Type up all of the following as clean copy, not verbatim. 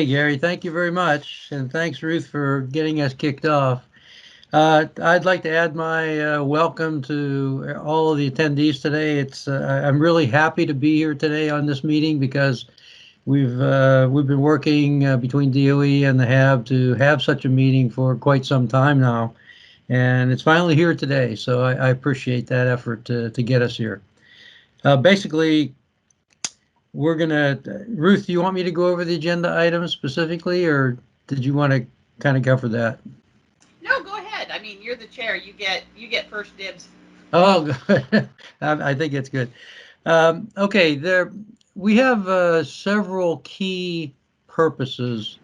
Hey, Gary, thank you very much. And thanks, Ruth, for getting us kicked off. I'd like to add my welcome to all of the attendees today. I'm really happy to be here today on this meeting because we've been working between DOE and the HAB to have such a meeting for quite some time now, and it's finally here today. So I appreciate that effort to get us here. Basically, we're gonna, Ruth, do you want me to go over the agenda items specifically, or did you want to kind of cover that? No, go ahead. I mean, you're the chair. You get first dibs. Oh, good. I think it's good. Okay, we have several key purposes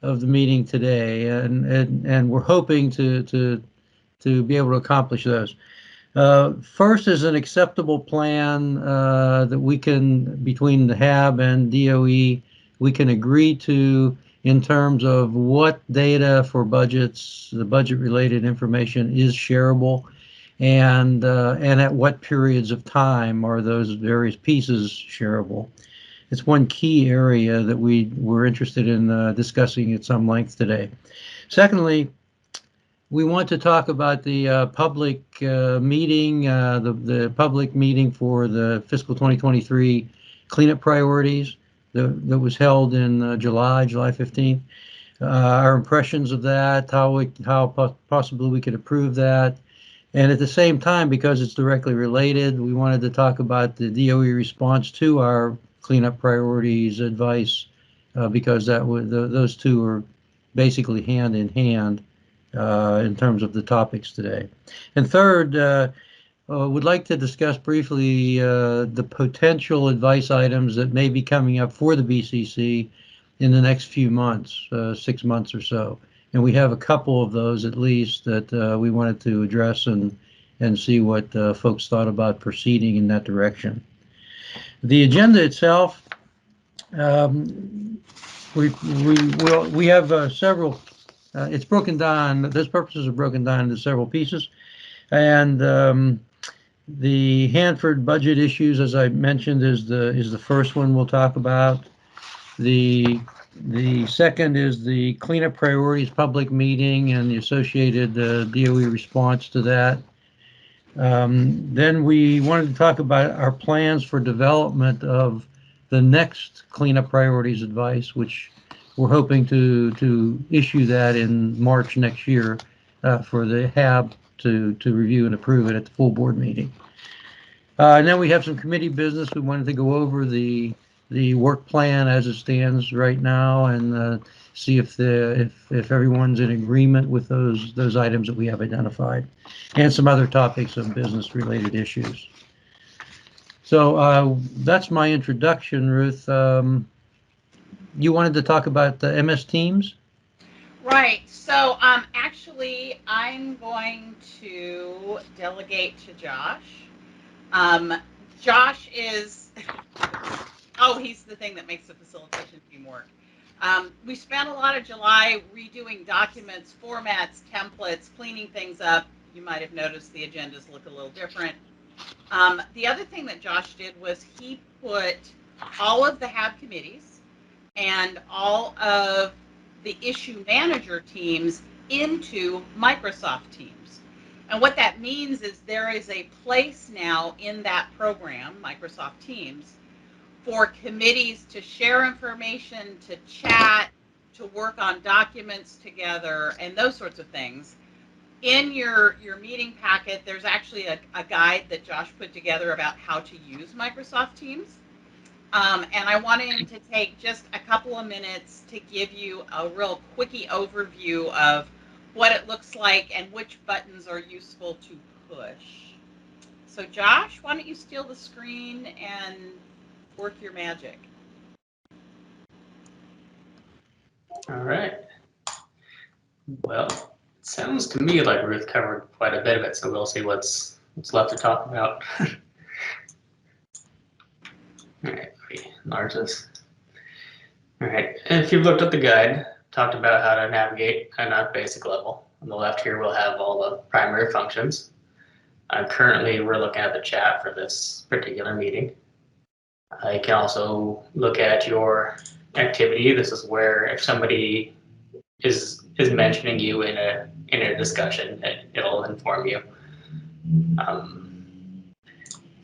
of the meeting today, and we're hoping to be able to accomplish those. First is an acceptable plan that we can, between the HAB and DOE, we can agree to in terms of what data for budgets, the budget-related information is shareable, and at what periods of time are those various pieces shareable. It's one key area that we're interested in discussing at some length today. Secondly, we want to talk about the public meeting, the public meeting for the fiscal 2023 cleanup priorities that was held in July 15th. Our impressions of that, how possibly we could approve that. And at the same time, because it's directly related, we wanted to talk about the DOE response to our cleanup priorities advice, because those two are basically hand in hand in terms of the topics today. And third, would like to discuss briefly the potential advice items that may be coming up for the BCC in the next few months, 6 months or so. And we have a couple of those at least that we wanted to address and see what folks thought about proceeding in that direction. The agenda itself, we have several. It's broken down. Those purposes are broken down into several pieces, and the Hanford budget issues, as I mentioned, is the first one we'll talk about. The second is the cleanup priorities public meeting and the associated DOE response to that. Then we wanted to talk about our plans for development of the next cleanup priorities advice, which we're hoping to issue that in March next year for the HAB to review and approve it at the full board meeting. And then we have some committee business. We wanted to go over the work plan as it stands right now and see if everyone's in agreement with those items that we have identified, and some other topics of business related issues. So that's my introduction, Ruth. You wanted to talk about the MS Teams? Right. So actually, I'm going to delegate to Josh. Josh is, oh, he's the thing that makes the facilitation team work. We spent a lot of July redoing documents, formats, templates, cleaning things up. You might have noticed the agendas look a little different. The other thing that Josh did was he put all of the HAB committees and all of the issue manager teams into Microsoft Teams. And what that means is there is a place now in that program, Microsoft Teams, for committees to share information, to chat, to work on documents together, and those sorts of things. In your meeting packet, there's actually a guide that Josh put together about how to use Microsoft Teams. And I wanted him to take just a couple of minutes to give you a real quickie overview of what it looks like and which buttons are useful to push. So Josh, why don't you steal the screen and work your magic? All right. Well, it sounds to me like Ruth covered quite a bit of it, so we'll see what's left to talk about. All right, let me enlarge this. All right, and if you've looked at the guide, talked about how to navigate at a basic level. On the left here, we'll have all the primary functions. Currently, we're looking at the chat for this particular meeting. You can also look at your activity. This is where if somebody is mentioning you in a discussion, it'll inform you. Let's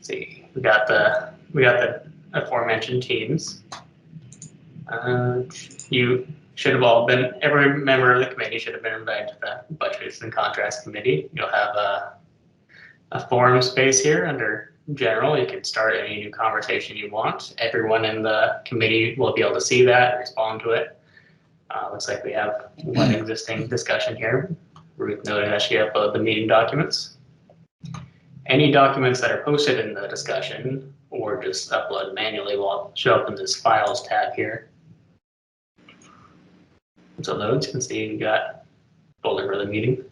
see, we got the aforementioned teams. You should have all been, every member of the committee should have been invited to the Budgets and Contracts Committee. You'll have a forum space here under general. You can start any new conversation you want. Everyone in the committee will be able to see that and respond to it. Looks like we have one existing discussion here. Ruth noted that she uploaded the meeting documents. Any documents that are posted in the discussion or just uploaded manually will show up in this Files tab here. So loads, you can see you got folder for the meeting.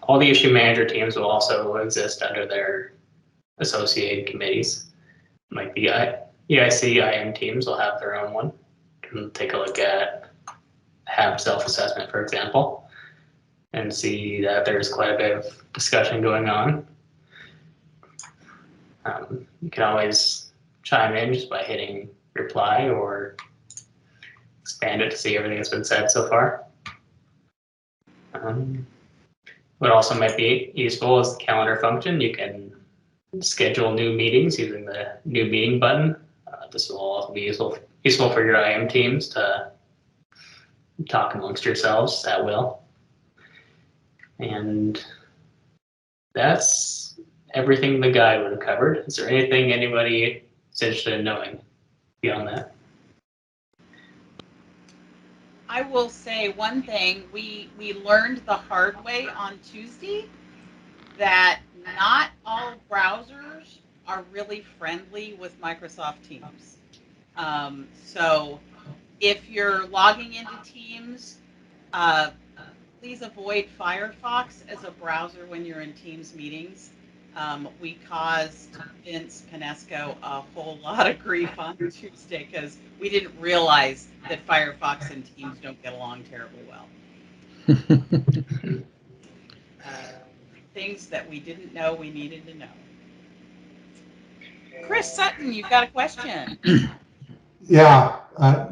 All the issue manager teams will also exist under their associated committees. Like the EIC, IM teams will have their own one. You can take a look at HAB self-assessment, for example, and see that there's quite a bit of discussion going on. You can always chime in just by hitting reply or expand it to see everything that's been said so far. What also might be useful is the calendar function. You can schedule new meetings using the new meeting button. This will also be useful for your IM teams to talk amongst yourselves at will. And that's everything the guide would have covered. Is there anything anybody is interested in knowing beyond that? I will say one thing, we learned the hard way on Tuesday that not all browsers are really friendly with Microsoft Teams. So if you're logging into Teams, please avoid Firefox as a browser when you're in Teams meetings. We caused Vince Pinesco a whole lot of grief on Tuesday because we didn't realize that Firefox and Teams don't get along terribly well. Things that we didn't know we needed to know. Chris Sutton, you've got a question. Yeah,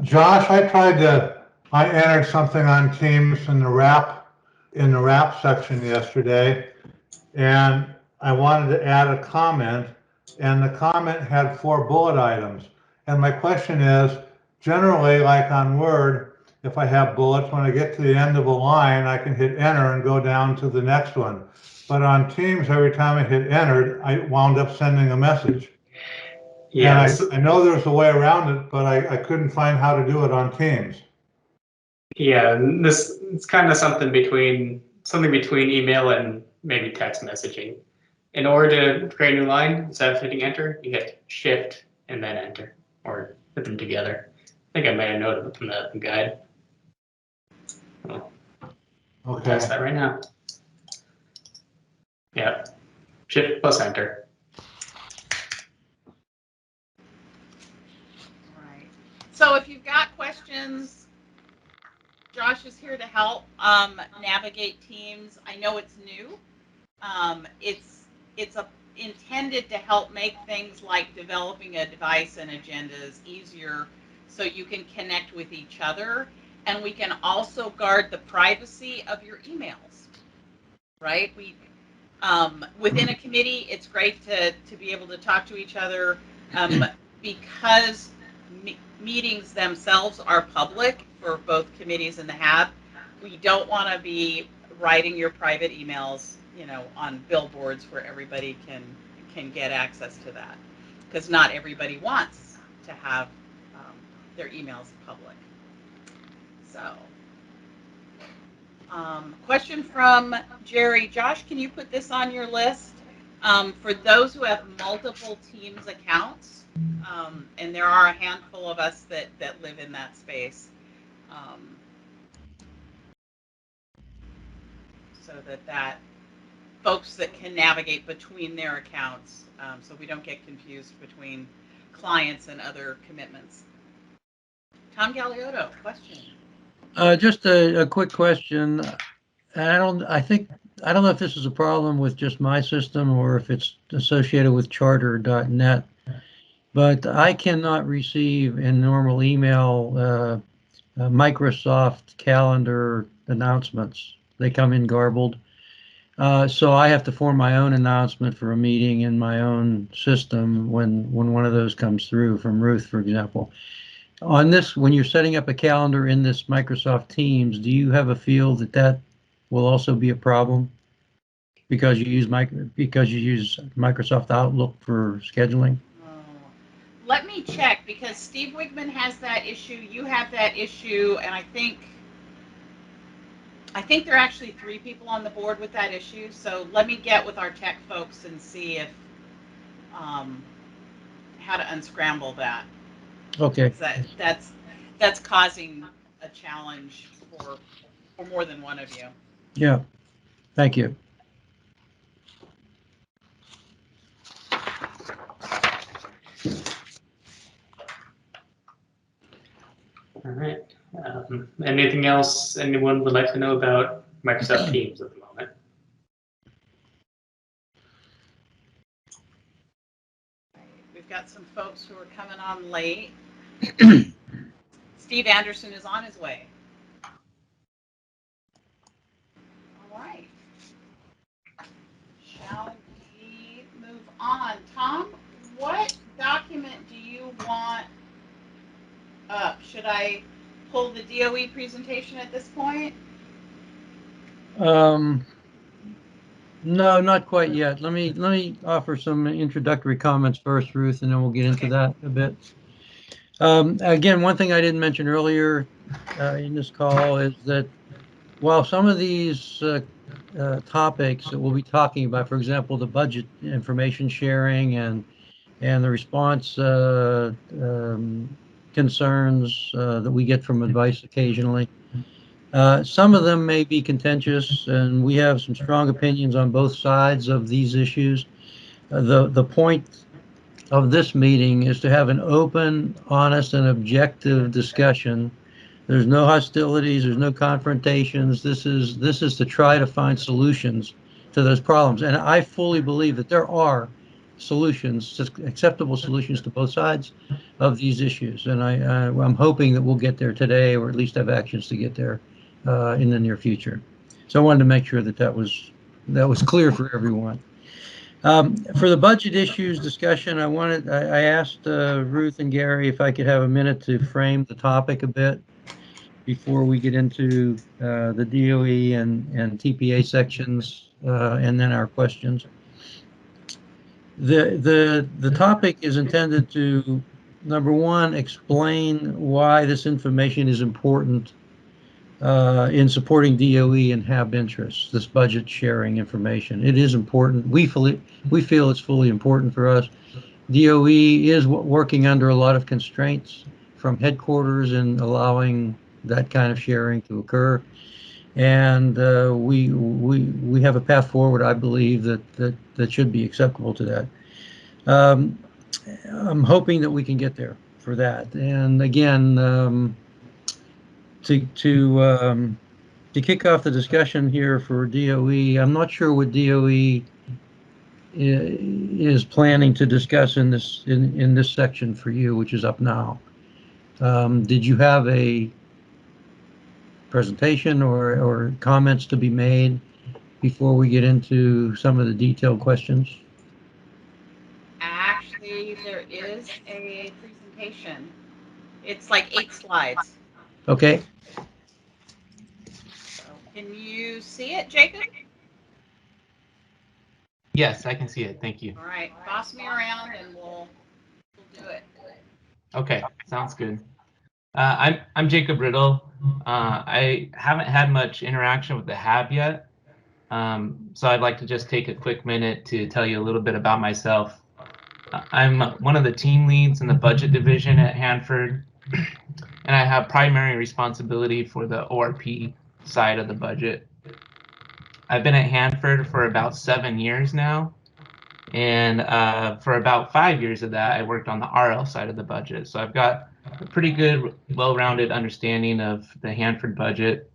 Josh, I entered something on Teams in the wrap section yesterday, and I wanted to add a comment, and the comment had 4 bullet items. And my question is, generally, like on Word, if I have bullets, when I get to the end of a line, I can hit enter and go down to the next one. But on Teams, every time I hit enter, I wound up sending a message. Yes. And I know there's a way around it, but I couldn't find how to do it on Teams. Yeah, it's kind of something between email and maybe text messaging. In order to create a new line, instead of hitting enter, you hit shift and then enter, or put them together. I think I made a note of it from the guide. I'll test that right now. Yeah, shift plus enter. Right. So if you've got questions, Josh is here to help navigate Teams. I know it's new. It's intended to help make things like developing a device and agendas easier so you can connect with each other, and we can also guard the privacy of your emails, right? Within a committee, it's great to be able to talk to each other because meetings themselves are public for both committees and the HAB. We don't want to be writing your private emails, on billboards where everybody can get access to that, because not everybody wants to have their emails public. So, question from Jerry. Josh, can you put this on your list? For those who have multiple Teams accounts, and there are a handful of us that live in that space, so that folks that can navigate between their accounts, so we don't get confused between clients and other commitments. Tom Galeotto, question. Just a quick question. I don't know if this is a problem with just my system or if it's associated with charter.net. but I cannot receive in normal email Microsoft calendar announcements. They come in garbled. So I have to form my own announcement for a meeting in my own system when one of those comes through from Ruth, for example. On this, when you're setting up a calendar in this Microsoft Teams, do you have a feel that that will also be a problem because you use Microsoft Outlook for scheduling? Let me check, because Steve Wigman has that issue, you have that issue, and I think there are actually 3 people on the board with that issue. So let me get with our tech folks and see if how to unscramble that. Okay. That's causing a challenge for more than one of you. Yeah. Thank you. All right. Anything else anyone would like to know about Microsoft Teams at the moment? We've got some folks who are coming on late. Steve Anderson is on his way. All right. Shall we move on? Tom, what document do you want up? Should I pull the DOE presentation at this point? No, not quite yet. Let me offer some introductory comments first, Ruth, and then we'll get into that a bit. Again, one thing I didn't mention earlier in this call is that while some of these topics that we'll be talking about, for example, the budget information sharing and the response concerns that we get from advice occasionally, some of them may be contentious, and we have some strong opinions on both sides of these issues. The point of this meeting is to have an open, honest, and objective discussion. There's no hostilities, there's no confrontations. This is to try to find solutions to those problems. And I fully believe that there are solutions, acceptable solutions to both sides of these issues. And I'm hoping that we'll get there today, or at least have actions to get there in the near future. So I wanted to make sure that that was clear for everyone. For the budget issues discussion, I asked Ruth and Gary if I could have a minute to frame the topic a bit before we get into the DOE and TPA sections and then our questions. The topic is intended to, number one, explain why this information is important in supporting DOE and HAB interests, this budget sharing information. It is important. We feel it's fully important for us. DOE is working under a lot of constraints from headquarters in allowing that kind of sharing to occur. And we have a path forward, I believe, that should be acceptable to that. I'm hoping that we can get there for that. And again, to kick off the discussion here for DOE, I'm not sure what DOE is planning to discuss in this section for you, which is up now. Did you have a presentation or comments to be made before we get into some of the detailed questions? Actually, there is a presentation. It's like 8 slides. Okay. So can you see it, Jacob? Yes, I can see it. Thank you. All right, boss me around and we'll do it. Okay, sounds good. I'm Jacob Riddle. I haven't had much interaction with the HAB yet, so I'd like to just take a quick minute to tell you a little bit about myself. I'm one of the team leads in the budget division at Hanford, and I have primary responsibility for the ORP side of the budget. I've been at Hanford for about 7 years now, and for about 5 years of that, I worked on the RL side of the budget. So I've got a pretty good, well-rounded understanding of the Hanford budget.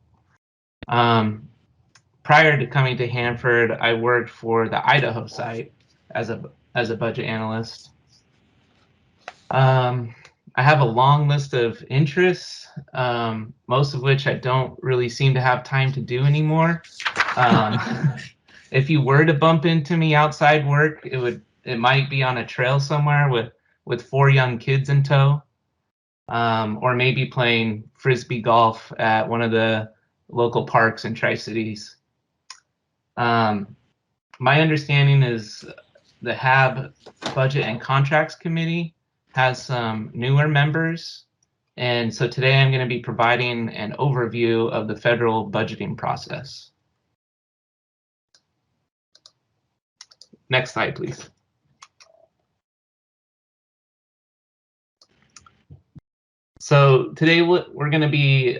Prior to coming to Hanford, I worked for the Idaho site as a budget analyst. I have a long list of interests, most of which I don't really seem to have time to do anymore. If you were to bump into me outside work, it might be on a trail somewhere with 4 young kids in tow, or maybe playing frisbee golf at one of the local parks in Tri-Cities. My understanding is the HAB Budget and Contracts Committee has some newer members, and so today I'm going to be providing an overview of the federal budgeting process. Next slide, please. So today we're going to be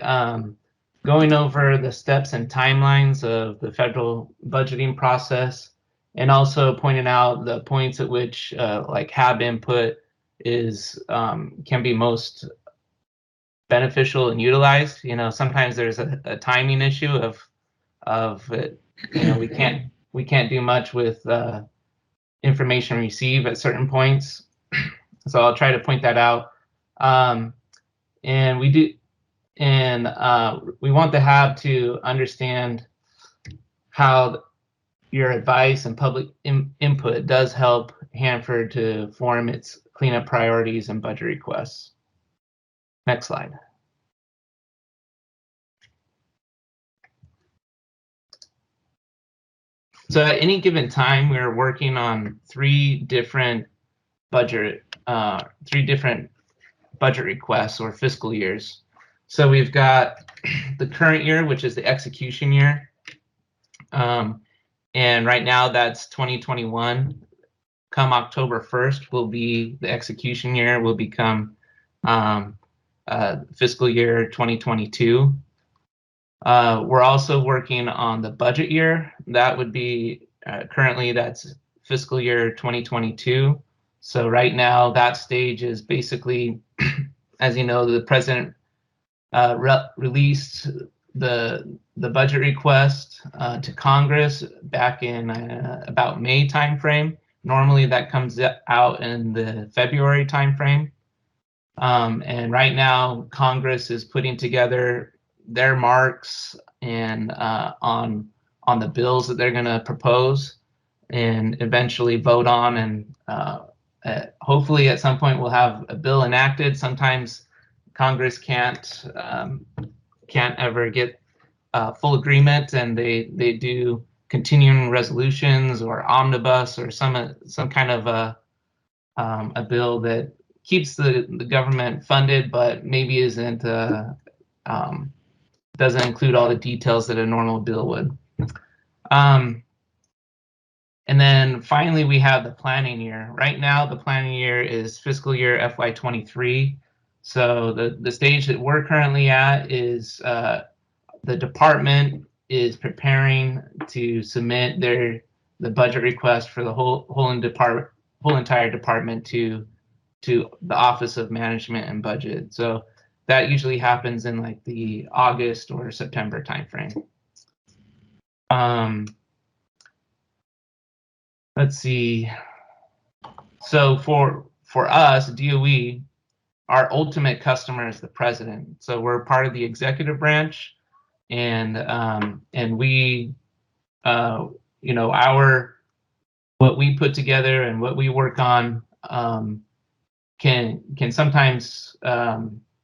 going over the steps and timelines of the federal budgeting process, and also pointing out the points at which like HAB input is can be most beneficial and utilized. You know, sometimes there's a timing issue of it, you know, we can't do much with information received at certain points. So I'll try to point that out. And we want the HAB to understand how your advice and public input does help Hanford to form its cleanup priorities and budget requests. Next slide. So at any given time, we're working on 3 different budget requests or fiscal years. So we've got the current year, which is the execution year. And right now that's 2021. Come October 1st will be the execution year, will become fiscal year 2022. We're also working on the budget year. That would be currently that's fiscal year 2022. So right now that stage is basically, as you know, the president released the budget request to Congress back in about May timeframe. Normally that comes out in the February timeframe. And right now Congress is putting together their marks and on the bills that they're going to propose and eventually vote on, and hopefully at some point we'll have a bill enacted. Sometimes Congress can't ever get full agreement, and they do continuing resolutions or omnibus or some kind of a bill that keeps the government funded, but maybe isn't doesn't include all the details that a normal bill would. And then finally, we have the planning year. Right now, the planning year is fiscal year FY23. So the stage that we're currently at is the department is preparing to submit the budget request for the whole entire department to the Office of Management and Budget. So that usually happens in like the August or September timeframe. Let's see. So for us, DOE, our ultimate customer is the president. So we're part of the executive branch, and we, you know, what we put together and what we work on can sometimes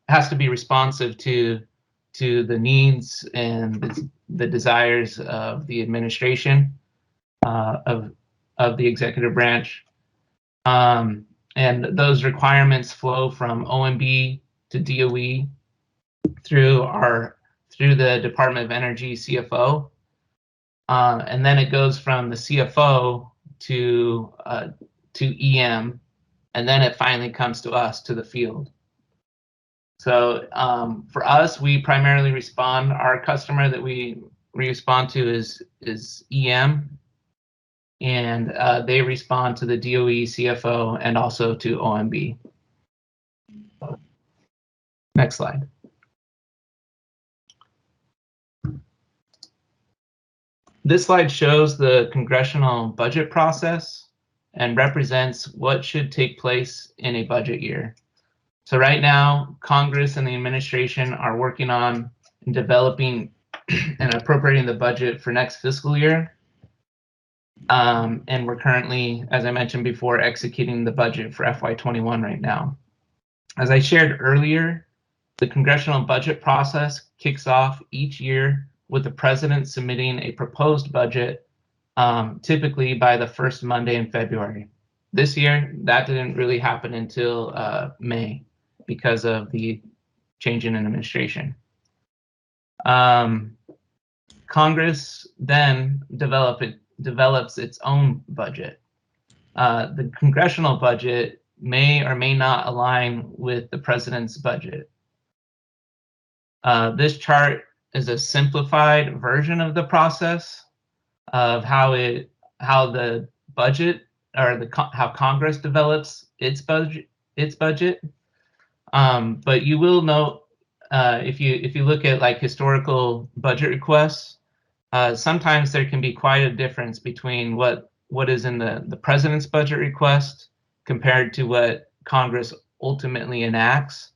has to be responsive to the needs and the desires of the administration of the executive branch. And those requirements flow from OMB to DOE through the Department of Energy CFO. And then it goes from the CFO to EM, and then it finally comes to us, to the field. So for us, we primarily respond, our customer that we respond to is EM, and they respond to the DOE CFO and also to OMB. Next slide. This slide shows the congressional budget process and represents what should take place in a budget year. So right now, Congress and the administration are working on developing and appropriating the budget for next fiscal year. And we're currently, as I mentioned before, executing the budget for FY21 right now. As I shared earlier, the congressional budget process kicks off each year with the president submitting a proposed budget, typically by the first Monday in February. This year, that didn't really happen until May because of the change in administration. Congress then develops its own budget. The congressional budget may or may not align with the president's budget. This chart is a simplified version of the process of how the budget or how Congress develops its budget. But you will note if you look at like historical budget requests, sometimes there can be quite a difference between what is in the president's budget request compared to what Congress ultimately enacts.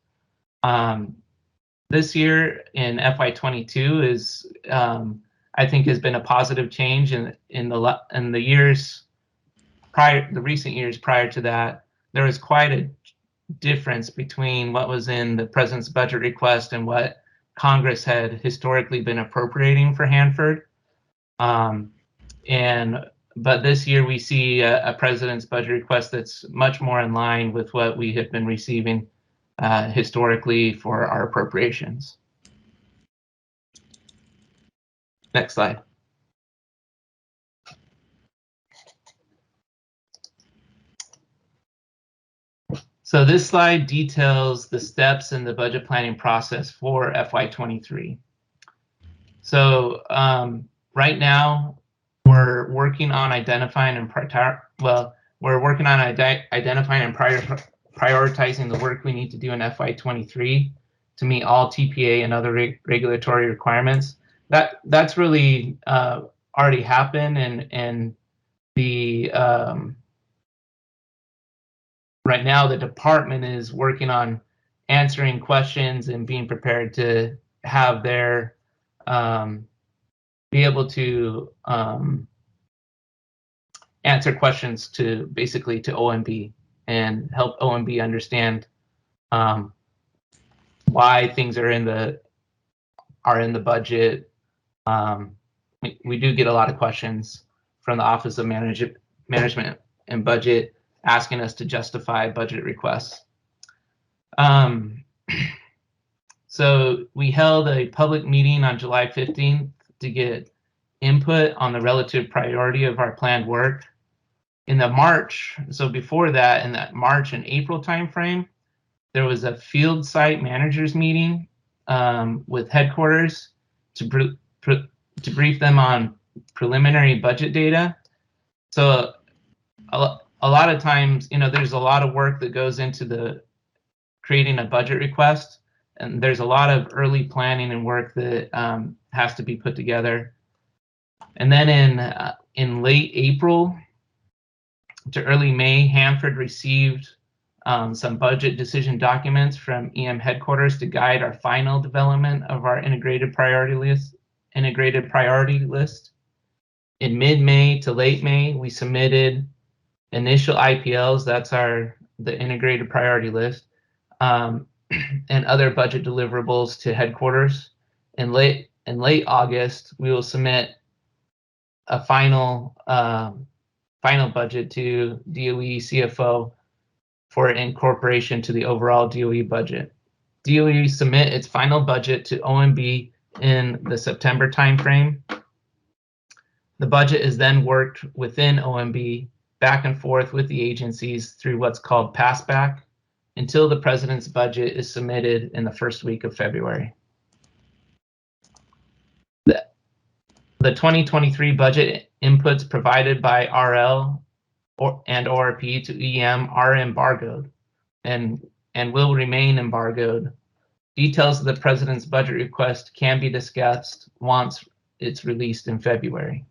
This year in FY22 is I think has been a positive change in the years prior, the recent years prior to that. There was quite a difference between what was in the president's budget request and what Congress had historically been appropriating for Hanford. But this year we see a president's budget request that's much more in line with what we have been receiving historically for our appropriations. Next slide. So this slide details the steps in the budget planning process for FY23. So right now we're working on identifying and prioritizing the work we need to do in FY23 to meet all TPA and other regulatory requirements. That's really already happened, and the right now the department is working on answering questions and being prepared to have their be able to answer questions to basically to OMB and help OMB understand why things are in the budget. We do get a lot of questions from the Office of Management and Budget asking us to justify budget requests. So we held a public meeting on July 15th to get input on the relative priority of our planned work. In the March, so before that, in that March and April timeframe, there was a field site managers meeting with headquarters to brief them on preliminary budget data. So a lot of times, there's a lot of work that goes into creating a budget request, and there's a lot of early planning and work that has to be put together. And then in late April to early May, Hanford received some budget decision documents from EM headquarters to guide our final development of our integrated priority list. In mid-May to late May, we submitted initial IPLs. That's the integrated priority list, and other budget deliverables to headquarters. In late August, we will submit a final budget to DOE CFO for incorporation to the overall DOE budget. DOE submit its final budget to OMB in the September timeframe. The budget is then worked within OMB back and forth with the agencies through what's called passback until the president's budget is submitted in the first week of February. The 2023 budget inputs provided by RL and ORP to EM are embargoed and will remain embargoed. Details of the president's budget request can be discussed once it's released in February.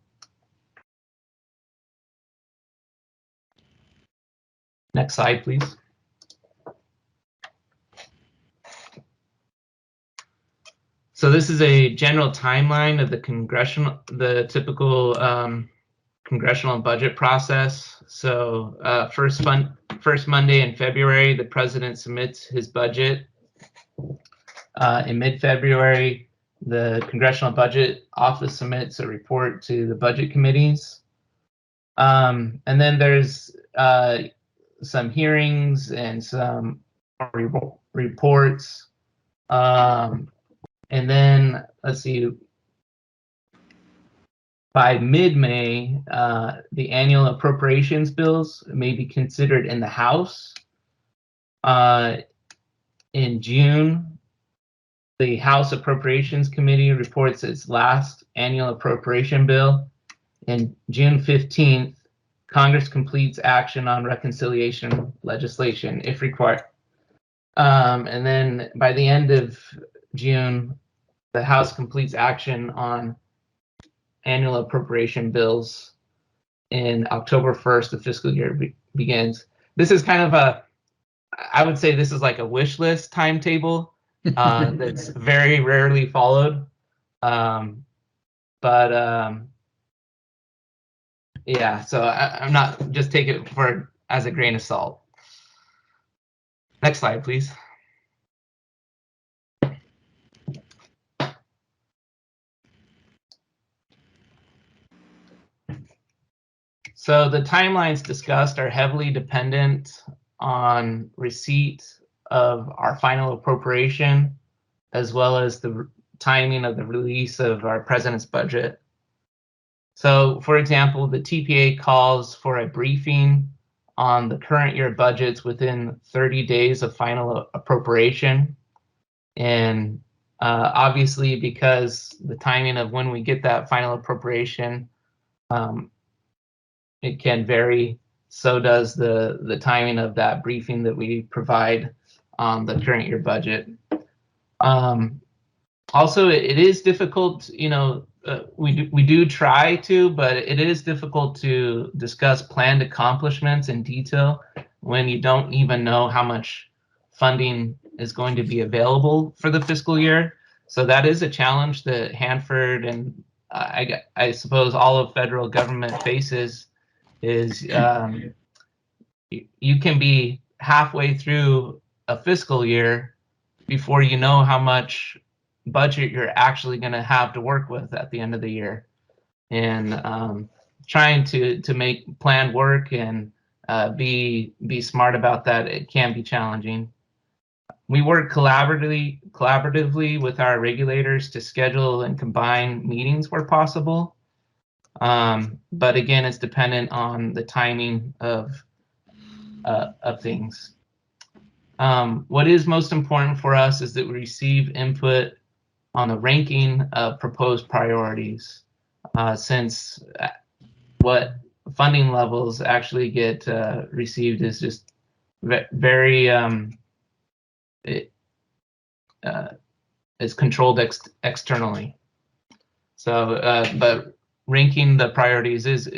Next slide, please. So this is a general timeline of the typical congressional budget process. So first Monday in February, the president submits his budget. In mid-February, the Congressional Budget Office submits a report to the budget committees. And then there's some hearings and some reports. And then, let's see, by mid-May, the annual appropriations bills may be considered in the House. In June, the House Appropriations Committee reports its last annual appropriation bill. And June 15th, Congress completes action on reconciliation legislation if required. And then by the end of June, the House completes action on annual appropriation bills. In October 1st, the fiscal year begins. This is kind of I would say this is like a wish list timetable that's very rarely followed. Yeah, so I'm not, just take it as a grain of salt. Next slide, please. So the timelines discussed are heavily dependent on receipt of our final appropriation, as well as the timing of the release of our president's budget. So, for example, the TPA calls for a briefing on the current year budgets within 30 days of final appropriation. And obviously, because the timing of when we get that final appropriation, it can vary. So does the timing of that briefing that we provide on the current year budget. Also, it is difficult, we do try to, but it is difficult to discuss planned accomplishments in detail when you don't even know how much funding is going to be available for the fiscal year. So that is a challenge that Hanford and I suppose all of federal government faces. Is you can be halfway through a fiscal year before you know how much budget you're actually going to have to work with at the end of the year, and trying to make plan work and be smart about that, it can be challenging. We work collaboratively with our regulators to schedule and combine meetings where possible. But again, it's dependent on the timing of things. What is most important for us is that we receive input on the ranking of proposed priorities, since what funding levels actually get received is just very is controlled externally. So, but ranking the priorities is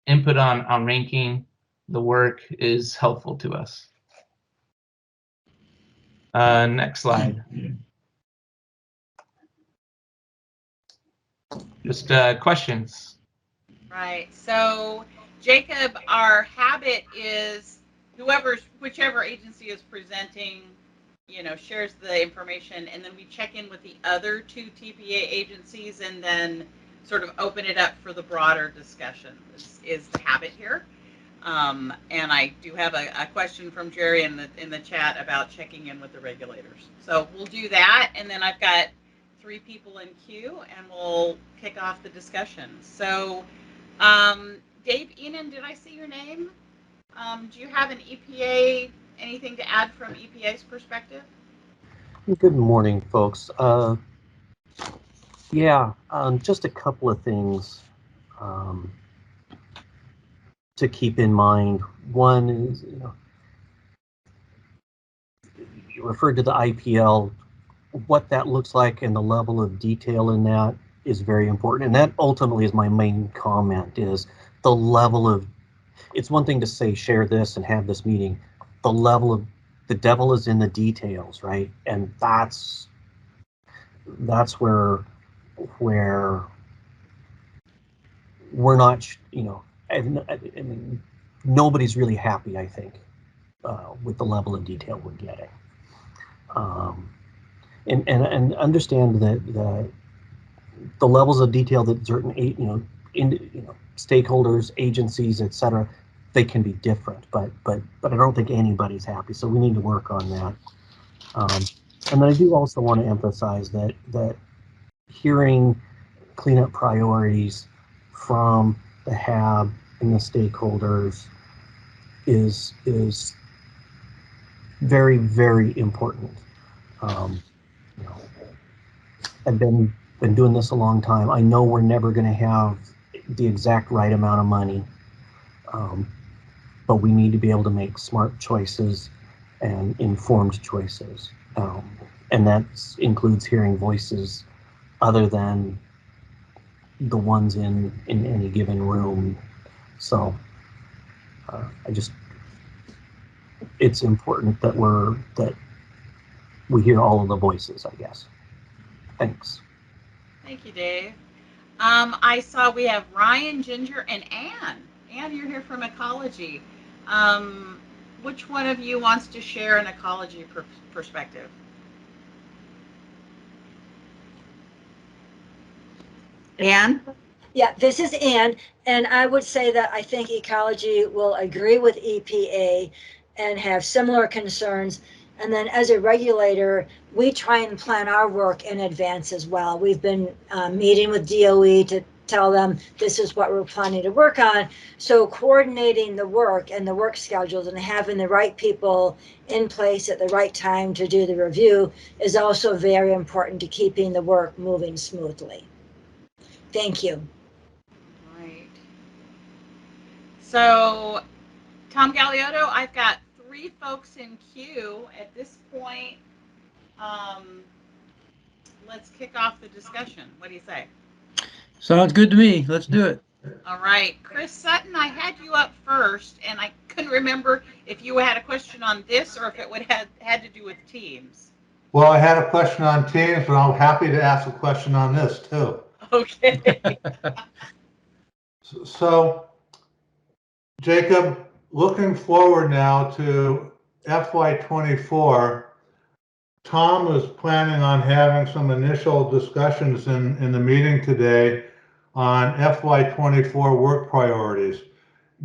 input on ranking the work is helpful to us. Next slide. Just questions. Right. So, Jacob, our habit is whichever agency is presenting, shares the information, and then we check in with the other two TPA agencies and then sort of open it up for the broader discussion. This is the habit here. And I do have a question from Jerry in the chat about checking in with the regulators. So we'll do that, and then I've got 3 people in queue, and we'll kick off the discussion. So, Dave Enan, did I see your name? Do you have anything to add from EPA's perspective? Good morning, folks. Just a couple of things to keep in mind. One is, you referred to the IPL. What that looks like and the level of detail in that is very important. And that ultimately is my main comment, is the level of, it's one thing to say, share this and have this meeting. The level of, the devil is in the details, right? And that's that's where we're not, you know, I mean, nobody's really happy, I think, with the level of detail we're getting. And understand that the levels of detail that certain, stakeholders, agencies, etc., they can be different, but I don't think anybody's happy, so we need to work on that. And then I do also want to emphasize that hearing cleanup priorities from the HAB and the stakeholders is very, very important. You know, I've been doing this a long time. I know we're never going to have the exact right amount of money, but we need to be able to make smart choices and informed choices. And that includes hearing voices other than the ones in any given room. So it's important that we hear all of the voices, I guess. Thanks. Thank you, Dave. I saw we have Ryan, Ginger, and Anne. Anne, you're here from ecology. Which one of you wants to share an ecology perspective? Anne? Yeah, this is Anne, and I would say that I think ecology will agree with EPA and have similar concerns. And then as a regulator, we try and plan our work in advance as well. We've been meeting with DOE to tell them this is what we're planning to work on. So coordinating the work and the work schedules and having the right people in place at the right time to do the review is also very important to keeping the work moving smoothly. Thank you. Right. So, Tom Galeotto, I've got 3 folks in queue at this point. Let's kick off the discussion. What do you say? Sounds good to me. Let's do it. All right. Chris Sutton, I had you up first, and I couldn't remember if you had a question on this or if it would have had to do with Teams. Well, I had a question on Teams, but I'm happy to ask a question on this too. Okay. So, Jacob, looking forward now to FY24, Tom was planning on having some initial discussions in the meeting today on FY24 work priorities.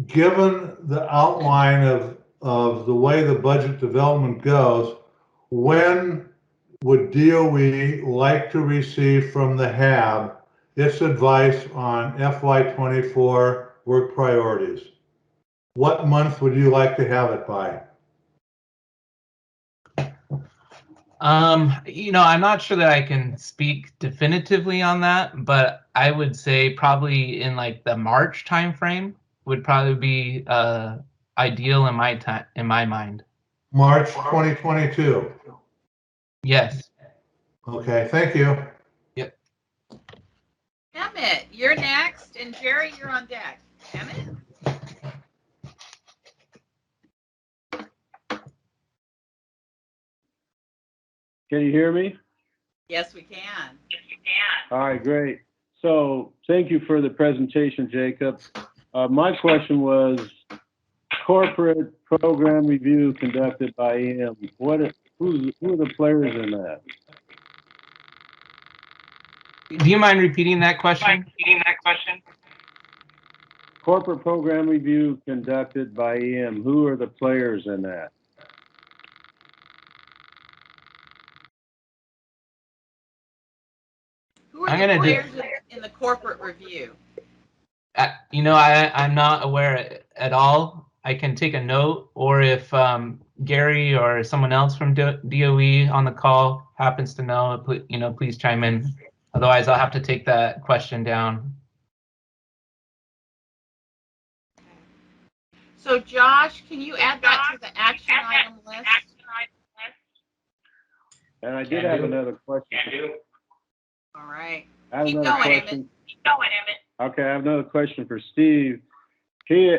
Given the outline of the way the budget development goes, when would DOE like to receive from the HAB its advice on FY24 work priorities? What month would you like to have it by? I'm not sure that I can speak definitively on that, but I would say probably in like the March timeframe would probably be ideal in my mind. March 2022. Yes. Okay, thank you. Yep. Emmett, you're next, and Jerry, you're on deck. Emmett? Can you hear me? Yes, we can. All right, great. So thank you for the presentation, Jacob. My question was corporate program review conducted by EM. Who are the players in that? Do you mind repeating that question? Corporate program review conducted by EM. Who are the players in that? Who are the players in the corporate review? I'm not aware at all. I can take a note, or if Gary or someone else from DOE on the call happens to know, please chime in. Otherwise, I'll have to take that question down. So, Josh, can you add that to the action item list? And I did have another question. All right. Keep going, Emmett. Okay, I have another question for Steve. He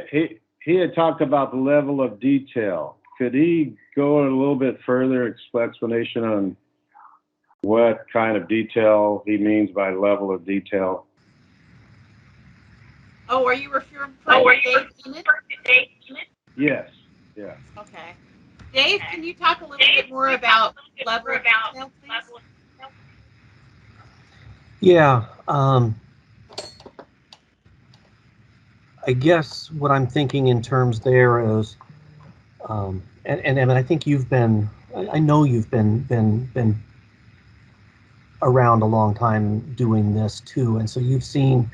had talked about the level of detail. Could he go a little bit further explanation on what kind of detail he means by level of detail. Oh, are you referring to Dave Emmett? Yes, yeah. Okay. Dave, can you talk a little bit more about level of detail, please? Yeah, I guess what I'm thinking in terms there is, and I think you've been, I know you've been around a long time doing this too, and so you've seen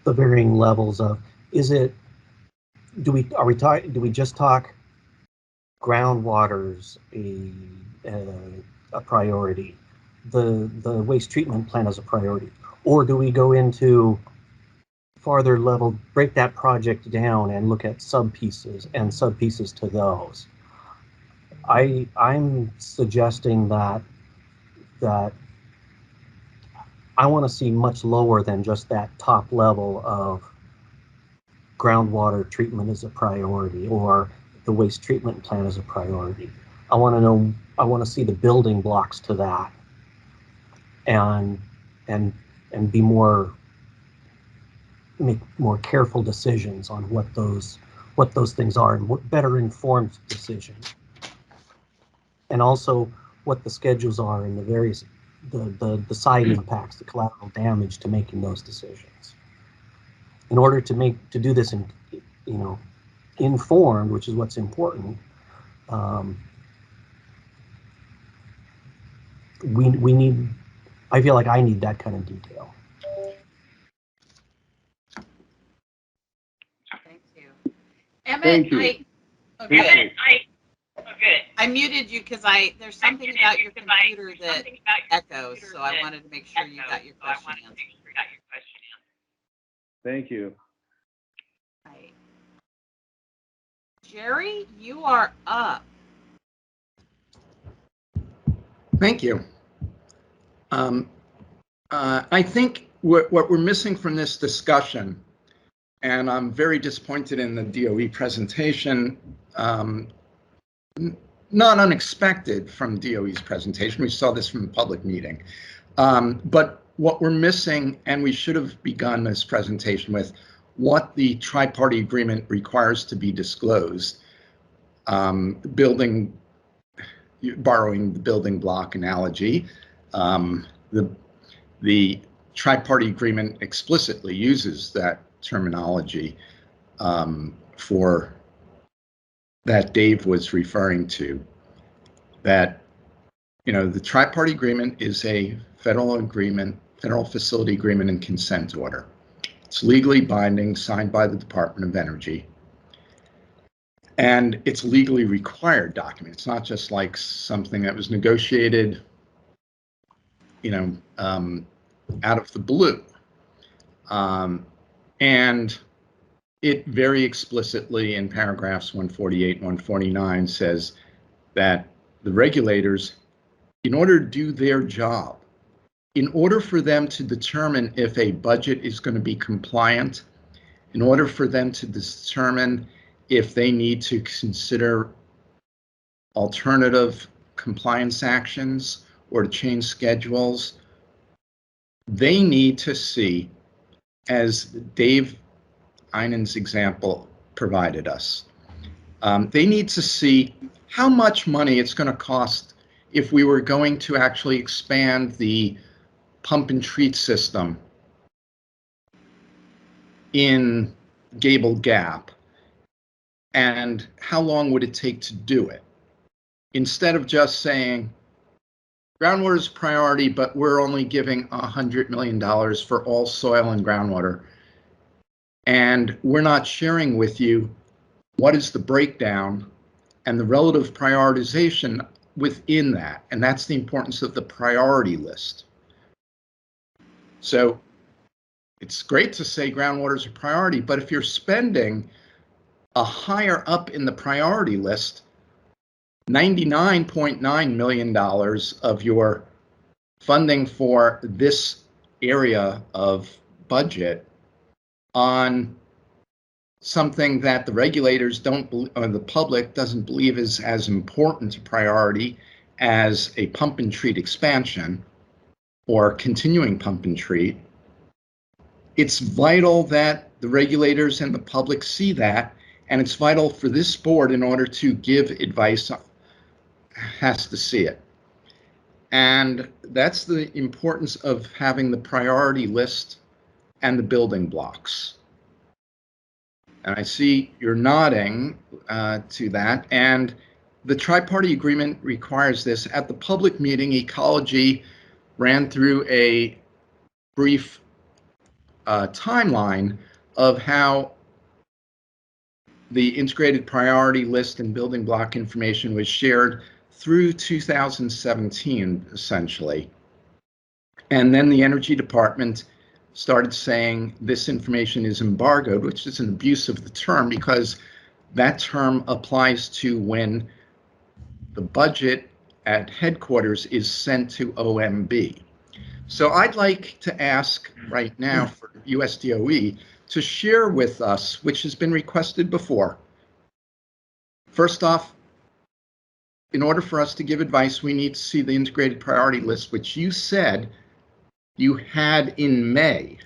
the varying levels of, is it, do we just talk groundwater's a priority, the waste treatment plant is a priority, or do we go into farther level, break that project down and look at sub-pieces and sub-pieces to those? I'm suggesting that I want to see much lower than just that top level of groundwater treatment as a priority or the waste treatment plant as a priority. I want to see the building blocks to that and be make more careful decisions on what those things are and what better informed decisions. And also what the schedules are and the various the side impacts, the collateral damage to making those decisions. In order to do this in, informed, which is what's important, we need, I feel like I need that kind of detail. Thank you. Emmett, Thank you. I muted you because there's something about your computer that echoes, so I wanted to make sure you got your question answered. Thank you. Right. Jerry, you are up. Thank you. I think what we're missing from this discussion, and I'm very disappointed in the DOE presentation, not unexpected from DOE's presentation. We saw this from the public meeting. But what we're missing, and we should have begun this presentation with, what the tri-party agreement requires to be disclosed. Borrowing the building block analogy, the tri-party agreement explicitly uses that terminology for that Dave was referring to. That, the tri-party agreement is a federal agreement, federal facility agreement and consent order. It's legally binding, signed by the Department of Energy. And it's legally required document. It's not just like something that was negotiated, out of the blue. And it very explicitly in paragraphs 148 and 149 says that the regulators, in order to do their job, in order for them to determine if a budget is going to be compliant, in order for them to determine if they need to consider alternative compliance actions or to change schedules, they need to see, as Dave Einen's example provided us, they need to see how much money it's going to cost if we were going to actually expand the pump and treat system in Gable Gap, and how long would it take to do it, instead of just saying groundwater is priority, but we're only giving $100 million for all soil and groundwater, and we're not sharing with you what is the breakdown and the relative prioritization within that. And that's the importance of the priority list. So it's great to say groundwater is a priority, but if you're spending a higher up in the priority list, $99.9 million of your funding for this area of budget on something that the regulators don't, or the public doesn't believe is as important a priority as a pump and treat expansion, or continuing pump and treat, it's vital that the regulators and the public see that, and it's vital for this board, in order to give advice, has to see it. And that's the importance of having the priority list and the building blocks. And I see you're nodding to that. And the tri-party agreement requires this. At the public meeting, Ecology ran through a brief timeline of how the integrated priority list and building block information was shared through 2017, essentially. And then the Energy Department started saying this information is embargoed, which is an abuse of the term, because that term applies to when the budget at headquarters is sent to OMB. So I'd like to ask right now for USDOE to share with us, which has been requested before. First off, in order for us to give advice, we need to see the integrated priority list, which you said you had in May.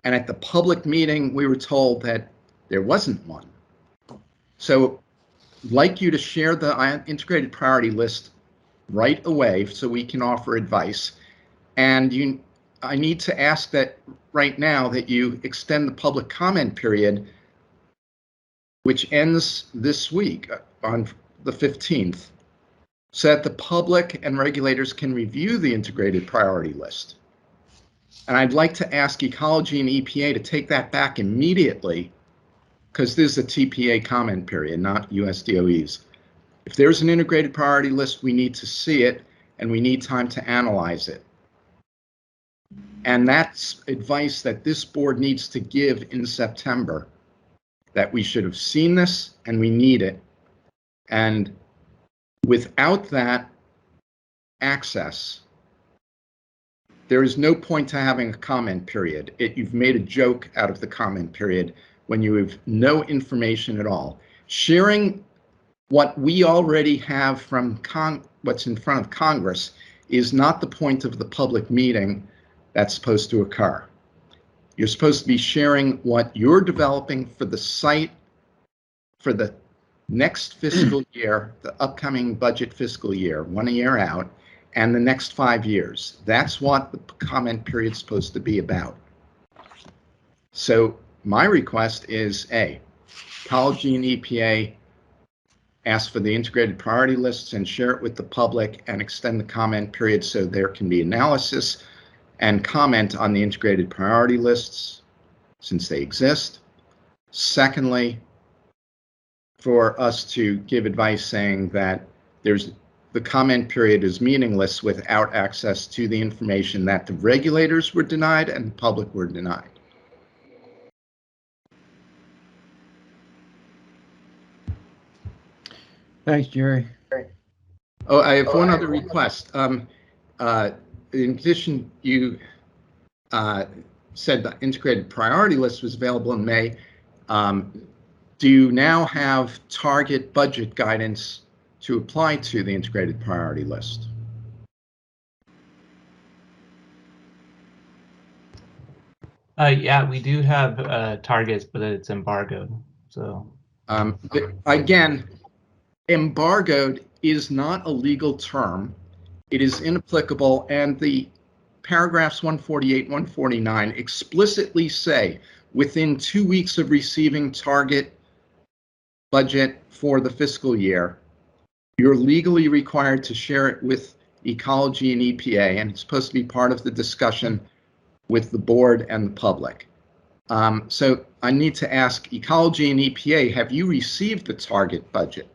And at the public meeting, we were told that there wasn't one. So I'd like you to share the integrated priority list right away so we can offer advice. And I need to ask that right now that you extend the public comment period, which ends this week on the 15th, so that the public and regulators can review the integrated priority list. And I'd like to ask Ecology and EPA to take that back immediately, because this is a TPA comment period, not USDOE's. If there's an integrated priority list, we need to see it, and we need time to analyze it. And that's advice that this board needs to give in September, that we should have seen this and we need it. And without that access, there is no point to having a comment period. You've made a joke out of the comment period when you have no information at all. Sharing what we already have from what's in front of Congress is not the point of the public meeting that's supposed to occur. You're supposed to be sharing what you're developing for the site for the next fiscal year, the upcoming budget fiscal year, 1 year out, and the next 5 years. That's what the comment period is supposed to be about. So my request is, A, Ecology and EPA ask for the integrated priority lists and share it with the public and extend the comment period so there can be analysis and comment on the integrated priority lists since they exist. Secondly, for us to give advice saying that the comment period is meaningless without access to the information that the regulators were denied and the public were denied. Thanks, Jerry. Oh, I have one other request. In addition, you said the integrated priority list was available in May. Do you now have target budget guidance to apply to the integrated priority list? Yeah, we do have targets, but it's embargoed. So again, embargoed is not a legal term. It is inapplicable, and the paragraphs 148, 149 explicitly say within 2 weeks of receiving target budget for the fiscal year, you're legally required to share it with Ecology and EPA, and it's supposed to be part of the discussion with the board and the public. So I need to ask Ecology and EPA, have you received the target budget?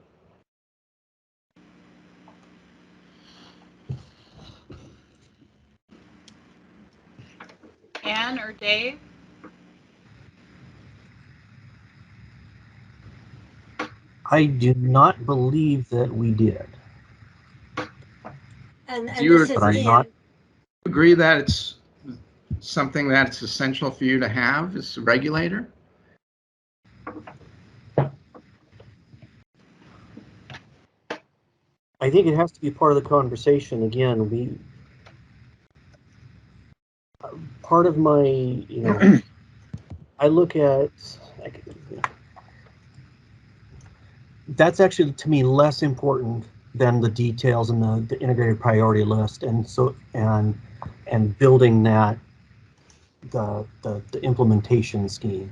Ann or Dave? I do not believe that we did. And You this is But I'm Ian. not. agree that it's something that's essential for you to have as a regulator? I think it has to be part of the conversation. Again, Part of my, I look at, that's actually to me less important than the details and the integrated priority list, and so and building that the implementation scheme.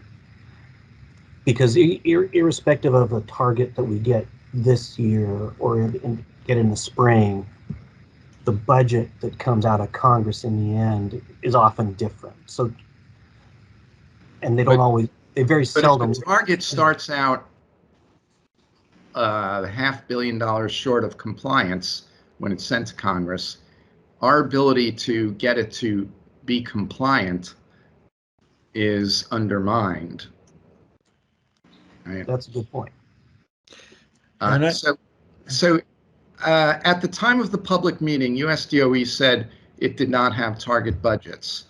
Because irrespective of the target that we get this year or get in the spring, the budget that comes out of Congress in the end is often different. So, and they don't always, they very seldom. If the target starts out $500 million short of compliance when it's sent to Congress, our ability to get it to be compliant is undermined. Right? That's a good point. So at the time of the public meeting, USDOE said it did not have target budgets.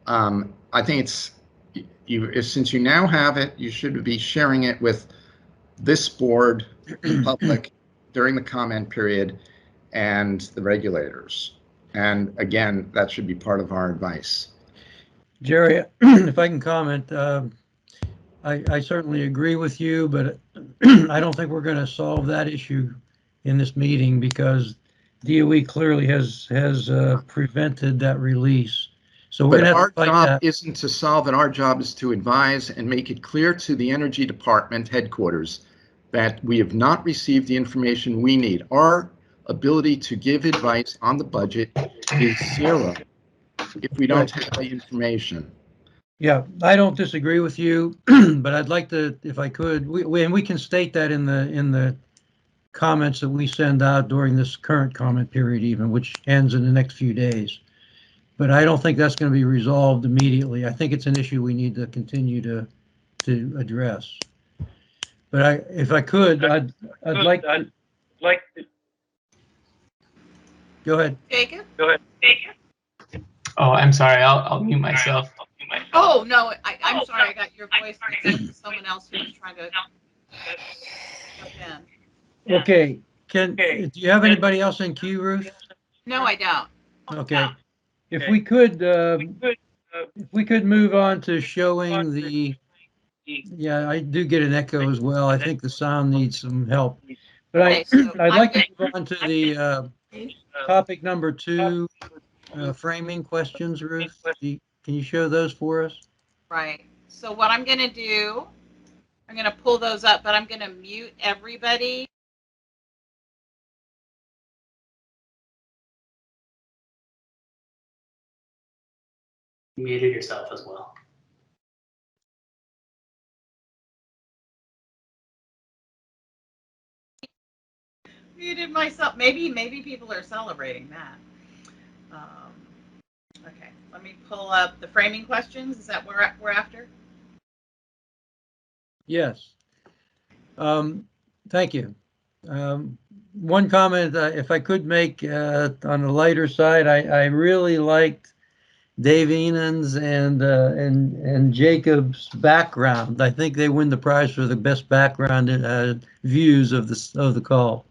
I think it's since you now have it, you should be sharing it with this board, the public, during the comment period, and the regulators. And again, that should be part of our advice. Jerry, if I can comment, I certainly agree with you, but I don't think we're going to solve that issue in this meeting because DOE clearly has prevented that release. So we're going to have to fight that. Our job isn't to solve it. Our job is to advise and make it clear to the Energy Department headquarters that we have not received the information we need. Our ability to give advice on the budget is zero if we don't have the information. Yeah, I don't disagree with you, but I'd like to, if I could, we can state that in the comments that we send out during this current comment period even, which ends in the next few days. But I don't think that's going to be resolved immediately. I think it's an issue we need to continue to address. But if I could, I'd like to. Go ahead. Jacob? Oh, I'm sorry. I'll mute myself. Oh, no, I'm sorry. I got your voice. Someone else who was trying to jump in. Okay. Do you have anybody else in queue, Ruth? No, I don't. Okay. If we could move on to showing the, yeah, I do get an echo as well. I think the sound needs some help. But Okay, so I'd like to move on to the topic number 2, framing questions, Ruth. Can you show those for us? Right. So what I'm going to do, I'm going to pull those up, but I'm going to mute everybody. You muted yourself as well. Muted myself. Maybe people are celebrating that. Okay, let me pull up the framing questions. Is that what we're after? Yes. Thank you. One comment, if I could make on the lighter side, I really liked Dave Enan's and Jacob's background. I think they win the prize for the best background views of the call.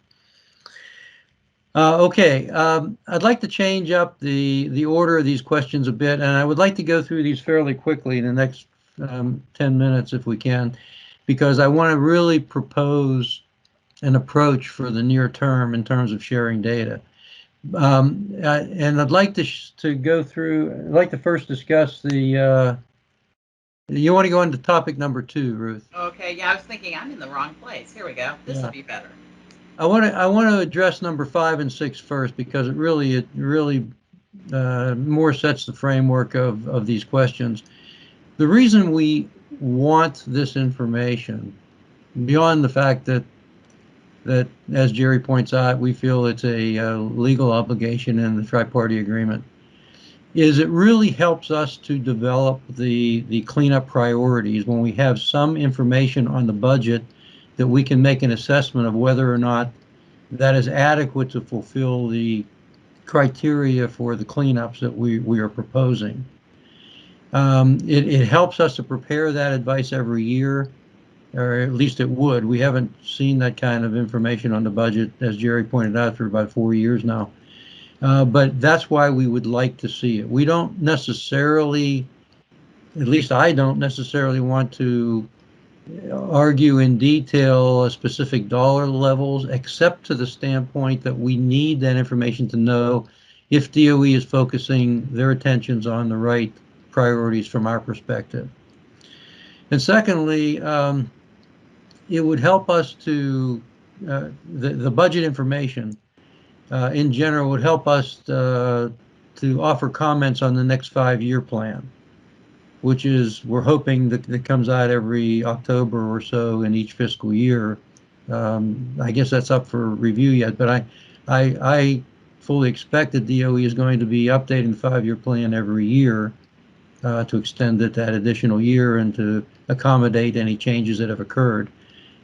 Okay, I'd like to change up the order of these questions a bit, and I would like to go through these fairly quickly in the next 10 minutes if we can, because I want to really propose an approach for the near term in terms of sharing data. And I'd like to go through, I'd like to first discuss the, you want to go into topic number 2, Ruth? Okay, yeah, I was thinking I'm in the wrong place. Here we go. This will be better. I want to address number 5 and 6 first because it really more sets the framework of these questions. The reason we want this information, beyond the fact that as Jerry points out, we feel it's a legal obligation in the tri-party agreement, is it really helps us to develop the cleanup priorities when we have some information on the budget that we can make an assessment of whether or not that is adequate to fulfill the criteria for the cleanups that we are proposing. It helps us to prepare that advice every year, or at least it would. We haven't seen that kind of information on the budget, as Jerry pointed out, for about 4 years now. But that's why we would like to see it. We don't necessarily, at least I don't necessarily want to argue in detail specific dollar levels, except to the standpoint that we need that information to know if DOE is focusing their attentions on the right priorities from our perspective. And secondly, it would help us to, the budget information in general would help us to offer comments on the next 5-year plan, which is, we're hoping that comes out every October or so in each fiscal year. I guess that's up for review yet, but I fully expect that DOE is going to be updating the 5-year plan every year to extend it that additional year and to accommodate any changes that have occurred.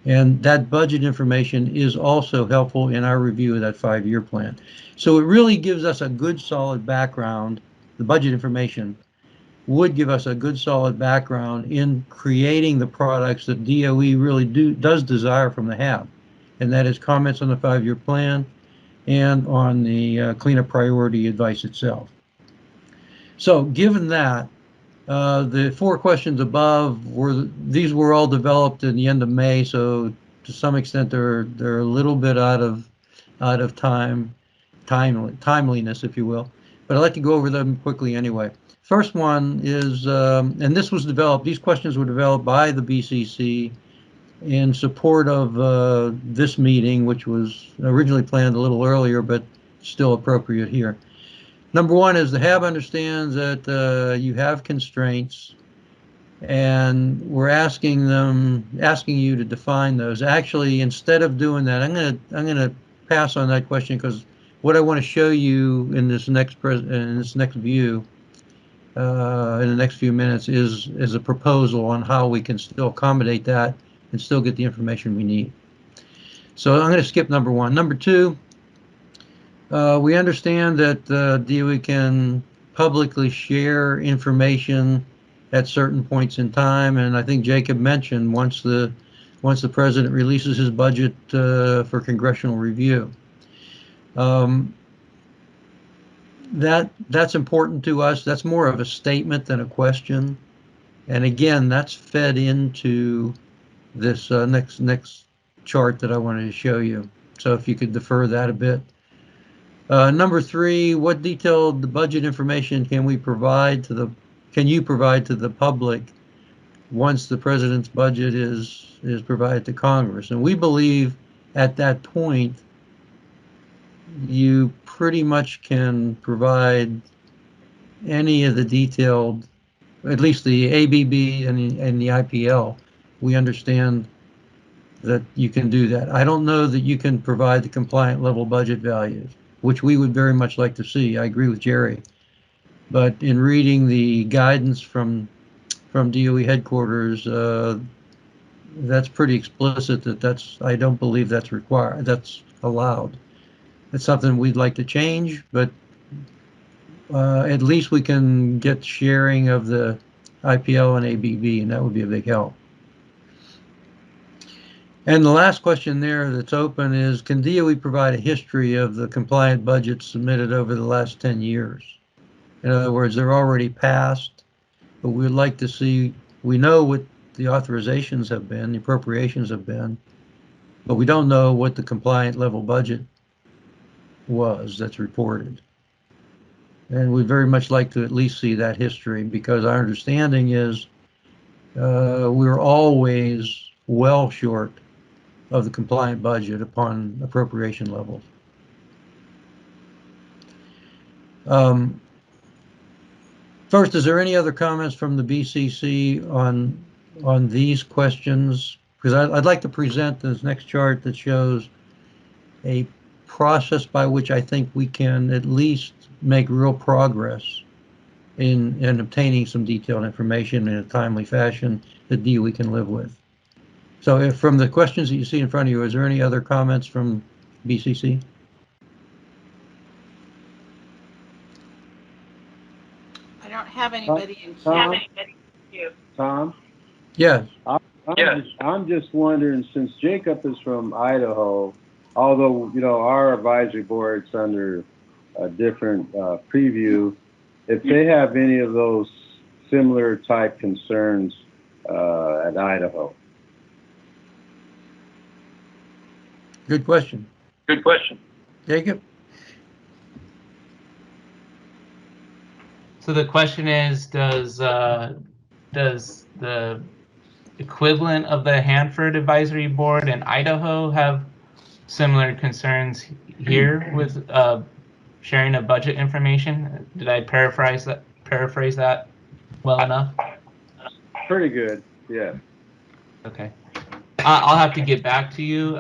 And that budget information is also helpful in our review of that 5-year plan. So it really gives us a good solid background. The budget information would give us a good solid background in creating the products that DOE really does desire from the HAB. And that is comments on the 5-year plan and on the cleanup priority advice itself. So given that, the 4 questions above these were all developed in the end of May, so to some extent they're a little bit out of timeliness, if you will. But I'd like to go over them quickly anyway. First one is, and this was developed, these questions were developed by the BCC in support of this meeting, which was originally planned a little earlier, but still appropriate here. Number 1 is the HAB understands that you have constraints, and we're asking you to define those. Actually, instead of doing that, I'm gonna pass on that question, because what I want to show you in this next view, in the next few minutes, is a proposal on how we can still accommodate that and still get the information we need. So I'm going to skip number 1. Number 2. We understand that DOE can publicly share information at certain points in time, and I think Jacob mentioned once the president releases his budget for congressional review. That's important to us. That's more of a statement than a question, and again, that's fed into this next chart that I wanted to show you. So if you could defer that a bit. Number 3, what detailed budget information can you provide to the public once the president's budget is provided to Congress? And we believe at that point you pretty much can provide any of the detailed, at least the ABB and the IPL. We understand that you can do that. I don't know that you can provide the compliant level budget values, which we would very much like to see. I agree with Jerry. But in reading the guidance from DOE headquarters, that's pretty explicit that I don't believe that's required, that's allowed. It's something we'd like to change, but at least we can get sharing of the IPL and ABB, and that would be a big help. And the last question there that's open is, can DOE provide a history of the compliant budgets submitted over the last 10 years? In other words, they're already passed, but we'd like to see, we know what the authorizations have been, the appropriations have been, but we don't know what the compliant level budget was that's reported. And we'd very much like to at least see that history, because our understanding is we're always well short of the compliant budget upon appropriation levels. First, is there any other comments from the BCC on these questions? Because I'd like to present this next chart that shows a process by which I think we can at least make real progress in obtaining some detailed information in a timely fashion that DOE can live with. So if from the questions that you see in front of you, is there any other comments from BCC? I don't have anybody in queue. Tom? Yes. I'm just wondering, since Jacob is from Idaho, although, our advisory board's under a different preview, if they have any of those similar type concerns at Idaho. Good question. Good question. Jacob? So the question is, does the equivalent of the Hanford Advisory Board in Idaho have similar concerns here with sharing of budget information? Did I paraphrase that well enough? Pretty good, yeah. Okay. I'll have to get back to you.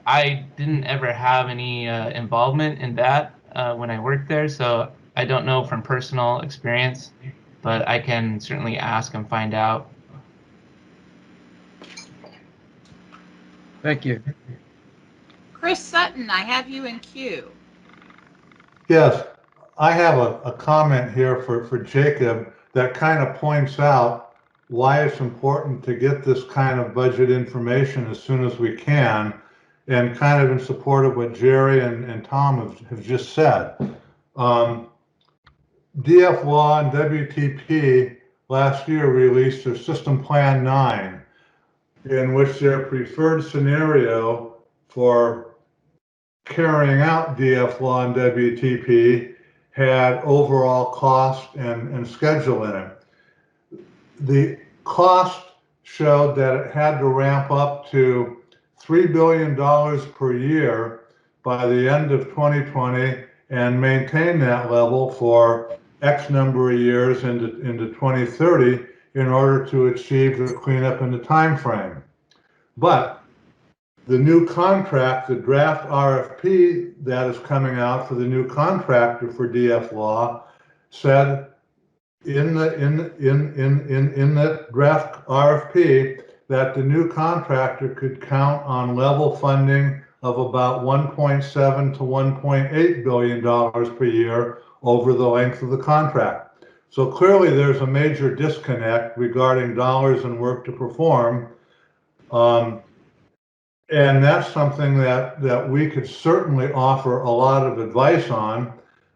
I didn't ever have any involvement in that when I worked there, so I don't know from personal experience, but I can certainly ask and find out. Thank you. Chris Sutton, I have you in queue. Yes, I have a comment here for Jacob that kind of points out why it's important to get this kind of budget information as soon as we can, and kind of in support of what Jerry and Tom have just said. DF Law and WTP last year released their System Plan 9, in which their preferred scenario for carrying out DF Law and WTP had overall cost and schedule in it. The cost showed that it had to ramp up to $3 billion per year by the end of 2020 and maintain that level for X number of years into 2030 in order to achieve the cleanup in the time frame. But the new contract, the draft RFP that is coming out for the new contractor for DF Law, said in the draft RFP that the new contractor could count on level funding of about $1.7 to $1.8 billion per year over the length of the contract. So clearly there's a major disconnect regarding dollars and work to perform. And that's something that we could certainly offer a lot of advice on,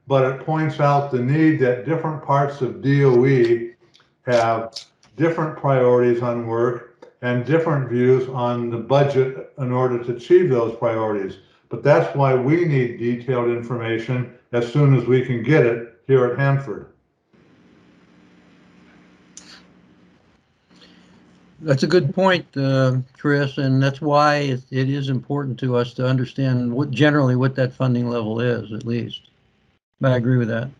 but it points out the need that different parts of DOE have different priorities on work and different views on the budget in order to achieve those priorities. But that's why we need detailed information as soon as we can get it here at Hanford. That's a good point, Chris, and that's why it is important to us to understand generally what that funding level is, at least. But I agree with that.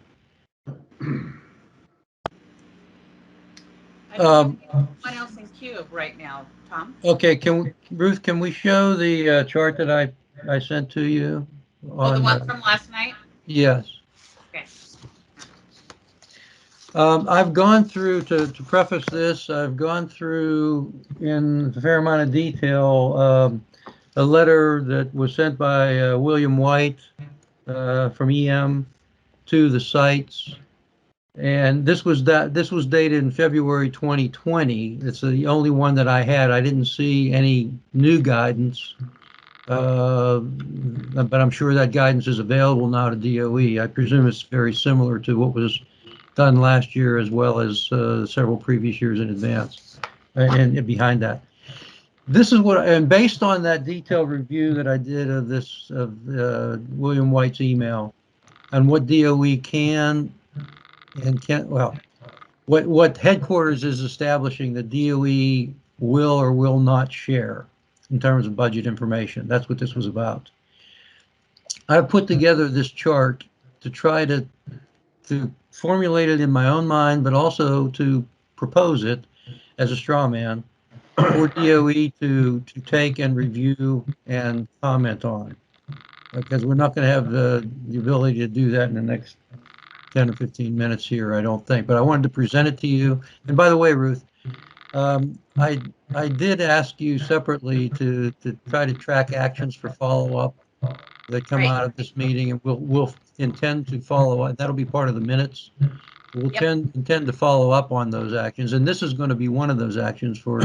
I don't have anyone else in queue right now, Tom. Okay, Ruth, can we show the chart that I sent to you? Oh, the one from last night? Yes. Okay. I've gone through, to preface this, I've gone through in a fair amount of detail a letter that was sent by William White from EM to the sites. And this was dated in February 2020. It's the only one that I had. I didn't see any new guidance, but I'm sure that guidance is available now to DOE. I presume it's very similar to what was done last year, as well as several previous years in advance and behind that. This is what, and based on that detailed review that I did of this, of William White's email, and what DOE can and can't, well, what headquarters is establishing that DOE will or will not share in terms of budget information. That's what this was about. I've put together this chart to try to formulate it in my own mind, but also to propose it as a straw man for DOE to take and review and comment on, because we're not going to have the ability to do that in the next 10 or 15 minutes here, I don't think. But I wanted to present it to you. And by the way, Ruth, I did ask you separately to try to track actions for follow-up that come out of this meeting, and we'll intend to follow up. That'll be part of the minutes. We'll intend to follow up on those actions, and this is going to be one of those actions for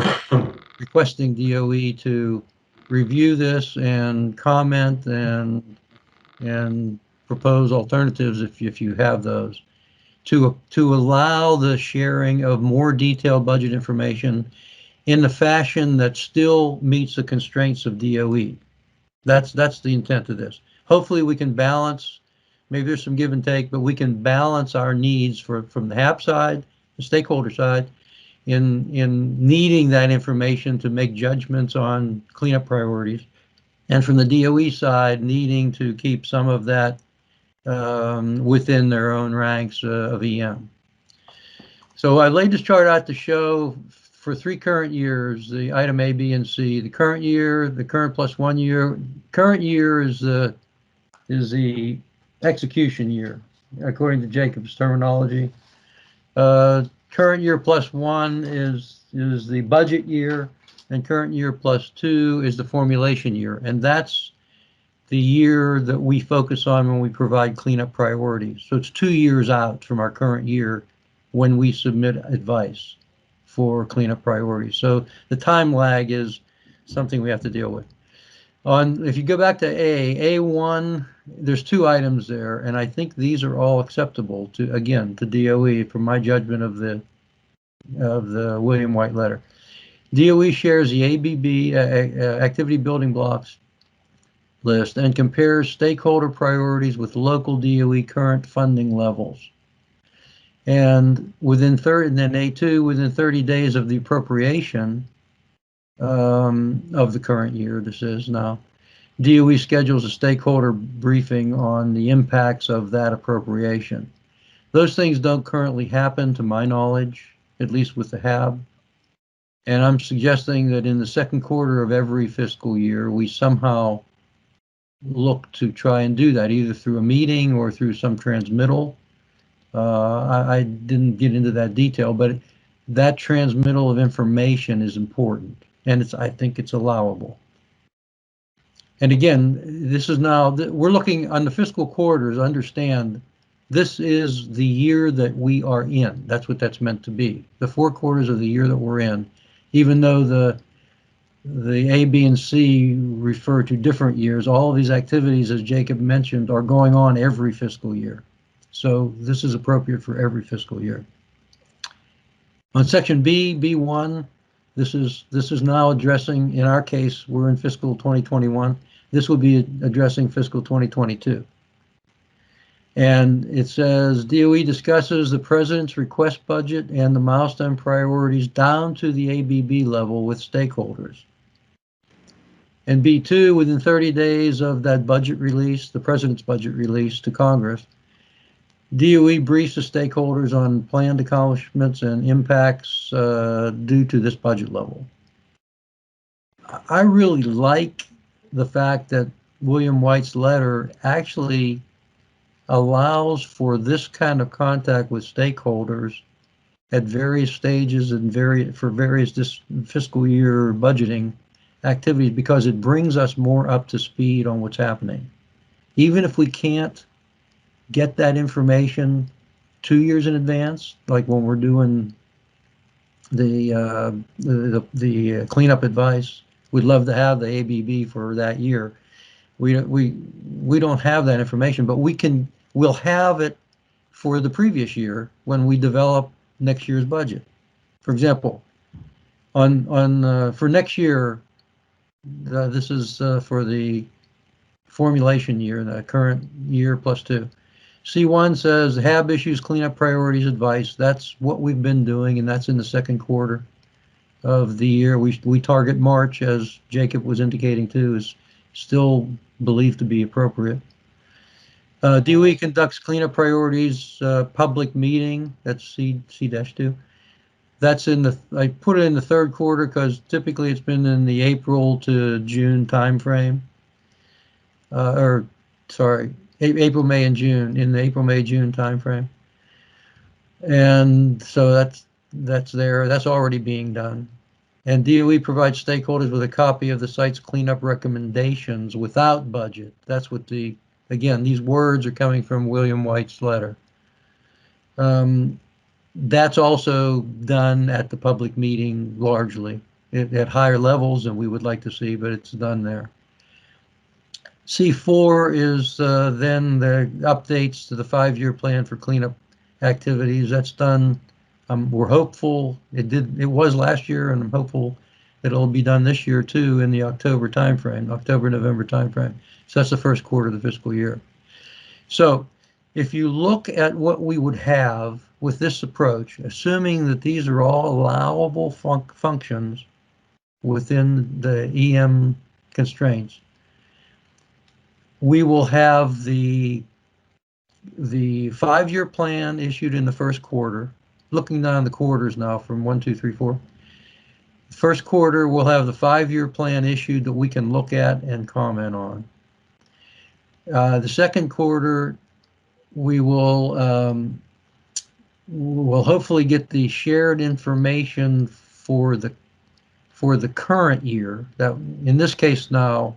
requesting DOE to review this and comment and propose alternatives if you have those, to allow the sharing of more detailed budget information in the fashion that still meets the constraints of DOE. That's the intent of this. Hopefully we can balance, maybe there's some give and take, but we can balance our needs from the HAB side, the stakeholder side, in needing that information to make judgments on cleanup priorities, and from the DOE side, needing to keep some of that within their own ranks of EM. So I laid this chart out to show for 3 current years, the item A, B, and C. The current year, the current plus 1 year. Current year is the execution year, according to Jacob's terminology. Current year plus 1 is the budget year, and current year plus 2 is the formulation year, and that's the year that we focus on when we provide cleanup priorities. So it's 2 years out from our current year when we submit advice for cleanup priorities. So the time lag is something we have to deal with. If you go back to A1, there's 2 items there, and I think these are all acceptable to DOE from my judgment of the William White letter. DOE shares the ABB activity building blocks list and compares stakeholder priorities with local DOE current funding levels. And then A2, within 30 days of the appropriation of the current year, this is now, DOE schedules a stakeholder briefing on the impacts of that appropriation. Those things don't currently happen, to my knowledge, at least with the HAB. And I'm suggesting that in the second quarter of every fiscal year, we somehow look to try and do that, either through a meeting or through some transmittal. I didn't get into that detail, but that transmittal of information is important, and I think it's allowable. And again, this is now, we're looking on the fiscal quarters, understand this is the year that we are in. That's what that's meant to be. The 4 quarters of the year that we're in, even though the A, B, and C refer to different years, all of these activities, as Jacob mentioned, are going on every fiscal year. So this is appropriate for every fiscal year. On section B, B1, this is now addressing, in our case, we're in fiscal 2021. This will be addressing fiscal 2022. And it says DOE discusses the president's request budget and the milestone priorities down to the ABB level with stakeholders. And B2, within 30 days of that budget release, the president's budget release to Congress, DOE briefs the stakeholders on planned accomplishments and impacts due to this budget level. I really like the fact that William White's letter actually allows for this kind of contact with stakeholders at various stages and for various fiscal year budgeting activities, because it brings us more up to speed on what's happening. Even if we can't get that information 2 years in advance, like when we're doing the cleanup advice, we'd love to have the ABB for that year. We don't have that information, but we'll have it for the previous year when we develop next year's budget. For example, for next year, this is for the formulation year, the current year plus 2. C1 says HAB issues cleanup priorities advice. That's what we've been doing, and that's in the second quarter of the year. We target March, as Jacob was indicating too, is still believed to be appropriate. DOE conducts cleanup priorities public meeting. That's C-2. That's I put it in the third quarter because typically it's been in the April to June timeframe. April, May, and June, in the April, May, June timeframe. And so that's there. That's already being done. And DOE provides stakeholders with a copy of the site's cleanup recommendations without budget. That's what again, these words are coming from William White's letter. That's also done at the public meeting largely, at higher levels than we would like to see, but it's done there. C4 is then the updates to the 5-year plan for cleanup activities. That's done. We're hopeful. It was last year, and I'm hopeful it'll be done this year too in the October timeframe, October-November timeframe. So that's the first quarter of the fiscal year. So if you look at what we would have with this approach, assuming that these are all allowable functions within the EM constraints, we will have the 5-year plan issued in the first quarter. Looking down the quarters now from 1, 2, 3, 4. First quarter, we'll have the 5-year plan issued that we can look at and comment on. The second quarter, we will we'll hopefully get the shared information for the current year. That in this case now,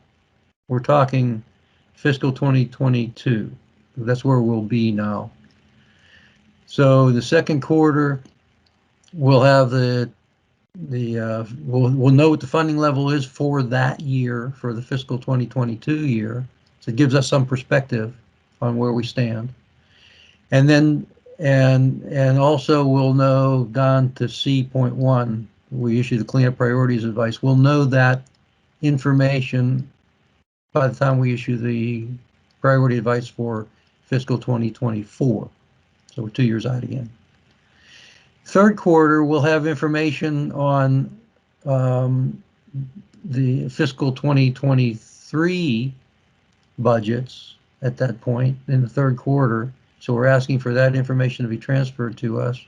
we're talking fiscal 2022. That's where we'll be now. So the second quarter, we'll have we'll know what the funding level is for that year, for the fiscal 2022 year. So it gives us some perspective on where we stand. And then, and also we'll know down to C.1, we issue the cleanup priorities advice. We'll know that information by the time we issue the priority advice for fiscal 2024. So we're 2 years out again. Third quarter, we'll have information on the fiscal 2023 budgets at that point in the third quarter. So we're asking for that information to be transferred to us.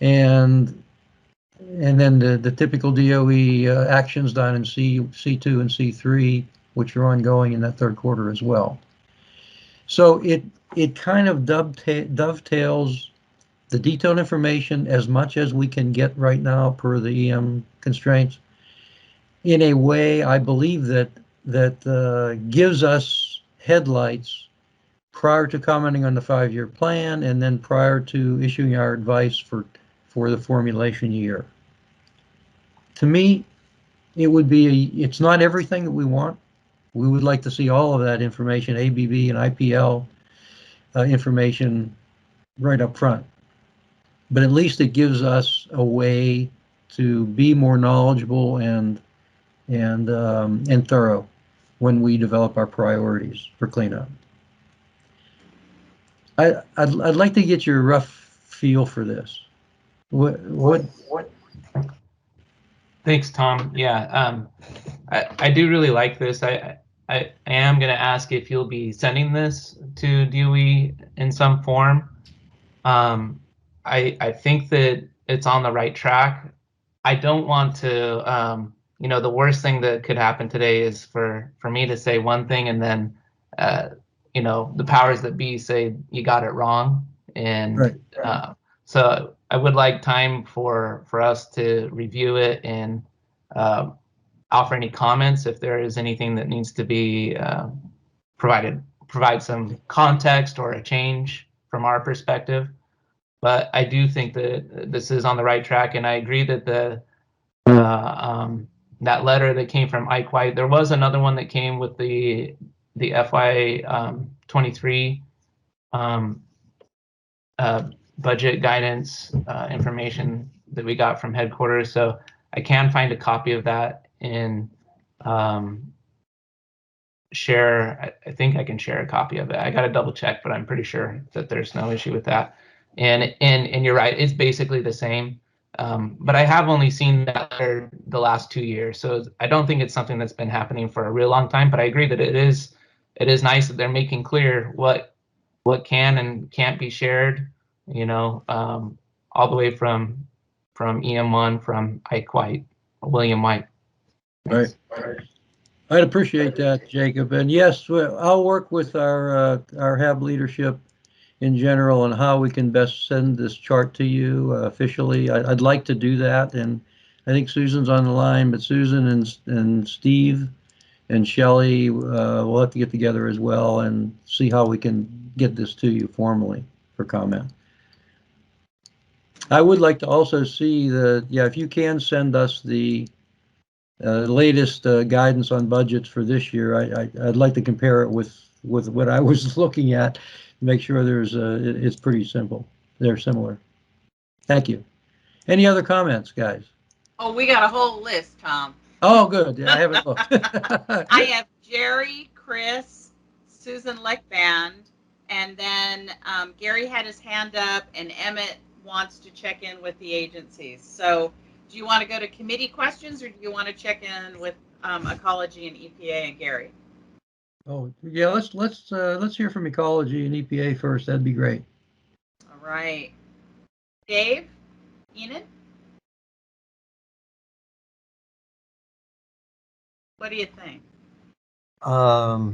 And then the typical DOE actions done in C2 and C3, which are ongoing in that third quarter as well. So it kind of dovetails the detailed information as much as we can get right now per the EM constraints in a way I believe that gives us headlights prior to commenting on the 5-year plan and then prior to issuing our advice for the formulation year. To me, it's not everything that we want. We would like to see all of that information, ABB and IPL information right up front. But at least it gives us a way to be more knowledgeable and thorough when we develop our priorities for cleanup. I'd like to get your rough feel for this. What? Thanks, Tom. Yeah, I do really like this. I am going to ask if you'll be sending this to DOE in some form. I think that it's on the right track. I don't want to, the worst thing that could happen today is for me to say one thing and then, the powers that be say you got it wrong. And right. So I would like time for us to review it and offer any comments if there is anything that needs to be provide some context or a change from our perspective. But I do think that this is on the right track, and I agree that that letter that came from Ike White, there was another one that came with the FY 23 budget guidance information that we got from headquarters. So I can find a copy of that and share. I think I can share a copy of it. I got to double check, but I'm pretty sure that there's no issue with that. And you're right, it's basically the same. But I have only seen that the last 2 years, so I don't think it's something that's been happening for a real long time. But I agree that it is nice that they're making clear what can and can't be shared. All the way from EM1 from Ike White, William White. Right. I'd appreciate that, Jacob. And yes, I'll work with our HAB leadership in general on how we can best send this chart to you officially. I'd like to do that, and I think Susan's on the line, but Susan and Steve and Shelley will have to get together as well and see how we can get this to you formally for comment. I would like to also see if you can send us the latest guidance on budgets for this year. I'd like to compare it with what I was looking at, make sure it's pretty simple. They're similar. Thank you. Any other comments, guys? Oh, we got a whole list, Tom. Oh, good. I haven't looked. I have Jerry, Chris, Susan Leckband, and then Gary had his hand up, and Emmett wants to check in with the agencies. So do you want to go to committee questions, or do you want to check in with Ecology and EPA and Gary? Oh, yeah, let's hear from Ecology and EPA first. That'd be great. All right. Dave? Enid? What do you think? I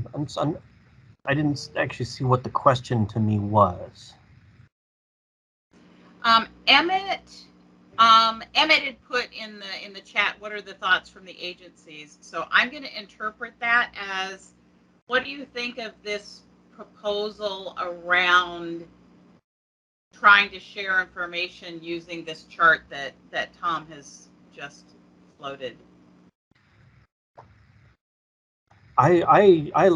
didn't actually see what the question to me was. Emmett had put in the chat, what are the thoughts from the agencies? So I'm going to interpret that as, what do you think of this proposal around trying to share information using this chart that Tom has just floated? I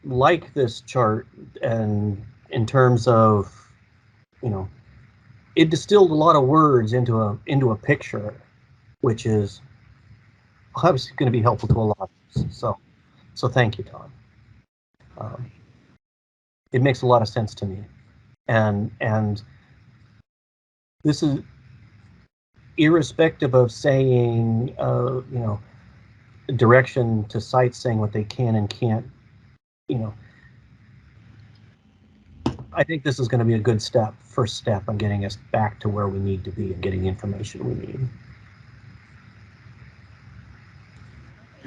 like this chart, and in terms of, it distilled a lot of words into a picture, which is obviously going to be helpful to a lot of us. So thank you, Tom. It makes a lot of sense to me, and this is irrespective of saying, direction to sites saying what they can and can't. I think this is going to be a good first step on getting us back to where we need to be and getting the information we need.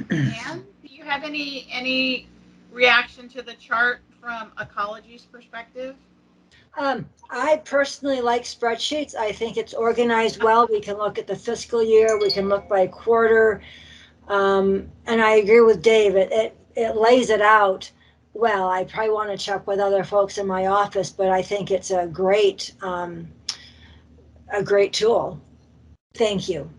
Dan, do you have any reaction to the chart from Ecology's perspective? I personally like spreadsheets. I think it's organized well. We can look at the fiscal year. We can look by quarter. And I agree with Dave. It lays it out well. I probably want to check with other folks in my office, but I think it's a great tool. Thank you.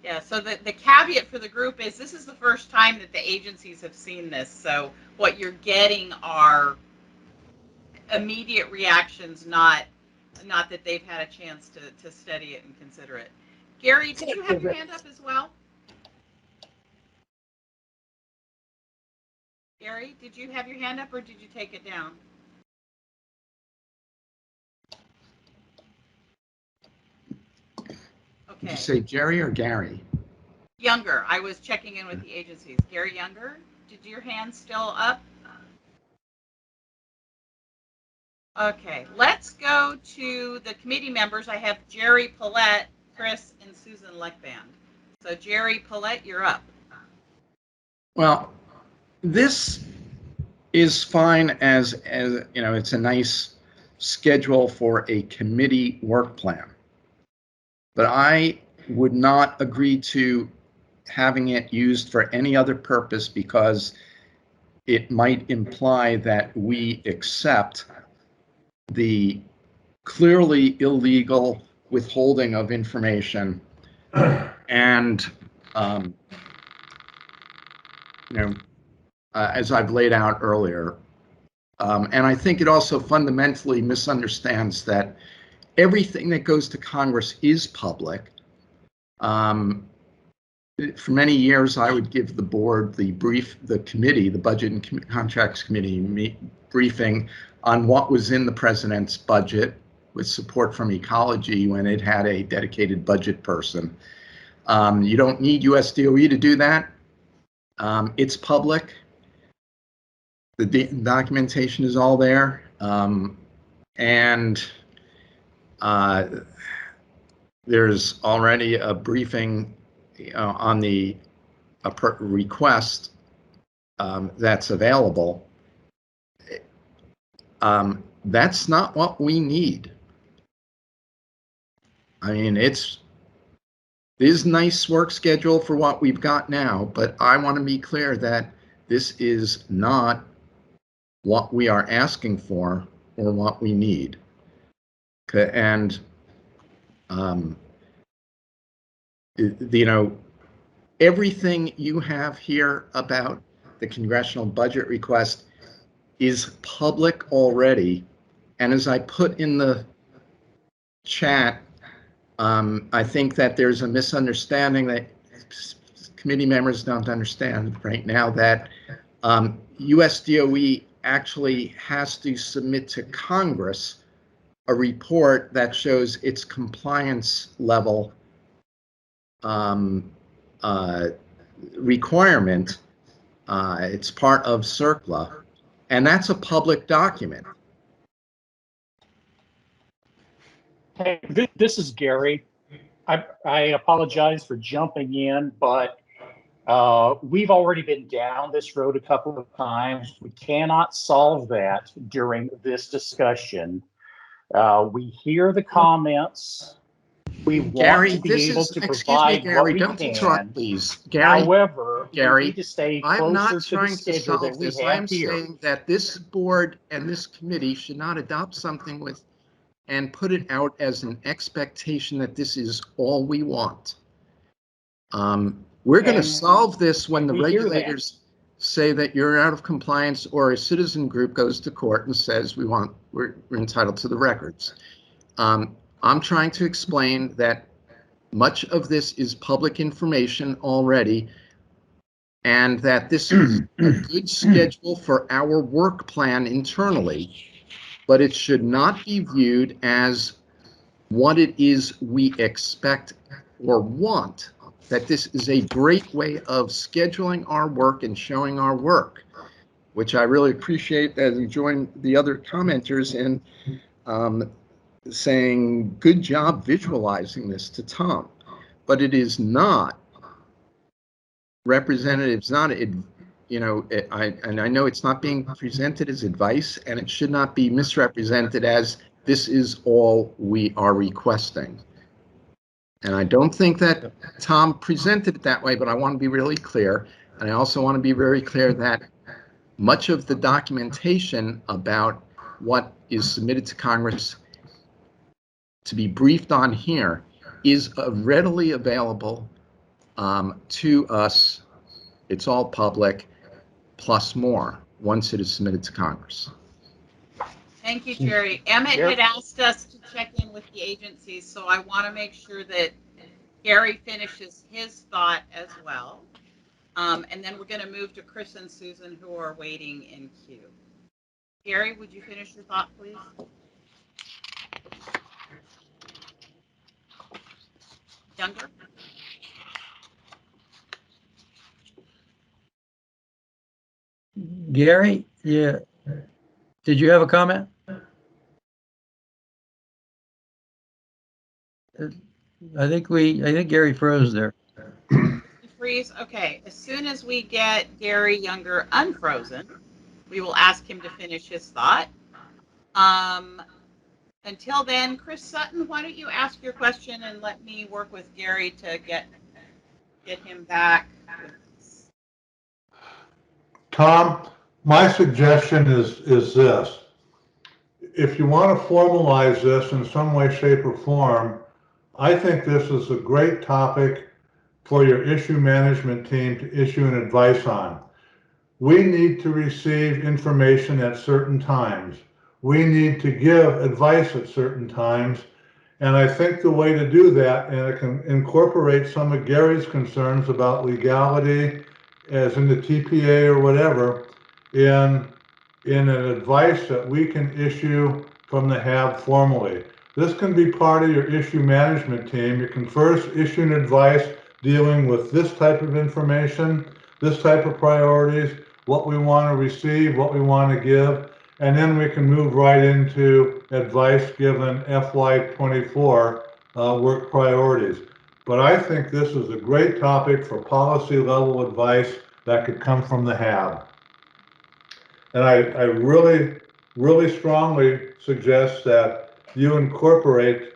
Yeah, so the caveat for the group is this is the first time that the agencies have seen this. So what you're getting are immediate reactions, not that they've had a chance to study it and consider it. Gary, did you have your hand up as well? Gary, did you have your hand up or did you take it down? Okay. Did you say Jerry or Gary? Younger. I was checking in with the agencies. Gary Younger, did your hand still up? Okay, let's go to the committee members. I have Jerry Paulette, Chris, and Susan Leckband. So Jerry Paulette, you're up. Well, this is fine as it's a nice schedule for a committee work plan. But I would not agree to having it used for any other purpose because it might imply that we accept the clearly illegal withholding of information and as I've laid out earlier. And I think it also fundamentally misunderstands that everything that goes to Congress is public. For many years, I would give the board the committee, the Budget and Contracts Committee briefing on what was in the president's budget with support from Ecology when it had a dedicated budget person. You don't need USDOE to do that. It's public. The documentation is all there. And there's already a briefing on the request that's available. That's not what we need. I mean, it is nice work schedule for what we've got now, but I want to be clear that this is not what we are asking for or what we need. Okay, and everything you have here about the congressional budget request is public already. And as I put in the chat, I think that there's a misunderstanding that committee members don't understand right now that US DOE actually has to submit to Congress a report that shows its compliance level requirement. It's part of CERCLA, and that's a public document. Hey, this is Gary. I apologize for jumping in, but we've already been down this road a couple of times. We cannot solve that during this discussion. We hear the comments. We want Gary, to be this able is, to excuse me, provide Gary, what we don't can. interrupt, please. Gary, However, Gary, we need to stay I'm not closer to the trying to schedule that solve we this. have I'm here. saying that this board and this committee should not adopt something with and put it out as an expectation that this is all we want. We're going to And solve this when the we hear that. regulators say that you're out of compliance, or a citizen group goes to court and says we're entitled to the records. I'm trying to explain that much of this is public information already, and that this is a good schedule for our work plan internally, but it should not be viewed as what it is we expect or want. That this is a great way of scheduling our work and showing our work, which I really appreciate as you join the other commenters in saying, good job visualizing this to Tom. But it is not representative, it's not, and I know it's not being presented as advice, and it should not be misrepresented as this is all we are requesting. And I don't think that Tom presented it that way, but I want to be really clear. And I also want to be very clear that much of the documentation about what is submitted to Congress to be briefed on here is readily available to us. It's all public, plus more, once it is submitted to Congress. Thank you, Jerry. Emmett had asked us to check in with the agencies, so I want to make sure that Gary finishes his thought as well. And then we're going to move to Chris and Susan, who are waiting in queue. Gary, would you finish your thought, please? Younger? Gary, yeah. Did you have a comment? I think Gary froze there. Freeze? Okay. As soon as we get Gary Younger unfrozen, we will ask him to finish his thought. Until then, Chris Sutton, why don't you ask your question and let me work with Gary to get him back. Tom, my suggestion is this. If you want to formalize this in some way, shape, or form, I think this is a great topic for your issue management team to issue an advice on. We need to receive information at certain times. We need to give advice at certain times. And I think the way to do that, and it can incorporate some of Gary's concerns about legality, as in the TPA or whatever, in an advice that we can issue from the HAB formally. This can be part of your issue management team. You can first issue an advice dealing with this type of information, this type of priorities, what we want to receive, what we want to give, and then we can move right into advice given FY24 work priorities. But I think this is a great topic for policy level advice that could come from the HAB. And I really, really strongly suggest that you incorporate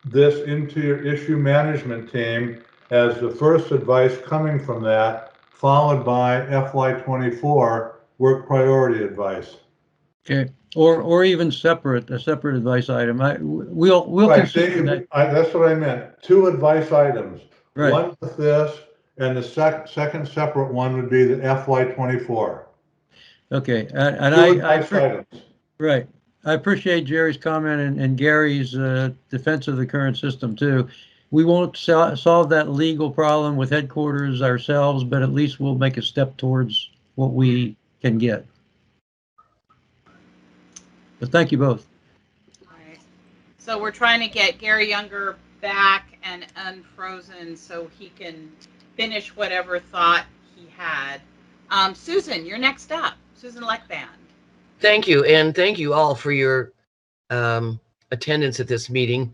this into your issue management team as the first advice coming from that, followed by FY24 work priority advice. Okay, or even a separate advice item. We'll Right, consider that. that's what I meant. 2 advice items. Right. One with this and the second separate one would be the FY24. Okay, and Two I advice items. right. I appreciate Jerry's comment and Gary's defense of the current system too. We won't solve that legal problem with headquarters ourselves, but at least we'll make a step towards what we can get. But thank you both. All right. So we're trying to get Gary Younger back and unfrozen so he can finish whatever thought he had. Susan, you're next up. Susan Leckband. Thank you, and thank you all for your attendance at this meeting.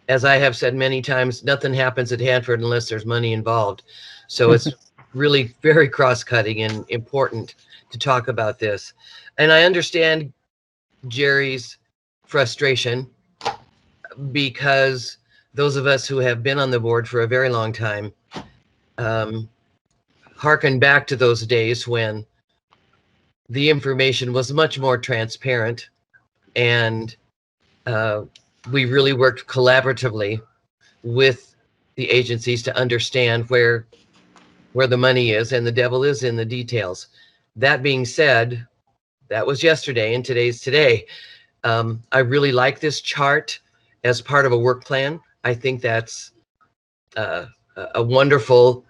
As I have said many times, nothing happens at Hanford unless there's money involved. So it's really very cross-cutting and important to talk about this. And I understand Jerry's frustration because those of us who have been on the board for a very long time harken back to those days when the information was much more transparent, and we really worked collaboratively with the agencies to understand where the money is, and the devil is in the details. That being said, that was yesterday and today's today. I really like this chart as part of a work plan. I think that's a wonderful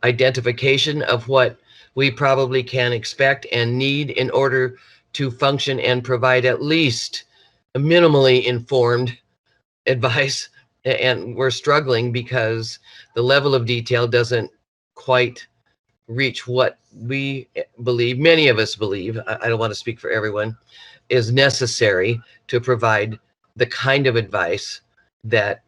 identification of what we probably can expect and need in order to function and provide at least a minimally informed advice. And we're struggling because the level of detail doesn't quite reach what we believe, many of us believe, I don't want to speak for everyone, is necessary to provide the kind of advice that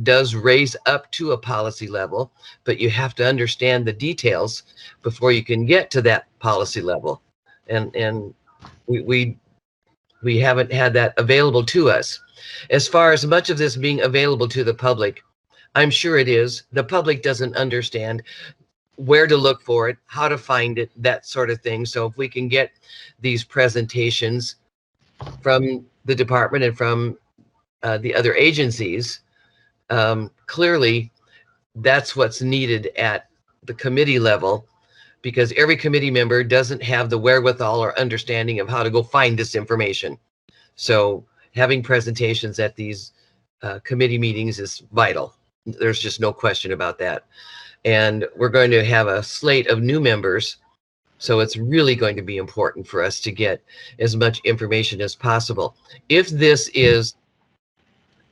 does raise up to a policy level, but you have to understand the details before you can get to that policy level. And we haven't had that available to us. As far as much of this being available to the public, I'm sure it is. The public doesn't understand where to look for it, how to find it, that sort of thing. So if we can get these presentations from the department and from the other agencies, clearly that's what's needed at the committee level, because every committee member doesn't have the wherewithal or understanding of how to go find this information. So having presentations at these committee meetings is vital. There's just no question about that. And we're going to have a slate of new members, so it's really going to be important for us to get as much information as possible. If this is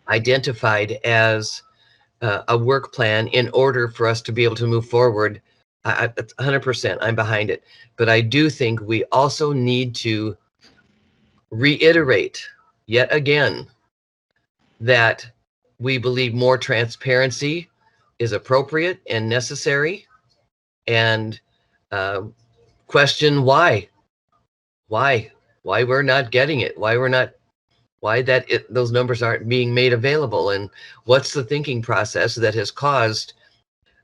identified as a work plan in order for us to be able to move forward, 100%, I'm behind it. But I do think we also need to reiterate yet again that we believe more transparency is appropriate and necessary, and question why we're not getting it, why those numbers aren't being made available, and what's the thinking process that has caused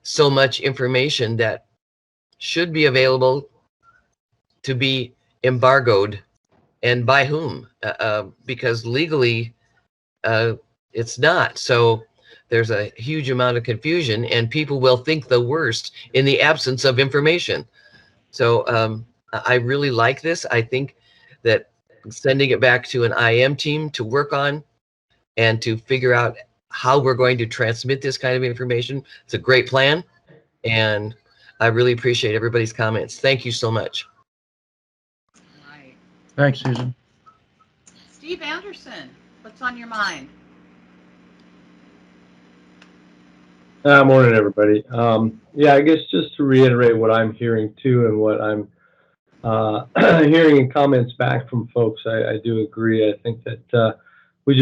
so much information that should be available to be embargoed, and by whom, because legally it's not. So there's a huge amount of confusion, and people will think the worst in the absence of information. So I really like this. I think that sending it back to an IM team to work on and to figure out how we're going to transmit this kind of information, it's a great plan. And I really appreciate everybody's comments. Thank you so much. Right. Thanks, Susan. Steve Anderson, what's on your mind? Morning, everybody. Yeah, I guess just to reiterate what I'm hearing too, and what I'm hearing in comments back from folks, I do agree. I think that we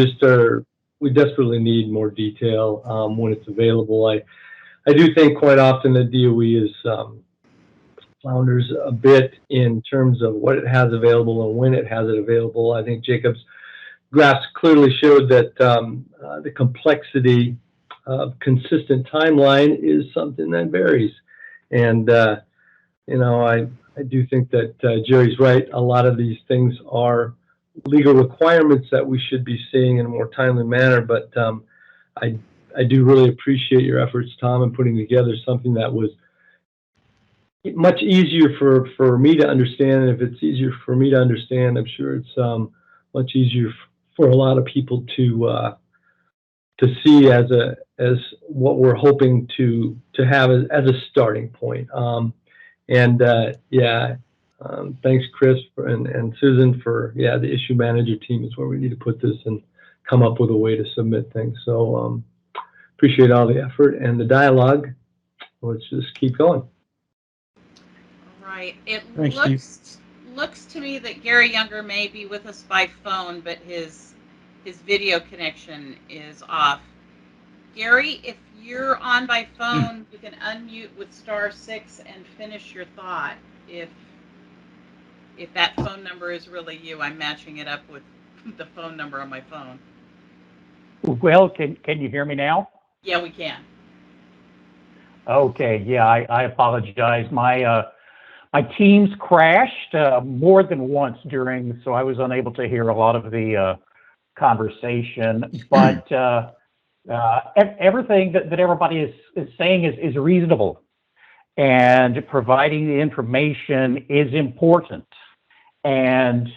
desperately need more detail when it's available. I do think quite often the DOE is flounders a bit in terms of what it has available and when it has it available. I think Jacob's graphs clearly showed that the complexity of consistent timeline is something that varies. And, you know, I do think that Jerry's right. A lot of these things are legal requirements that we should be seeing in a more timely manner. But I do really appreciate your efforts, Tom, in putting together something that was much easier for me to understand. And if it's easier for me to understand, I'm sure it's much easier for a lot of people to see as what we're hoping to have as a starting point. Thanks, Chris and Susan for the issue manager team is where we need to put this and come up with a way to submit things. So appreciate all the effort and the dialogue. Let's just keep going. Right. It Thanks, looks to me that Gary Younger may be with us by phone, but his video connection is off. Gary, if you're on by phone, you can unmute with *6 and finish your thought. If that phone number is really you, I'm matching it up with the phone number on my phone. Well, can you hear me now? Yeah, we can. Okay, yeah, I apologize. My Teams crashed more than once so I was unable to hear a lot of the conversation. But everything that everybody is saying is reasonable, and providing the information is important. And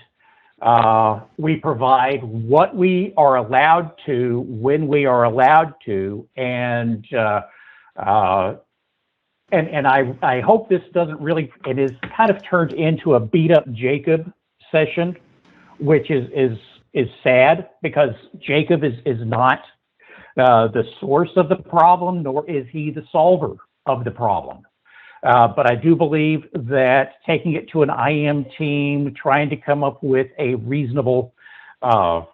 we provide what we are allowed to when we are allowed to, and I hope this doesn't really, it is kind of turned into a beat up Jacob session, which is sad, because Jacob is not the source of the problem, nor is he the solver of the problem. But I do believe that taking it to an IM team, trying to come up with a reasonable path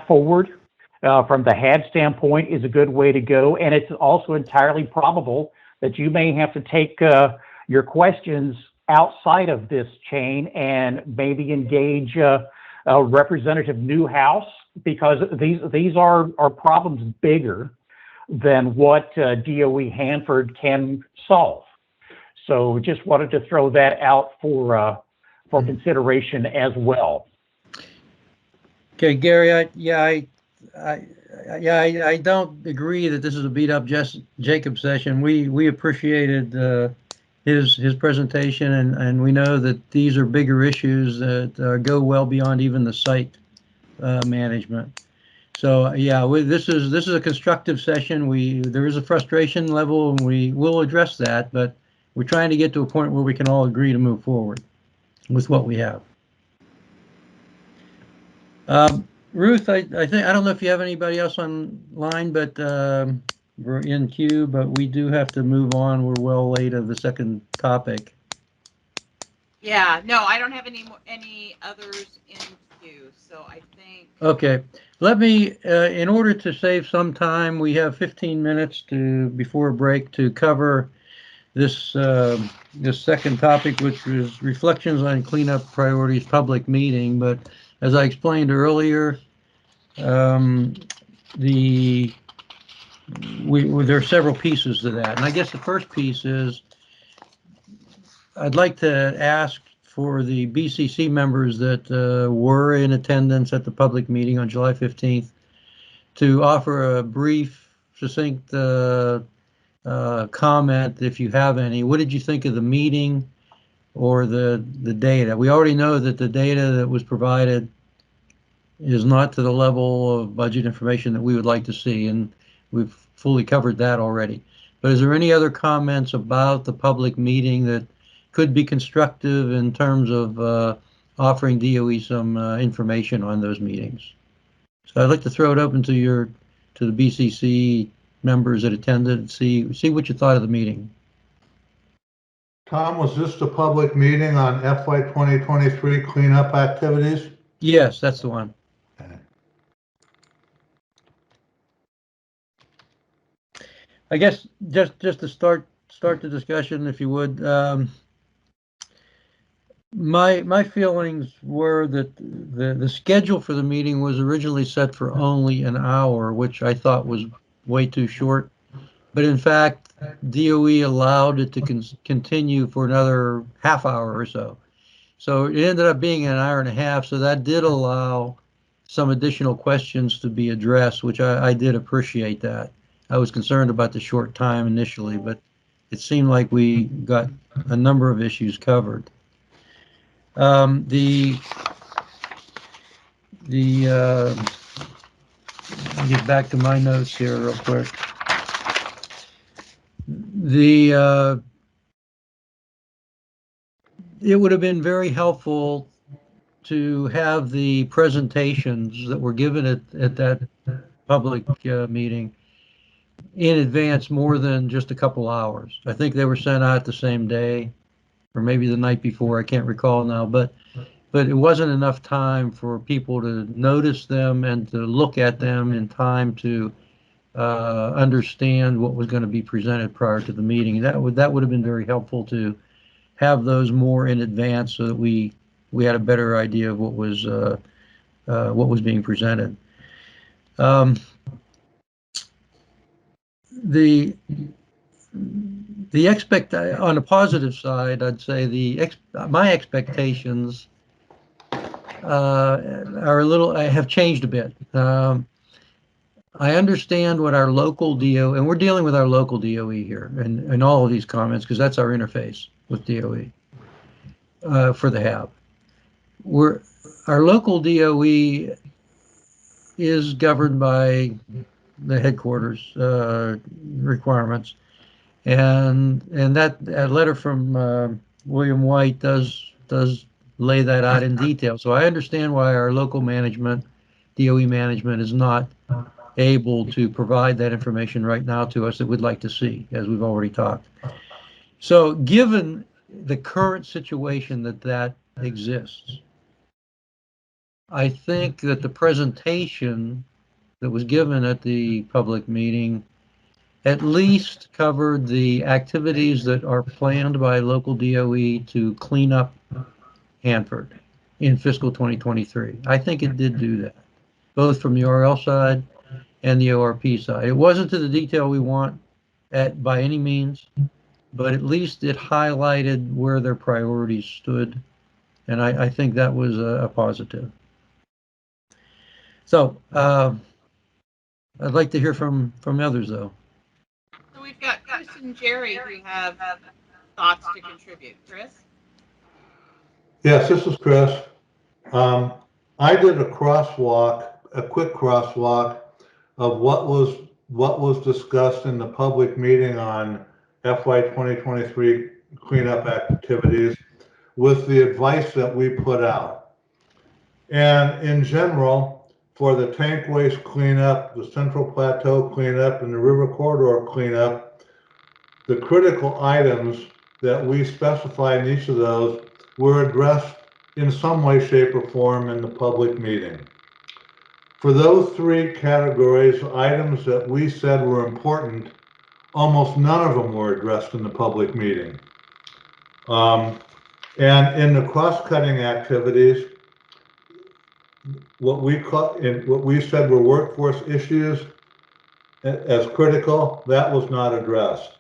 forward from the HAB standpoint is a good way to go. And it's also entirely probable that you may have to take your questions outside of this chain and maybe engage a Representative Newhouse, because these are problems bigger than what DOE Hanford can solve. So just wanted to throw that out for consideration as well. Okay, Gary, I don't agree that this is a beat up Jacob session. We appreciated his presentation, and we know that these are bigger issues that go well beyond even the site management. So yeah, this is a constructive session. There is a frustration level, and we will address that, but we're trying to get to a point where we can all agree to move forward with what we have. Ruth, I don't know if you have anybody else online, but we're in queue, but we do have to move on. We're well late of the second topic. Yeah, no, I don't have any others in queue, so I think. Okay, let me, in order to save some time, we have 15 minutes before a break to cover this second topic, which is reflections on cleanup priorities public meeting. But as I explained earlier, there are several pieces to that, and I guess the first piece is I'd like to ask for the BCC members that were in attendance at the public meeting on July 15th to offer a brief, succinct comment, if you have any. What did you think of the meeting or the data? We already know that the data that was provided is not to the level of budget information that we would like to see, and we've fully covered that already. But is there any other comments about the public meeting that could be constructive in terms of offering DOE some information on those meetings? So I'd like to throw it open to the BCC members that attended and see what you thought of the meeting. Tom, was this the public meeting on FY 2023 cleanup activities? Yes, that's the one. Okay. I guess just to start the discussion, if you would. My feelings were that the schedule for the meeting was originally set for only an hour, which I thought was way too short. But in fact, DOE allowed it to continue for another half hour or so. So it ended up being an hour and a half. So that did allow some additional questions to be addressed, which I did appreciate that. I was concerned about the short time initially, but it seemed like we got a number of issues covered. I'll get back to my notes here real quick. It would have been very helpful to have the presentations that were given at that public meeting in advance more than just a couple hours. I think they were sent out the same day or maybe the night before. I can't recall now, but it wasn't enough time for people to notice them and to look at them in time to understand what was going to be presented prior to the meeting. That would have been very helpful to have those more in advance so that we had a better idea of what was being presented. On a positive side, I'd say my expectations have changed a bit. I understand what our local DOE, and we're dealing with our local DOE here, and all of these comments, because that's our interface with DOE for the HAB. Our local DOE is governed by the headquarters requirements, and that letter from William White does lay that out in detail. So I understand why our local management, DOE management, is not able to provide that information right now to us that we'd like to see, as we've already talked. So given the current situation that exists, I think that the presentation that was given at the public meeting at least covered the activities that are planned by local DOE to clean up Hanford in fiscal 2023. I think it did do that, both from the RL side and the ORP side. It wasn't to the detail we want by any means, but at least it highlighted where their priorities stood, and I think that was a positive. So I'd like to hear from others, though. So we've got Chris and Jerry who have thoughts to contribute. Chris? Yes, this is Chris. I did a quick crosswalk of what was discussed in the public meeting on FY 2023 cleanup activities with the advice that we put out. And in general, for the tank waste cleanup, the Central Plateau cleanup, and the River Corridor cleanup, the critical items that we specified in each of those were addressed in some way, shape, or form in the public meeting. For those three categories, items that we said were important, almost none of them were addressed in the public meeting. And in the cross-cutting activities, what we said were workforce issues as critical, that was not addressed.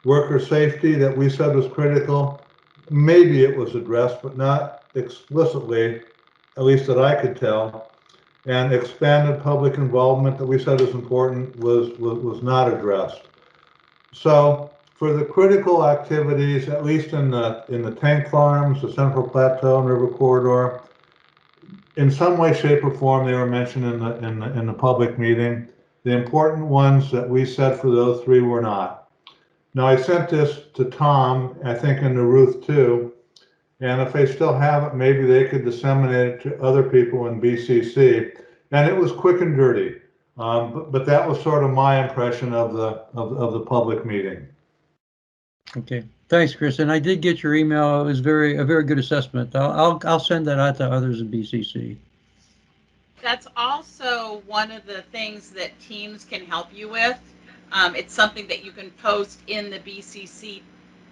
Worker safety that we said was critical, maybe it was addressed, but not explicitly, at least that I could tell. And expanded public involvement that we said is important was not addressed. So for the critical activities, at least in the tank farms, the Central Plateau and River Corridor, in some way, shape, or form, they were mentioned in the public meeting. The important ones that we said for those three were not. Now I sent this to Tom, I think, and to Ruth too. And if they still have it, maybe they could disseminate it to other people in BCC. And it was quick and dirty, but that was sort of my impression of the public meeting. Okay, thanks, Chris. And I did get your email. It was a very good assessment. I'll send that out to others in BCC. That's also one of the things that teams can help you with. It's something that you can post in the BCC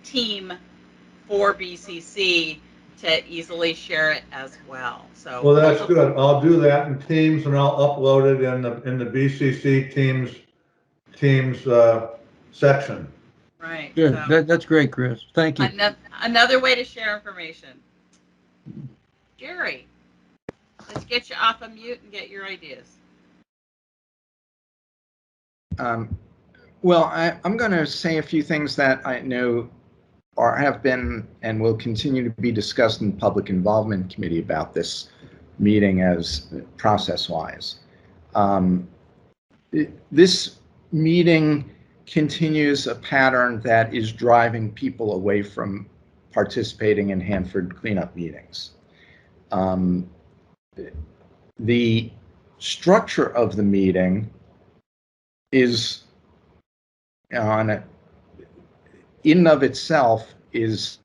team for BCC to easily share it as well. So well, that's good. I'll do that in Teams, and I'll upload it in the BCC Teams section. Right. Good. So That's great, Chris. Thank you. another way to share information. Jerry, let's get you off of mute and get your ideas. Well, I'm going to say a few things that I know are have been and will continue to be discussed in the Public Involvement Committee about this meeting as process-wise. This meeting continues a pattern that is driving people away from participating in Hanford cleanup meetings. The structure of the meeting is in and of itself is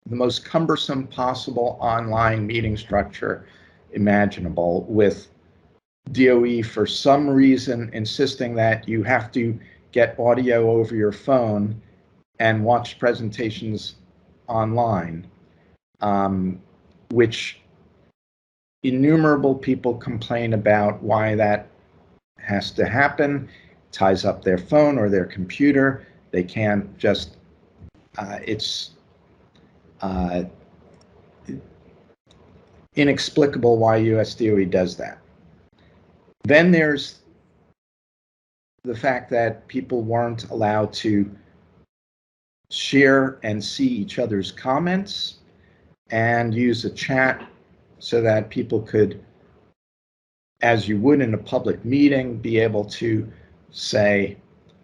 the most cumbersome possible online meeting structure imaginable, with DOE for some reason insisting that you have to get audio over your phone and watch presentations online, which innumerable people complain about why that has to happen. Ties up their phone or their computer. They can't just, it's inexplicable why US DOE does that. Then there's the fact that people weren't allowed to share and see each other's comments and use a chat so that people could, as you would in a public meeting, be able to say,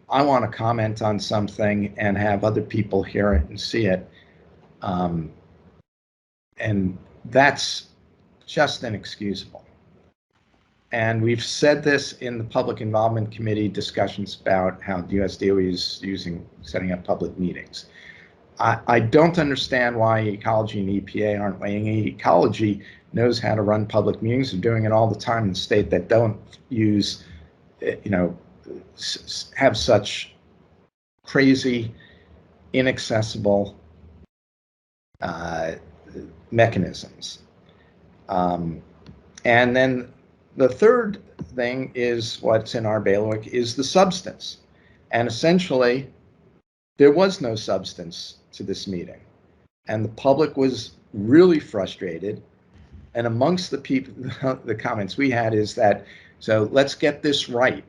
I want to comment on something, and have other people hear it and see it. And that's just inexcusable. And we've said this in the Public Involvement Committee discussions about how the US DOE is setting up public meetings. I don't understand why Ecology and EPA aren't weighing in. Ecology knows how to run public meetings. They're doing it all the time in the state that don't use, have such crazy, inaccessible mechanisms. And then the third thing is what's in our bailiwick is the substance. And essentially, there was no substance to this meeting. And the public was really frustrated. And amongst the people, the comments we had is that, so let's get this right.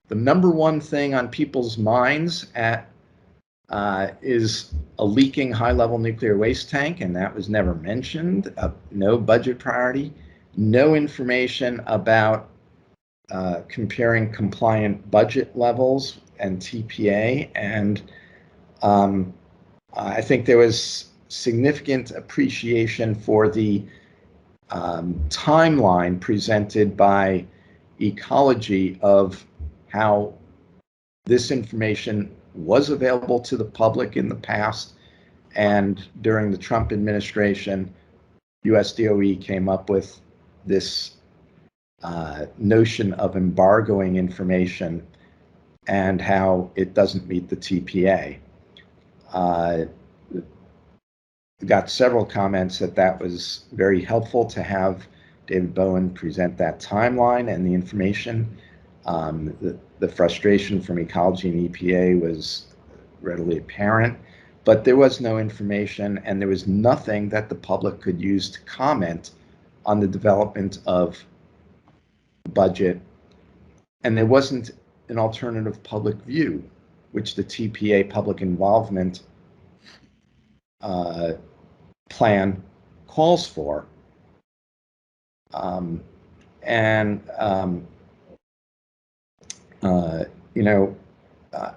The number one thing on people's minds is a leaking high-level nuclear waste tank, and that was never mentioned. No budget priority, no information about comparing compliant budget levels and TPA, and I think there was significant appreciation for the timeline presented by Ecology of how this information was available to the public in the past, and during the Trump administration, US DOE came up with this notion of embargoing information and how it doesn't meet the TPA. Got several comments that was very helpful to have David Bowen present that timeline and the information. The frustration from Ecology and EPA was readily apparent, but there was no information, and there was nothing that the public could use to comment on the development of the budget, and there wasn't an alternative public view, which the TPA public involvement plan calls for.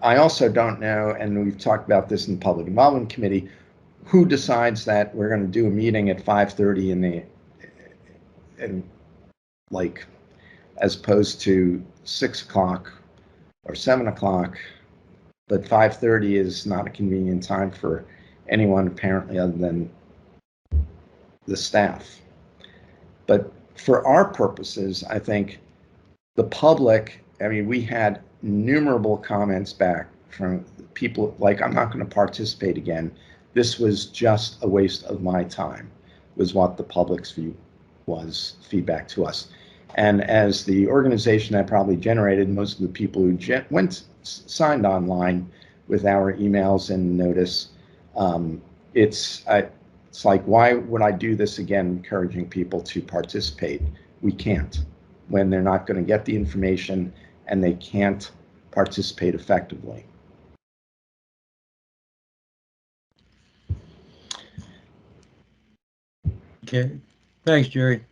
I also don't know, and we've talked about this in the Public Involvement Committee, who decides that we're going to do a meeting at 5:30 as opposed to 6 o'clock or 7 o'clock, but 5:30 is not a convenient time for anyone apparently other than the staff. But for our purposes, I think the public, we had innumerable comments back from people like, I'm not going to participate again. This was just a waste of my time, was what the public's view was, feedback to us. And as the organization that probably generated most of the people who signed online with our emails and notice, it's like, why would I do this again, encouraging people to participate? We can't, when they're not going to get the information and they can't participate effectively. Okay, thanks, Jerry.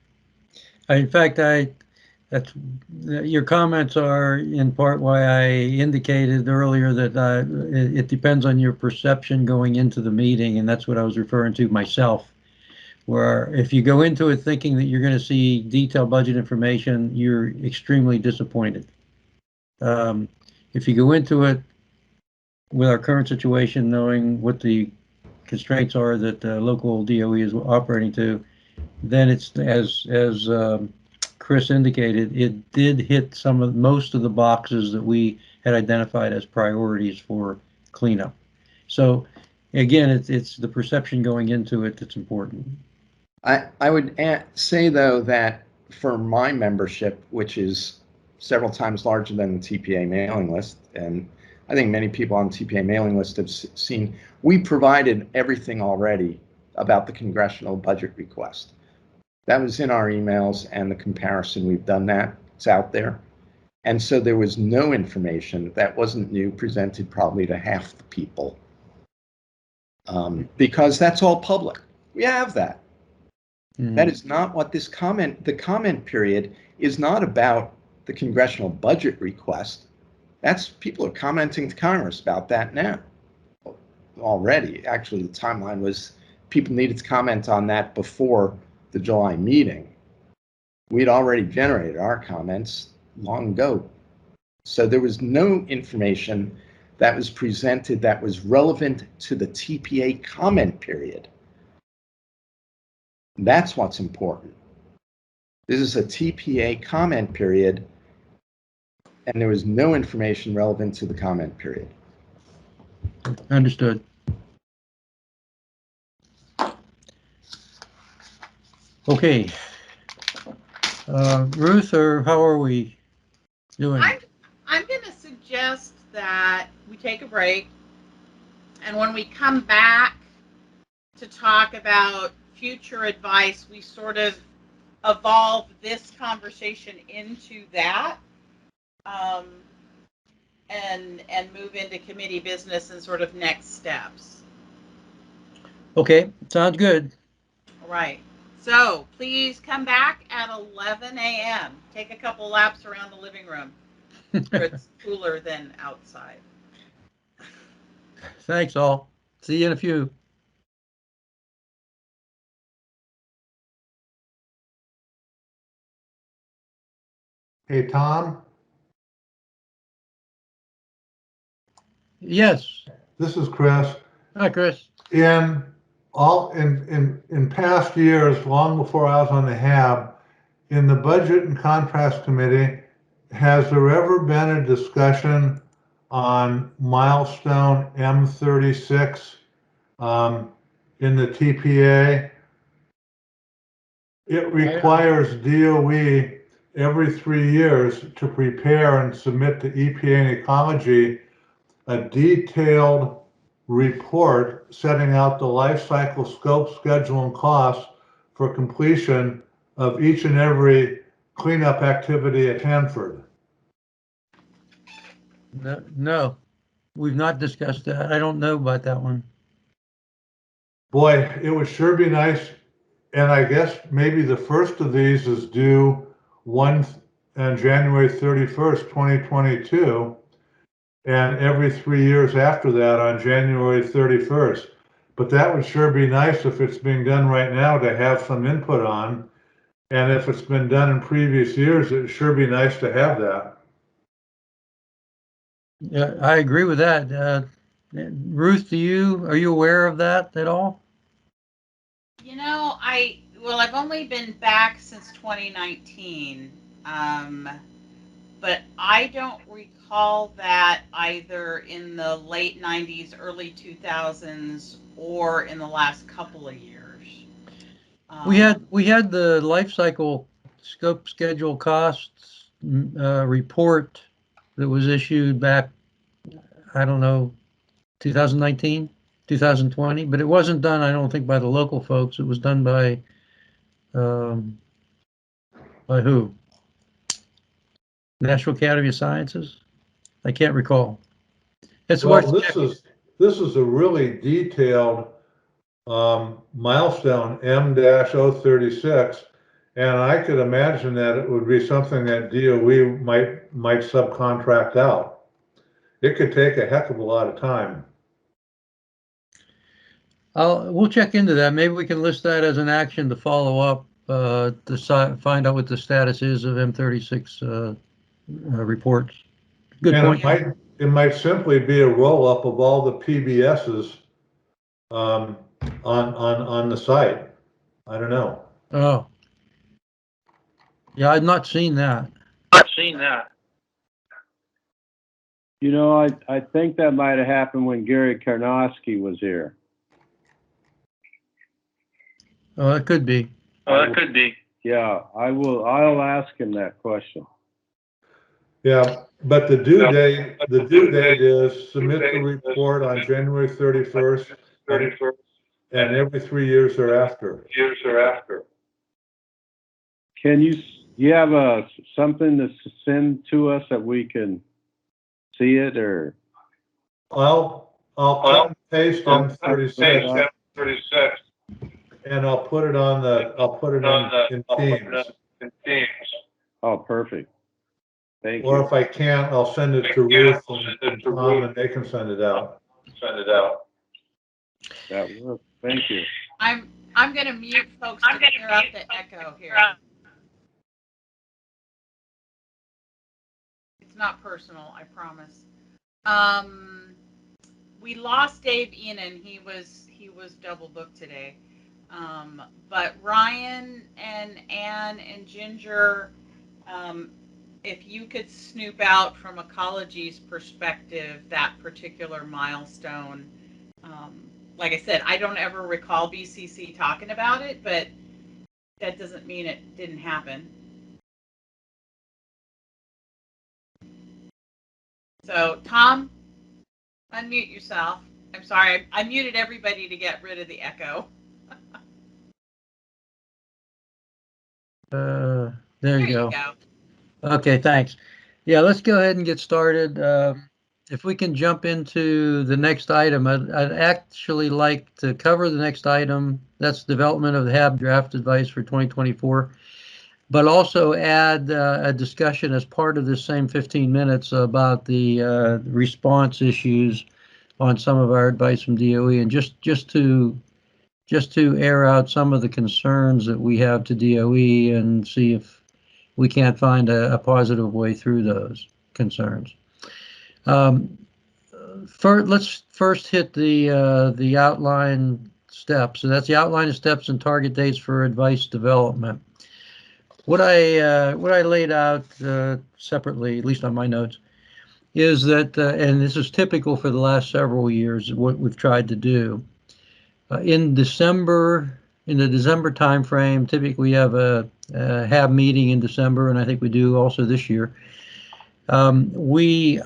In fact, that's your comments are in part why I indicated earlier that it depends on your perception going into the meeting, and that's what I was referring to myself. Where if you go into it thinking that you're going to see detailed budget information, you're extremely disappointed. If you go into it with our current situation, knowing what the constraints are that the local DOE is operating to, then it's as Chris indicated, it did hit most of the boxes that we had identified as priorities for cleanup. So again, it's the perception going into it that's important. I would say, though, that for my membership, which is several times larger than the TPA mailing list, and I think many people on the TPA mailing list have seen, we provided everything already about the congressional budget request. That was in our emails and the comparison. We've done that. It's out there. And so there was no information that wasn't new presented probably to half the people, because that's all public. We have that. That is not what the comment period is not about the congressional budget request. That's people are commenting to Congress about that now already. Actually, the timeline was people needed to comment on that before the July meeting. We'd already generated our comments long ago. So there was no information that was presented that was relevant to the TPA comment period. That's what's important. This is a TPA comment period, and there was no information relevant to the comment period. Understood. Okay. Ruth, or how are we doing? I'm going to suggest that we take a break, and when we come back to talk about future advice, we sort of evolve this conversation into that, and move into committee business and sort of next steps. Okay, sounds good. All right. So please come back at 11 a.m. Take a couple laps around the living room where it's cooler than outside. Thanks all. See you in a few. Hey, Tom, Yes. this is Chris. Hi, Chris. In past years, long before I was on the HAB, in the Budget and Contrast Committee, has there ever been a discussion on milestone M36 in the TPA? It requires DOE every 3 years to prepare and submit to EPA and Ecology a detailed report setting out the life cycle scope, schedule, and costs for completion of each and every cleanup activity at Hanford. No, we've not discussed that. I don't know about that one. Boy, it would sure be nice. And I guess maybe the first of these is due on January 31st, 2022. And every 3 years after that on January 31st. But that would sure be nice if it's being done right now to have some input on. And if it's been done in previous years, it'd sure be nice to have that. Yeah, I agree with that. Ruth, are you aware of that at all? You know, I've only been back since 2019. But I don't recall that either in the late 90s, early 2000s, or in the last couple of years. We had the life cycle scope, schedule, costs report that was issued back, I don't know, 2019, 2020, but it wasn't done, I don't think, by the local folks. It was done by who? National Academy of Sciences? I can't recall. It's Well, worth checking. this is a really detailed milestone M-036, and I could imagine that it would be something that DOE might subcontract out. It could take a heck of a lot of time. We'll check into that. Maybe we can list that as an action to follow up, to find out what the status is of M36 reports. Good And point. it might simply be a roll-up of all the PBSs on the site. I don't know. Oh, yeah, I've not seen that. You know, I think that might have happened when Gary Karnowski was here. Oh, it could be. Yeah, I'll ask him that question. Yeah, but the due date is submit the report on January 31st and every 3 years thereafter. Can you have something to send to us that we can see it, or? I'll cut and paste M36 and I'll put it in Teams. Oh, perfect. Thank Or you. if I can't, I'll send it to Ruth and Tom and they can send it out. That works. Thank you. I'm going to mute folks to clear out the echo here. It's not personal, I promise. We lost Dave Enan. He was double booked today. But Ryan and Ann and Ginger, if you could snoop out from Ecology's perspective that particular milestone. Like I said, I don't ever recall BCC talking about it, but that doesn't mean it didn't happen. So, Tom, unmute yourself. I'm sorry, I muted everybody to get rid of the echo. There you go. Okay, thanks. Yeah, let's go ahead and get started. If we can jump into the next item, I'd actually like to cover the next item. That's development of the Habdraft advice for 2024, but also add a discussion as part of this same 15 minutes about the response issues on some of our advice from DOE, and just to air out some of the concerns that we have to DOE and see if we can't find a positive way through those concerns. Let's first hit the outline steps. So that's the outline of steps and target dates for advice development. What I laid out separately, at least on my notes, is that, and this is typical for the last several years, what we've tried to do. In the December timeframe, typically we have a HAB meeting in December, and I think we do also this year. We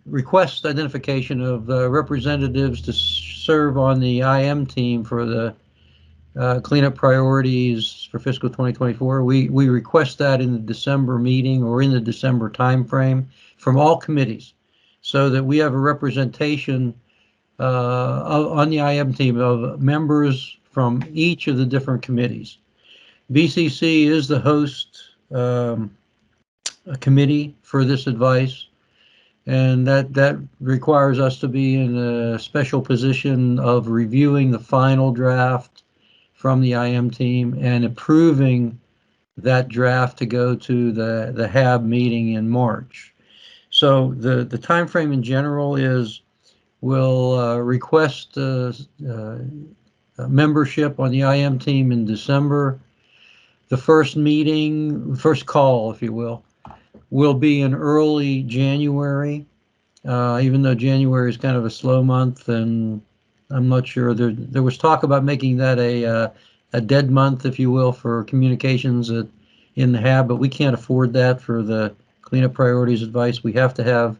request identification of representatives to serve on the IM team for the cleanup priorities for fiscal 2024. We request that in the December meeting or in the December timeframe from all committees, so that we have a representation on the IM team of members from each of the different committees. BCC is the host committee for this advice, and that requires us to be in a special position of reviewing the final draft from the IM team and approving that draft to go to the HAB meeting in March. So the time frame in general is we'll request membership on the IM team in December. The first call, if you will be in early January, even though January is kind of a slow month, and I'm not sure. There was talk about making that a dead month, if you will, for communications in the HAB, but we can't afford that for the cleanup priorities advice. We have to have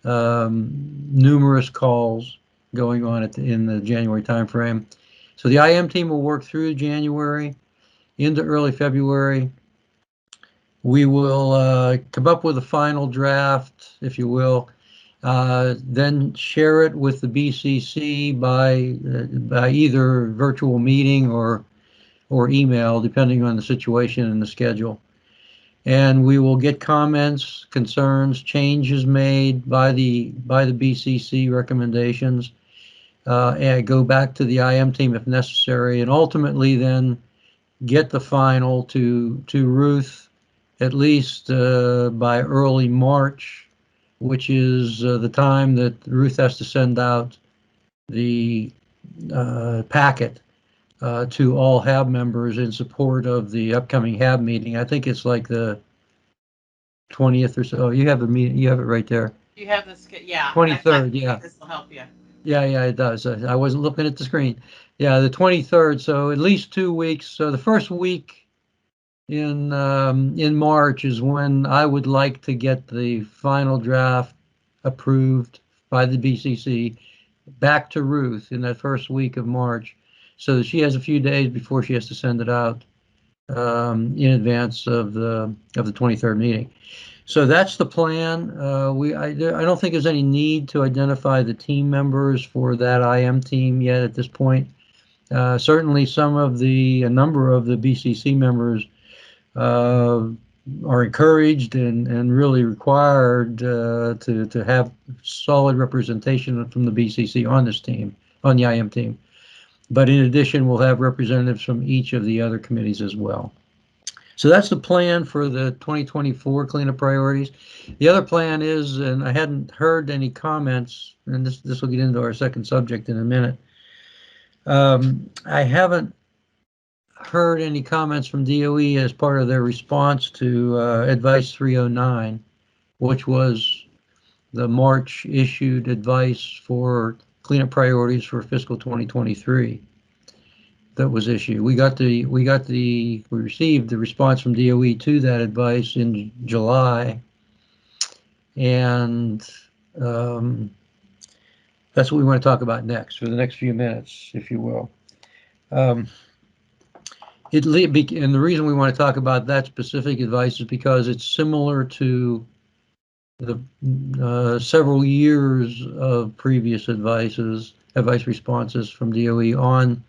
numerous calls going on in the January timeframe. So the IM team will work through January into early February. We will come up with a final draft, if you will, then share it with the BCC by either virtual meeting or email, depending on the situation and the schedule. And we will get comments, concerns, changes made by the BCC recommendations, and go back to the IM team if necessary, and ultimately then get the final to Ruth at least by early March, which is the time that Ruth has to send out the packet to all HAB members in support of the upcoming HAB meeting. I think it's like the 20th or so. Oh, you have the meeting. You have it right there. You have this, yeah. 23rd, yeah. This will help you. Yeah, it does. I wasn't looking at the screen. Yeah, the 23rd. So at least 2 weeks. So the first week in March is when I would like to get the final draft approved by the BCC back to Ruth in that first week of March, so that she has a few days before she has to send it out in advance of the 23rd meeting. So that's the plan. I don't think there's any need to identify the team members for that IM team yet at this point. Certainly, a number of the BCC members are encouraged and really required to have solid representation from the BCC on this team, on the IM team. But in addition, we'll have representatives from each of the other committees as well. So that's the plan for the 2024 cleanup priorities. The other plan is, and I hadn't heard any comments, and this will get into our second subject in a minute. I haven't heard any comments from DOE as part of their response to Advice 309, which was the March issued advice for cleanup priorities for fiscal 2023. That was issued. We received the response from DOE to that advice in July, and that's what we want to talk about next for the next few minutes, if you will. And the reason we want to talk about that specific advice is because it's similar to the several years of previous advice responses from DOE on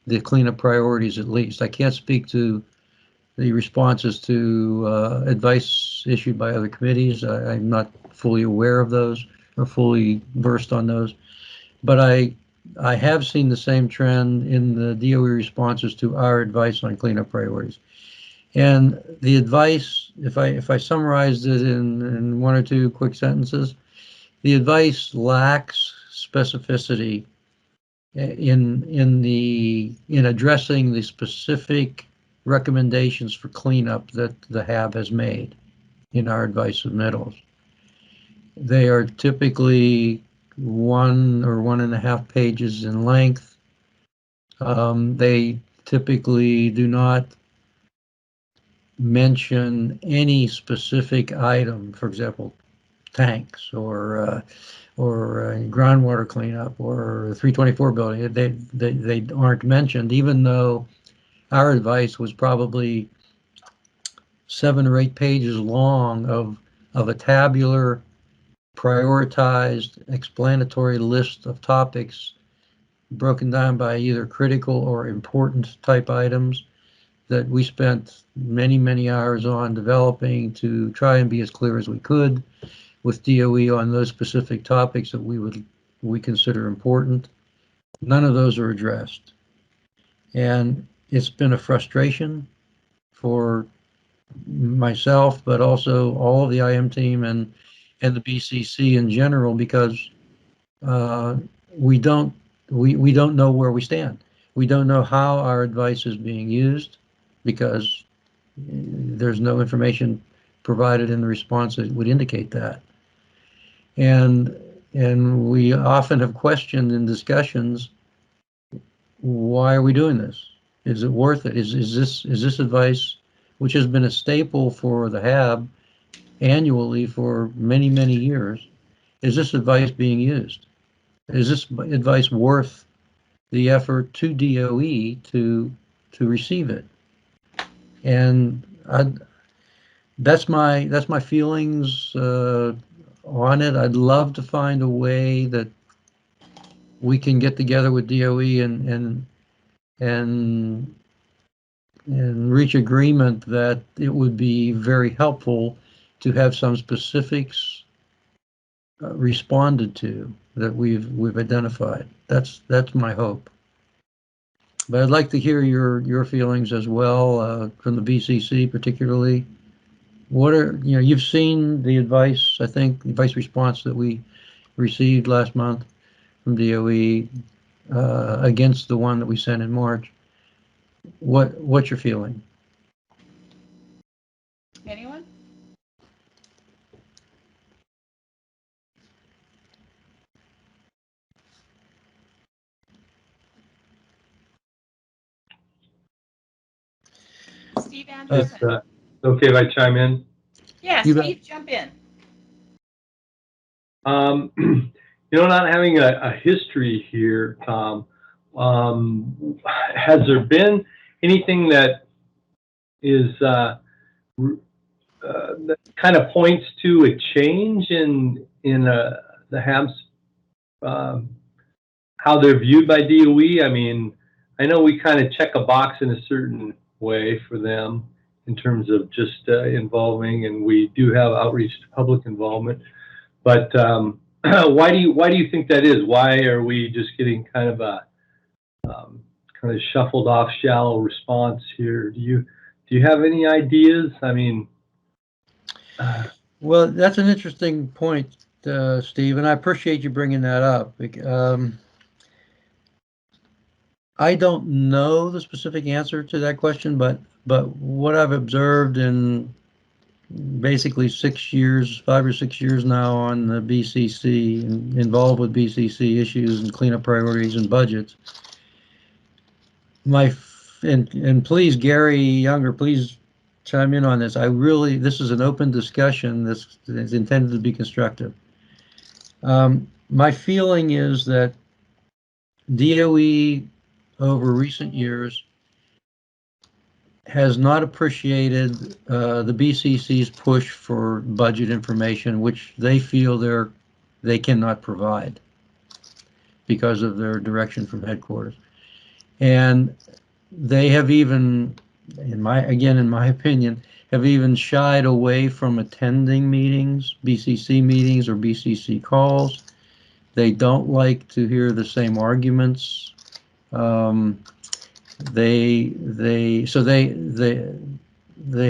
the cleanup priorities, at least. I can't speak to the responses to advice issued by other committees. I'm not fully aware of those or fully versed on those, but I have seen the same trend in the DOE responses to our advice on cleanup priorities. And the advice, if I summarized it in one or two quick sentences, the advice lacks specificity in addressing the specific recommendations for cleanup that the HAB has made in our advice submittals. They are typically 1 or 1.5 pages in length. They typically do not mention any specific item, for example, tanks or groundwater cleanup or 324 building. They aren't mentioned, even though our advice was probably 7 or 8 pages long of a tabular, prioritized, explanatory list of topics broken down by either critical or important type items that we spent many, many hours on developing to try and be as clear as we could with DOE on those specific topics that we consider important. None of those are addressed. And it's been a frustration for myself, but also all of the IM team and the BCC in general, because we don't know where we stand. We don't know how our advice is being used, because there's no information provided in the response that would indicate that. And we often have questioned in discussions, why are we doing this? Is it worth it? Is this advice, which has been a staple for the HAB annually for many, many years, is this advice being used? Is this advice worth the effort to DOE to receive it? And that's my feelings on it. I'd love to find a way that we can get together with DOE and reach agreement that it would be very helpful to have some specifics responded to that we've identified. That's my hope. But I'd like to hear your feelings as well from the BCC particularly. What are, you've seen the advice, I think, the advice response that we received last month from DOE against the one that we sent in March. What's your feeling? Anyone? Steve Anderson. It's okay if I chime in. Yeah, You bet. Steve, jump in. Not having a history here, Tom, has there been anything that is that kind of points to a change in the HABs, how they're viewed by DOE? I mean, I know we kind of check a box in a certain way for them in terms of just involving, and we do have outreach to public involvement. But why do you think that is? Why are we just getting kind of a kind of shuffled off, shallow response here? Do you have any ideas? I mean, Well, that's an interesting point, Steve, and I appreciate you bringing that up. I don't know the specific answer to that question, but what I've observed in basically 6 years, 5 or 6 years now on the BCC, involved with BCC issues and cleanup priorities and budgets. And please, Gary Younger, please chime in on this. This is an open discussion that's intended to be constructive. My feeling is that DOE over recent years has not appreciated the BCC's push for budget information, which they feel they cannot provide because of their direction from headquarters. And they have even, in my opinion, have even shied away from attending meetings, BCC meetings or BCC calls. They don't like to hear the same arguments. They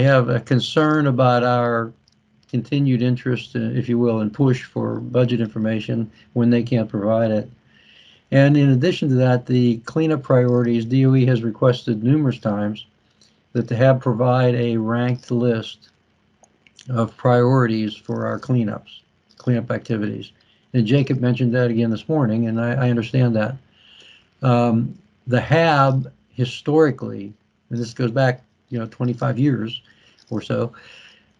have a concern about our continued interest, if you will, and push for budget information when they can't provide it. And in addition to that, the cleanup priorities, DOE has requested numerous times that the HAB provide a ranked list of priorities for our cleanup activities. And Jacob mentioned that again this morning, and I understand that. The HAB historically, and this goes back 25 years or so,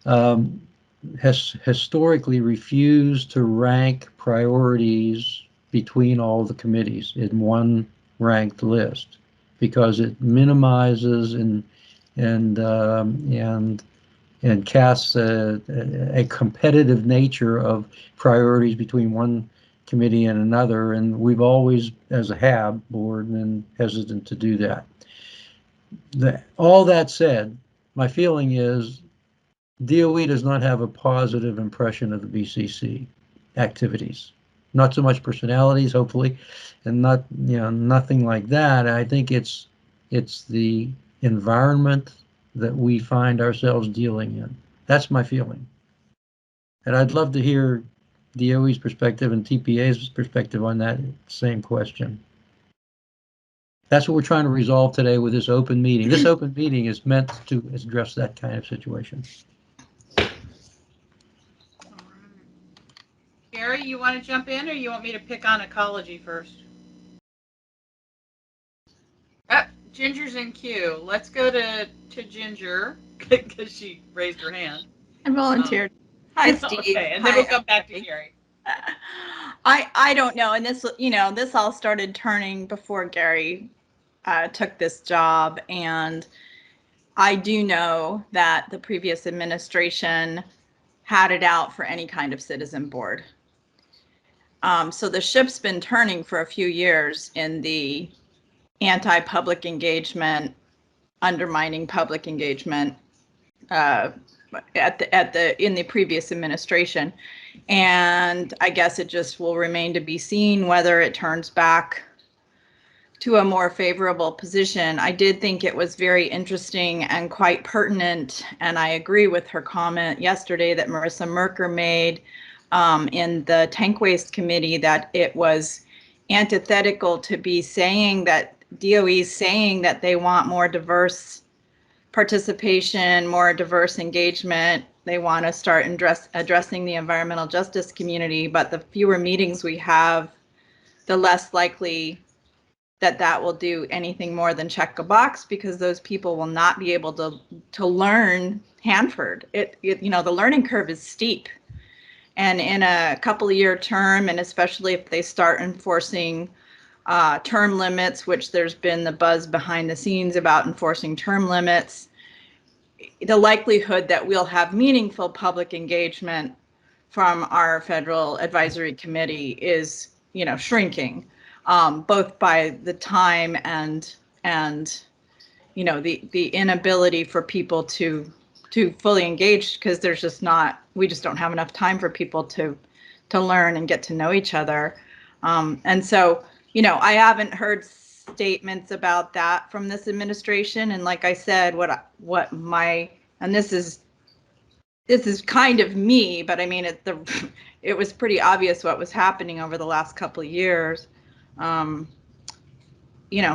has historically refused to rank priorities between all the committees in one ranked list because it minimizes and casts a competitive nature of priorities between one committee and another, and we've always, as a HAB board, been hesitant to do that. All that said, my feeling is DOE does not have a positive impression of the BCC activities. Not so much personalities, hopefully, and nothing like that. I think it's the environment that we find ourselves dealing in. That's my feeling. And I'd love to hear DOE's perspective and TPA's perspective on that same question. That's what we're trying to resolve today with this open meeting. This open meeting is meant to address that kind of situation. Gary, you want to jump in, or you want me to pick on ecology first? Ginger's in queue. Let's go to Ginger because she raised her hand. I volunteered. Hi, Steve. Okay, and then we'll come back to Gary. I don't know, and this all started turning before Gary took this job, and I do know that the previous administration had it out for any kind of citizen board. So the ship's been turning for a few years in the anti-public engagement, undermining public engagement in the previous administration. And I guess it just will remain to be seen whether it turns back to a more favorable position. I did think it was very interesting and quite pertinent, and I agree with her comment yesterday that Marissa Merker made in the Tank Waste Committee, that it was antithetical to be saying that DOE's saying that they want more diverse participation, more diverse engagement. They want to start addressing the environmental justice community, but the fewer meetings we have, the less likely that will do anything more than check a box, because those people will not be able to learn Hanford. The learning curve is steep. And in a couple of year term, and especially if they start enforcing term limits, which there's been the buzz behind the scenes about enforcing term limits, the likelihood that we'll have meaningful public engagement from our federal advisory committee is, shrinking, both by the time and the inability for people to fully engage, because we just don't have enough time for people to learn and get to know each other. And so, I haven't heard statements about that from this administration. And like I said, and this is kind of me, but I mean, it was pretty obvious what was happening over the last couple of years.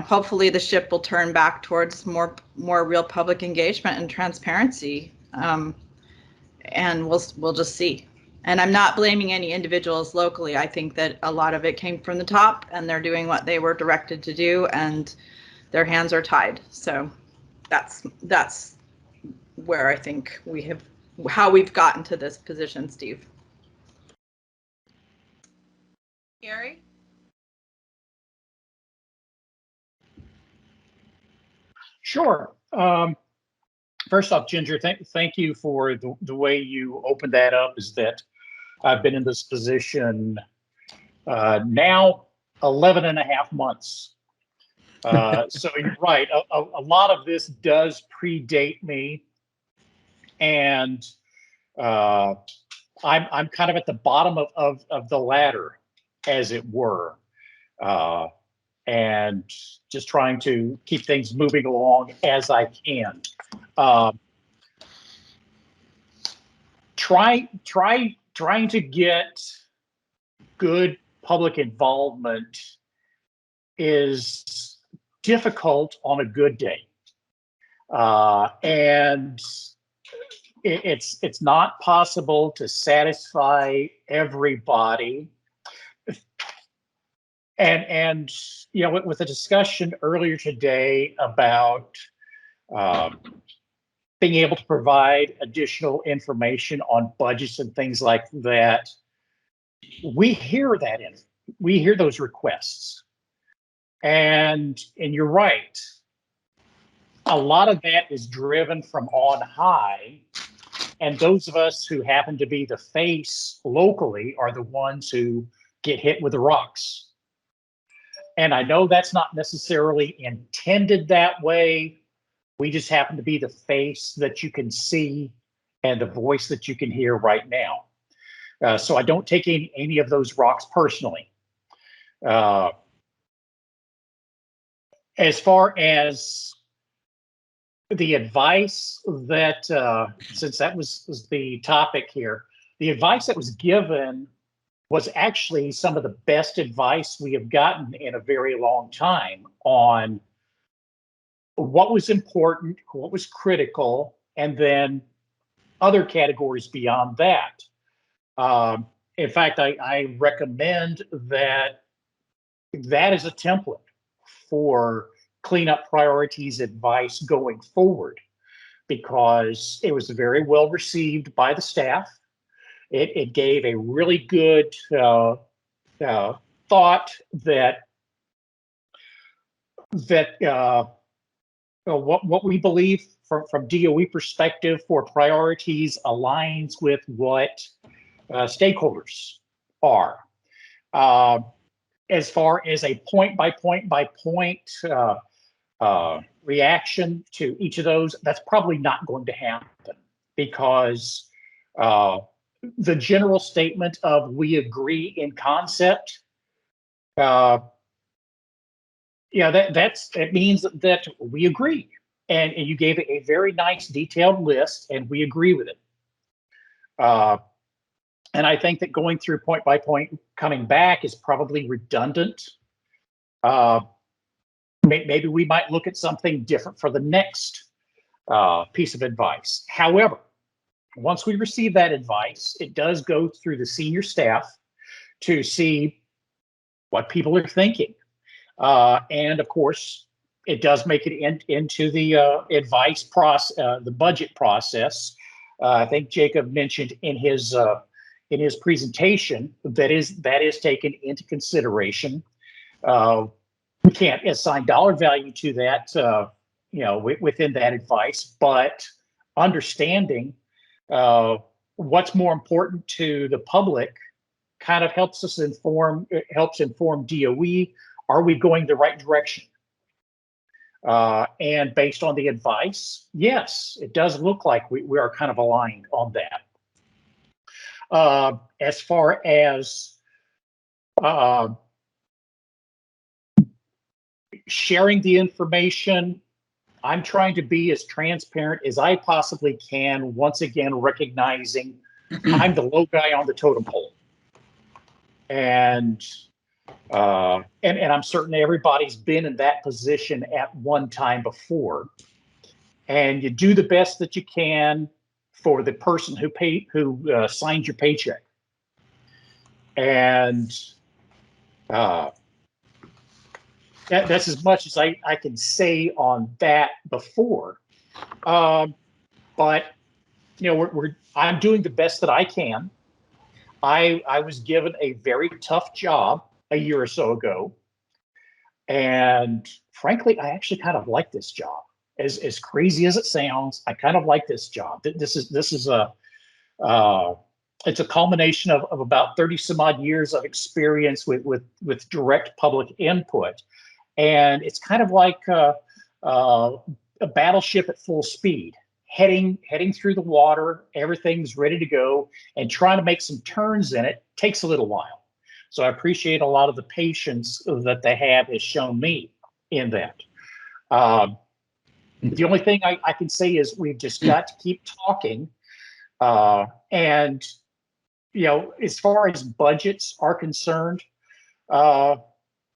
Hopefully the ship will turn back towards more real public engagement and transparency. And we'll just see. And I'm not blaming any individuals locally. I think that a lot of it came from the top, and they're doing what they were directed to do, and their hands are tied. So that's where I think how we've gotten to this position, Steve. Gary? Sure. First off, Ginger, thank you for the way you opened that up, is that I've been in this position now 11 and a half months. So you're right. A lot of this does predate me, and I'm kind of at the bottom of the ladder, as it were, and just trying to keep things moving along as I can. Trying to get good public involvement is difficult on a good day, and it's not possible to satisfy everybody. And with the discussion earlier today about being able to provide additional information on budgets and things like that, we hear those requests, and you're right. A lot of that is driven from on high, and those of us who happen to be the face locally are the ones who get hit with the rocks. And I know that's not necessarily intended that way. We just happen to be the face that you can see and the voice that you can hear right now. So I don't take any of those rocks personally. As far as the advice that, since that was the topic here, the advice that was given was actually some of the best advice we have gotten in a very long time on what was important, what was critical, and then other categories beyond that. In fact, I recommend that is a template for cleanup priorities advice going forward, because it was very well received by the staff. It gave a really good thought that what we believe from DOE perspective for priorities aligns with what stakeholders are. As far as a point by point reaction to each of those, that's probably not going to happen, because the general statement of "we agree in concept," it means that we agree, and you gave a very nice detailed list, and we agree with it. And I think that going through point by point, coming back, is probably redundant. Maybe we might look at something different for the next piece of advice. However, once we receive that advice, it does go through the senior staff to see what people are thinking. And of course, it does make it into the advice process, the budget process. I think Jacob mentioned in his presentation that is taken into consideration. We can't assign dollar value to that, within that advice, but understanding what's more important to the public kind of helps inform DOE. Are we going the right direction? And based on the advice, yes, it does look like we are kind of aligned on that. As far as sharing the information, I'm trying to be as transparent as I possibly can, once again recognizing I'm the low guy on the totem pole. And I'm certain everybody's been in that position at one time before. And you do the best that you can for the person who signed your paycheck. And that's as much as I can say on that before. But I'm doing the best that I can. I was given a very tough job a year or so ago, and frankly, I actually kind of like this job. As crazy as it sounds, I kind of like this job. This is it's a culmination of about 30 some odd years of experience with direct public input, and it's kind of like a battleship at full speed. Heading through the water, everything's ready to go, and trying to make some turns in it takes a little while. So I appreciate a lot of the patience that the HAB has shown me in that. The only thing I can say is we've just got to keep talking. And, as far as budgets are concerned, we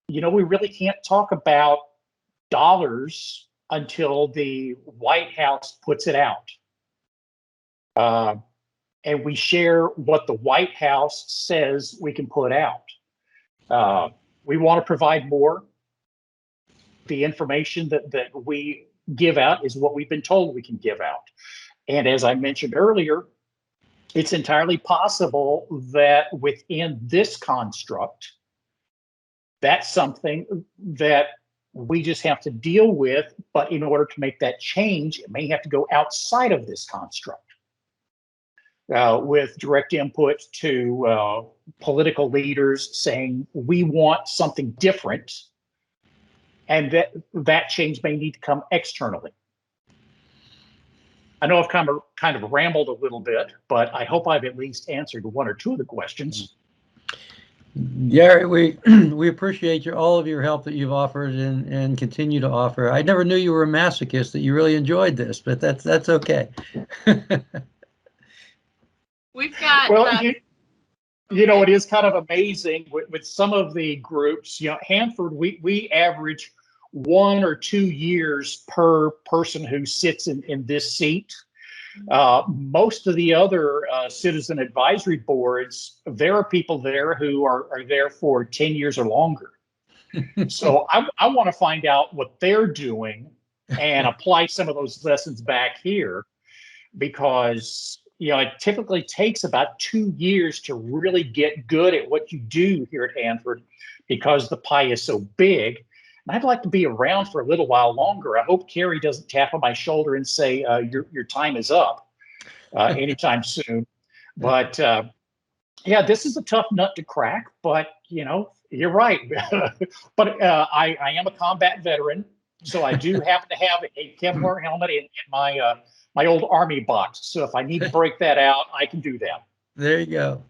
really can't talk about dollars until the White House puts it out. And we share what the White House says we can put out. We want to provide more. The information that we give out is what we've been told we can give out. And as I mentioned earlier, it's entirely possible that within this construct, that's something that we just have to deal with, but in order to make that change, it may have to go outside of this construct. With direct input to political leaders saying, we want something different, and that change may need to come externally. I know I've kind of rambled a little bit, but I hope I've at least answered one or two of the questions. Gary, we appreciate all of your help that you've offered and continue to offer. I never knew you were a masochist, that you really enjoyed this, but that's okay. We've got. Well, it is kind of amazing with some of the groups. Hanford, we average 1 or 2 years per person who sits in this seat. Most of the other citizen advisory boards, there are people there who are there for 10 years or longer. So I want to find out what they're doing and apply some of those lessons back here, because it typically takes about 2 years to really get good at what you do here at Hanford, because the pie is so big. I'd like to be around for a little while longer. I hope Carrie doesn't tap on my shoulder and say, your time is up anytime soon. But yeah, this is a tough nut to crack, but you're right. But I am a combat veteran, so I do happen to have a Kevlar helmet in my my old Army box. So if I need to break that out, I can do that. There you go.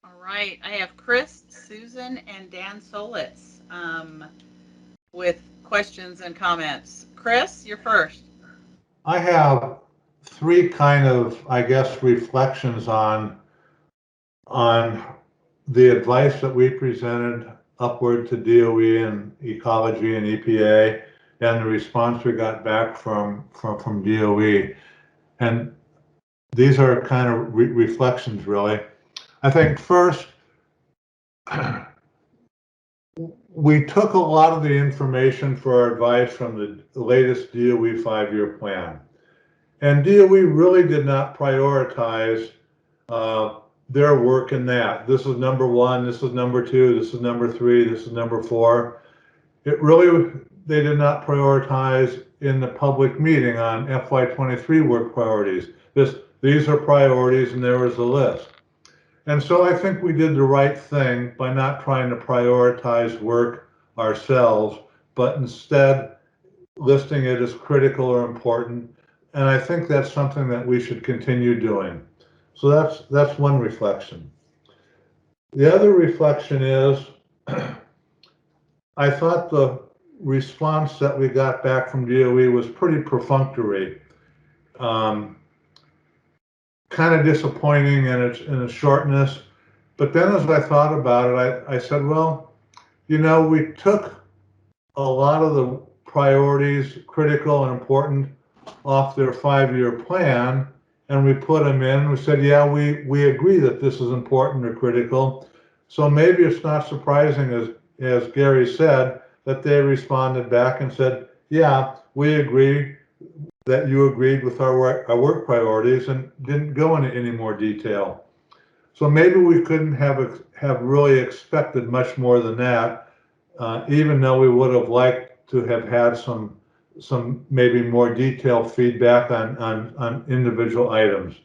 All right, I have Chris, Susan, and Dan Solitz with questions and comments. Chris, you're first. I have three kind of, I guess, reflections on the advice that we presented upward to DOE and Ecology and EPA, and the response we got back from DOE. And these are kind of reflections, really. I think first, we took a lot of the information for our advice from the latest DOE 5-year plan. And DOE really did not prioritize their work in that. This is number 1, this is number 2, this is number 3, this is number 4. They did not prioritize in the public meeting on FY23 work priorities. These are priorities, and there was a list. And so I think we did the right thing by not trying to prioritize work ourselves, but instead listing it as critical or important. And I think that's something that we should continue doing. So that's one reflection. The other reflection is, I thought the response that we got back from DOE was pretty perfunctory. Kind of disappointing in its shortness. But then as I thought about it, I said, well, we took a lot of the priorities, critical and important, off their 5-year plan, and we put them in. We said, yeah, we agree that this is important or critical. So maybe it's not surprising, as Gary said, that they responded back and said, yeah, we agree that you agreed with our work priorities, and didn't go into any more detail. So maybe we couldn't have really expected much more than that, even though we would have liked to have had some maybe more detailed feedback on individual items.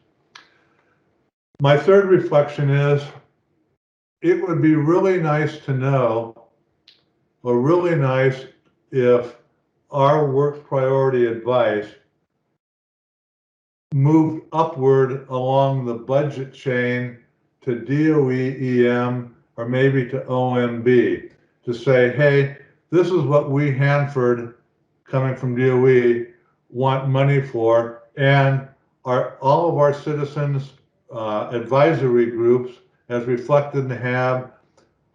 My third reflection is, it would be really nice to know, or really nice if our work priority advice moved upward along the budget chain to DOE, EM, or maybe to OMB, to say, hey, this is what we, Hanford, coming from DOE, want money for, and all of our citizens advisory groups, as reflected in the HAB,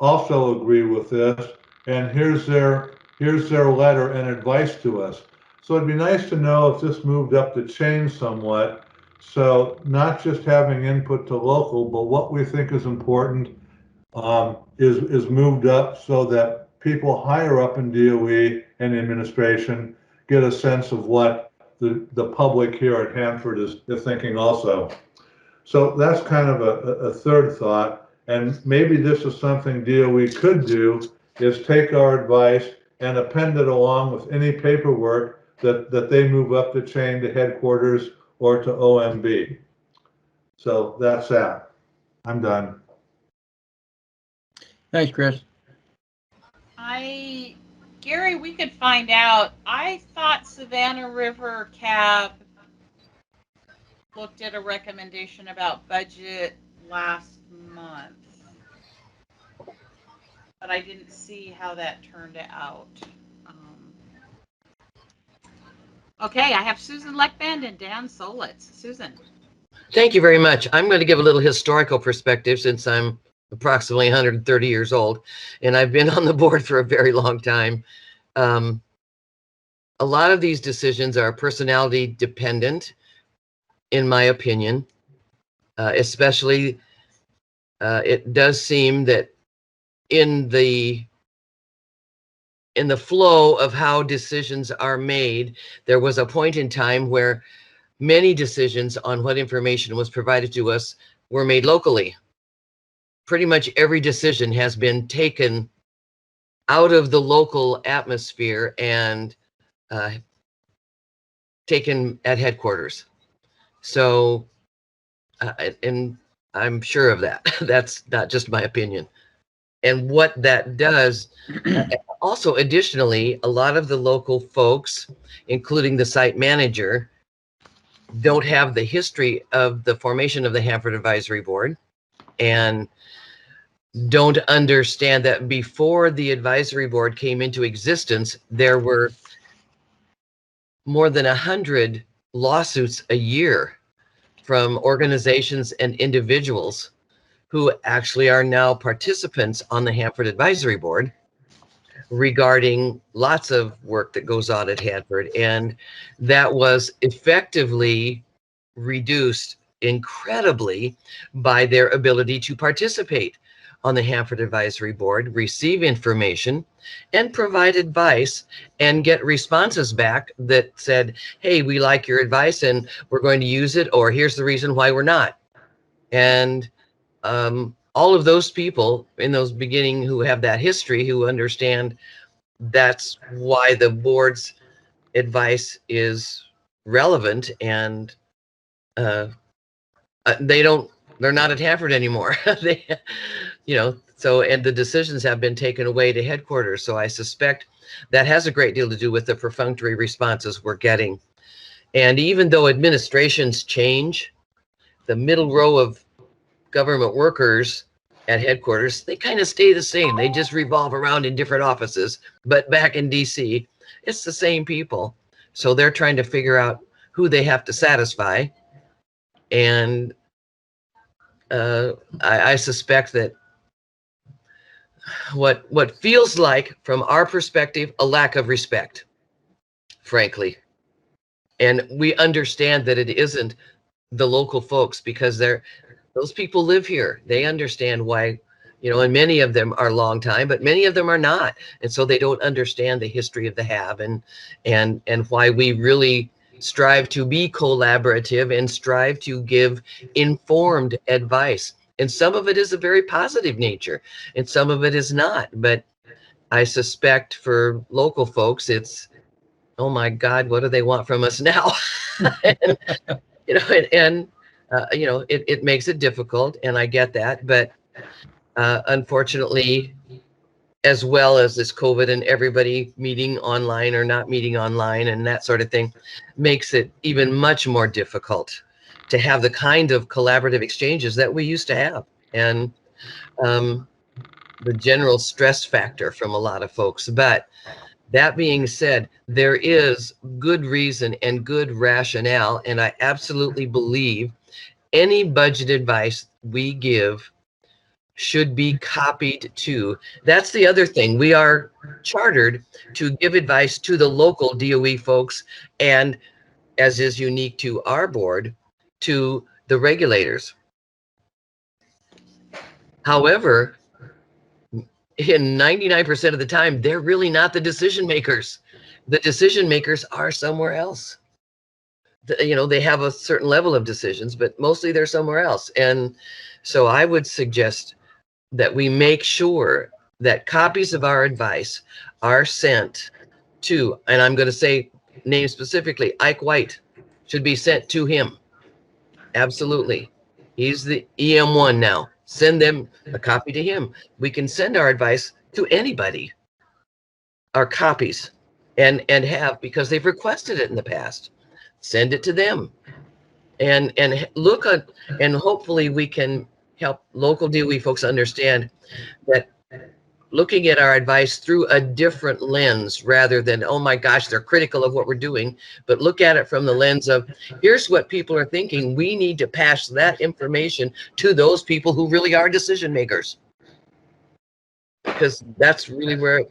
also agree with this, and here's their letter and advice to us. So it'd be nice to know if this moved up the chain somewhat, so not just having input to local, but what we think is important is moved up, so that people higher up in DOE and administration get a sense of what the public here at Hanford is thinking also. So that's kind of a third thought, and maybe this is something DOE could do, is take our advice and append it along with any paperwork that they move up the chain to headquarters or to OMB. So that's that. I'm done. Thanks, Chris. Gary, we could find out. I thought Savannah River CAB looked at a recommendation about budget last month, but I didn't see how that turned out. Okay, I have Susan Leckband and Dan Solitz. Susan. Thank you very much. I'm going to give a little historical perspective, since I'm approximately 130 years old, and I've been on the board for a very long time. A lot of these decisions are personality dependent, in my opinion. Especially, it does seem that in the flow of how decisions are made, there was a point in time where many decisions on what information was provided to us were made locally. Pretty much every decision has been taken out of the local atmosphere and taken at headquarters. So, and I'm sure of that. That's not just my opinion. And what that does, also additionally, a lot of the local folks, including the site manager, don't have the history of the formation of the Hanford Advisory Board and don't understand that before the advisory board came into existence, there were more than 100 lawsuits a year from organizations and individuals who actually are now participants on the Hanford Advisory Board regarding lots of work that goes on at Hanford. And that was effectively reduced incredibly by their ability to participate on the Hanford Advisory Board, receive information, and provide advice and get responses back that said, hey, we like your advice and we're going to use it, or here's the reason why we're not. And all of those people in those beginning who have that history, who understand that's why the board's advice is relevant, and they're not at Hanford anymore. They, so, and the decisions have been taken away to headquarters. So I suspect that has a great deal to do with the perfunctory responses we're getting. And even though administrations change, the middle row of government workers at headquarters, they kind of stay the same. They just revolve around in different offices. But back in DC, it's the same people. So they're trying to figure out who they have to satisfy. And I suspect that what feels like, from our perspective, a lack of respect, frankly. And we understand that it isn't the local folks, because those people live here. They understand why, and many of them are long time, but many of them are not. And so they don't understand the history of the HAB and why we really strive to be collaborative and strive to give informed advice. And some of it is a very positive nature and some of it is not. But I suspect for local folks, it's, oh my God, what do they want from us now? and, it makes it difficult, and I get that. But unfortunately, as well as this COVID and everybody meeting online or not meeting online and that sort of thing, makes it even much more difficult to have the kind of collaborative exchanges that we used to have. And the general stress factor from a lot of folks. But that being said, there is good reason and good rationale, and I absolutely believe any budget advice we give should be copied to. That's the other thing. We are chartered to give advice to the local DOE folks, and as is unique to our board, to the regulators. However, in 99% of the time, they're really not the decision makers. The decision makers are somewhere else. They have a certain level of decisions, but mostly they're somewhere else. And so I would suggest that we make sure that copies of our advice are sent to, and I'm going to say name specifically, Ike White should be sent to him. Absolutely. He's the EM1 now. Send them a copy to him. We can send our advice to anybody, our copies, and have, because they've requested it in the past. Send it to them, and look at, and hopefully we can help local DOE folks understand that looking at our advice through a different lens, rather than, oh my gosh, they're critical of what we're doing, but look at it from the lens of, here's what people are thinking. We need to pass that information to those people who really are decision makers. Because that's really where,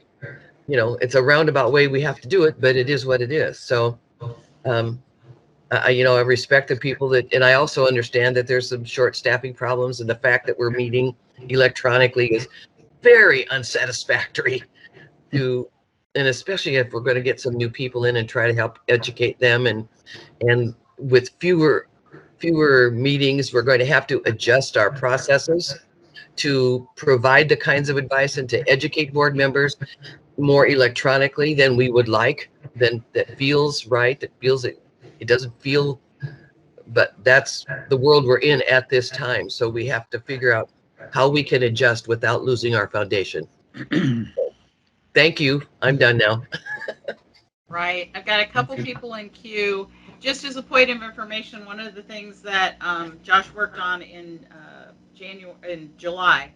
it's a roundabout way we have to do it, but it is what it is. So, I respect the people that, and I also understand that there's some short staffing problems, and the fact that we're meeting electronically is very unsatisfactory to, and especially if we're going to get some new people in and try to help educate them, and with fewer meetings, we're going to have to adjust our processes to provide the kinds of advice and to educate board members more electronically than we would like, than that feels right, that feels it doesn't feel, but that's the world we're in at this time. So we have to figure out how we can adjust without losing our foundation. Thank you. I'm done now. Right. I've got a couple people in queue. Just as a point of information, one of the things that Josh worked on in July,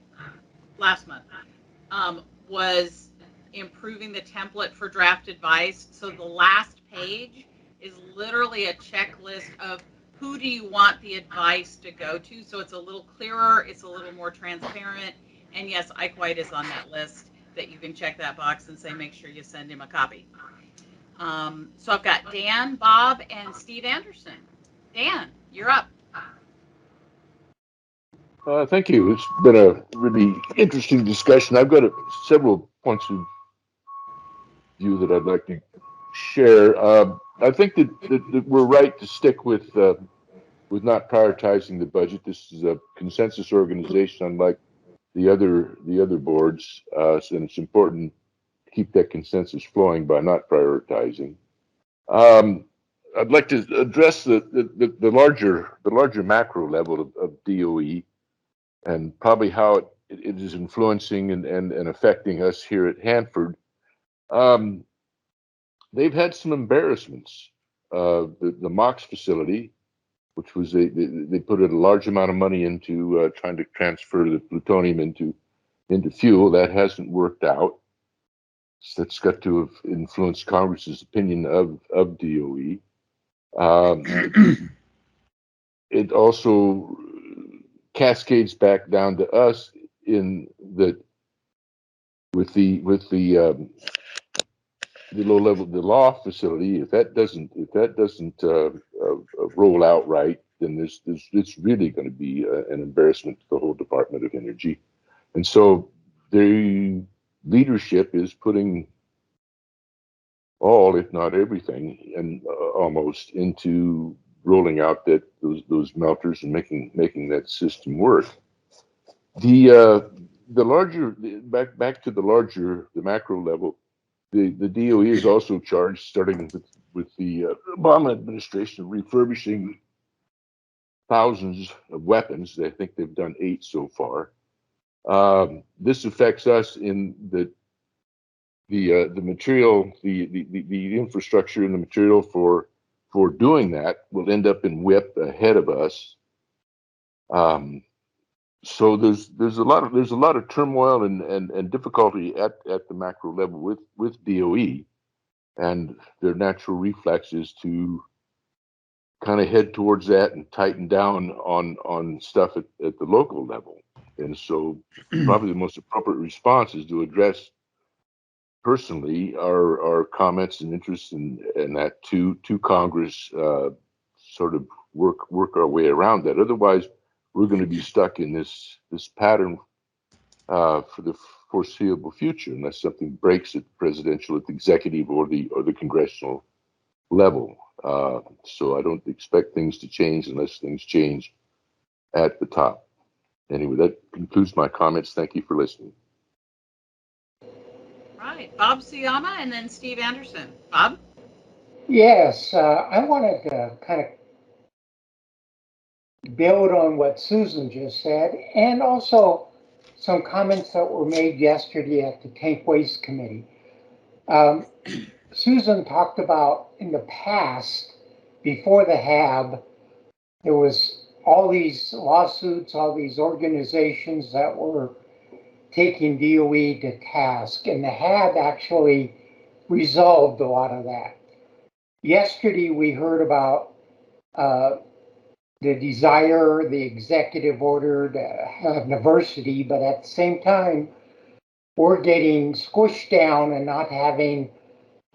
last month, was improving the template for draft advice. So the last page is literally a checklist of who do you want the advice to go to. So it's a little clearer, it's a little more transparent. And yes, Ike White is on that list that you can check that box and say, make sure you send him a copy. So I've got Dan, Bob, and Steve Anderson. Dan, you're up. Thank you. It's been a really interesting discussion. I've got several points of view that I'd like to share. I think that we're right to stick with not prioritizing the budget. This is a consensus organization, unlike the other boards, and it's important to keep that consensus flowing by not prioritizing. I'd like to address the larger macro level of DOE, and probably how it is influencing and affecting us here at Hanford. They've had some embarrassments. The MOX facility, which was they put a large amount of money into trying to transfer the plutonium into fuel. That hasn't worked out. So that's got to have influenced Congress's opinion of DOE. It also cascades back down to us in that with the the law facility. If that doesn't roll out right, then it's really going to be an embarrassment to the whole Department of Energy. And so the leadership is putting all, if not everything, and almost into rolling out those melters and making that system work. The larger back to the macro level, the DOE is also charged, starting with the Obama administration, refurbishing thousands of weapons. I think they've done 8 so far. This affects us in that the material, the infrastructure and the material for doing that will end up in WIP ahead of us. So there's a lot of turmoil and difficulty at the macro level with DOE, and their natural reflex is to kind of head towards that and tighten down on stuff at the local level. And so probably the most appropriate response is to address personally our comments and interests in that to Congress, sort of work our way around that. Otherwise, we're going to be stuck in this pattern for the foreseeable future, unless something breaks at the presidential, at the executive, or the congressional level. So I don't expect things to change unless things change at the top. Anyway, that concludes my comments. Thank you for listening. Right, Bob Suyama and then Steve Anderson. Bob? Yes, I wanted to kind of build on what Susan just said, and also some comments that were made yesterday at the Tank Waste Committee. Susan talked about in the past, before the HAB, there was all these lawsuits, all these organizations that were taking DOE to task, and the HAB actually resolved a lot of that. Yesterday, we heard about the desire, the executive order to have diversity, but at the same time, we're getting squished down and not having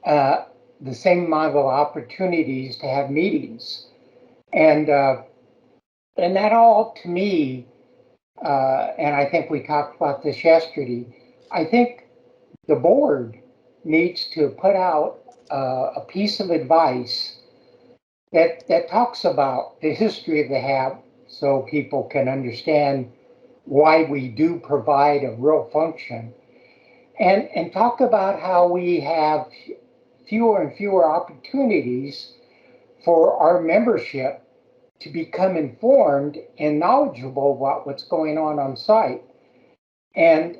the same amount of opportunities to have meetings. And that all, to me, and I think we talked about this yesterday, I think the board needs to put out a piece of advice that talks about the history of the HAB, so people can understand why we do provide a real function, and talk about how we have fewer and fewer opportunities for our membership to become informed and knowledgeable about what's going on site. And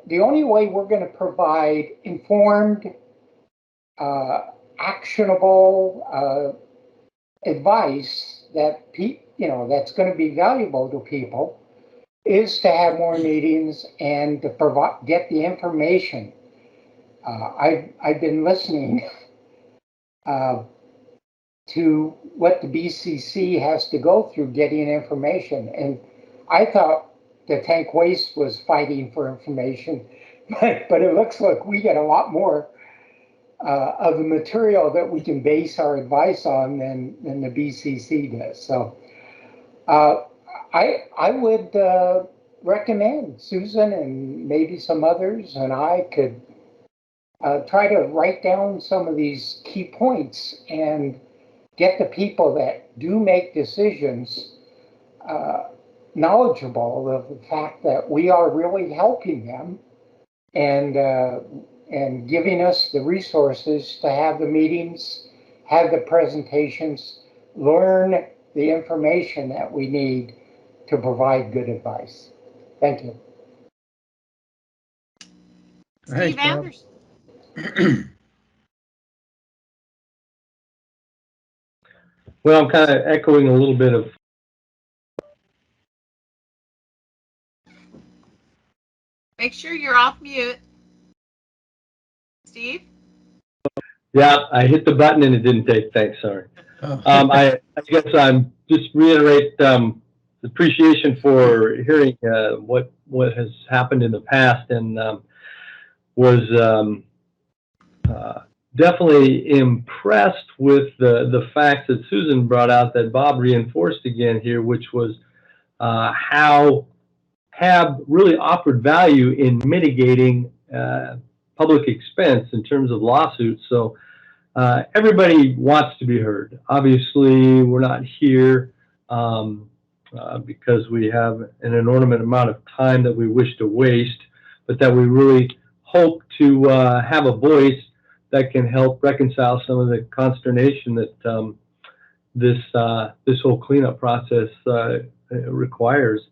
the only way we're going to provide informed, actionable advice that that's going to be valuable to people is to have more meetings and to get the information. I've been listening to what the BCC has to go through getting information, and I thought the tank waste was fighting for information, but it looks like we get a lot more of the material that we can base our advice on than the BCC does. So I would recommend Susan and maybe some others and I could try to write down some of these key points and get the people that do make decisions knowledgeable of the fact that we are really helping them and giving us the resources to have the meetings, have the presentations, learn the information that we need to provide good advice. Thank you. Steve Anderson. Well, I'm kind of echoing a little bit of. Make sure you're off mute. Steve? Yeah, I hit the button and it didn't take. Thanks, sorry. Oh. I guess I'm just reiterate appreciation for hearing what has happened in the past, and was definitely impressed with the facts that Susan brought out that Bob reinforced again here, which was how HAB really offered value in mitigating public expense in terms of lawsuits. So everybody wants to be heard. Obviously, we're not here because we have an inordinate amount of time that we wish to waste, but that we really hope to have a voice that can help reconcile some of the consternation that this whole cleanup process requires.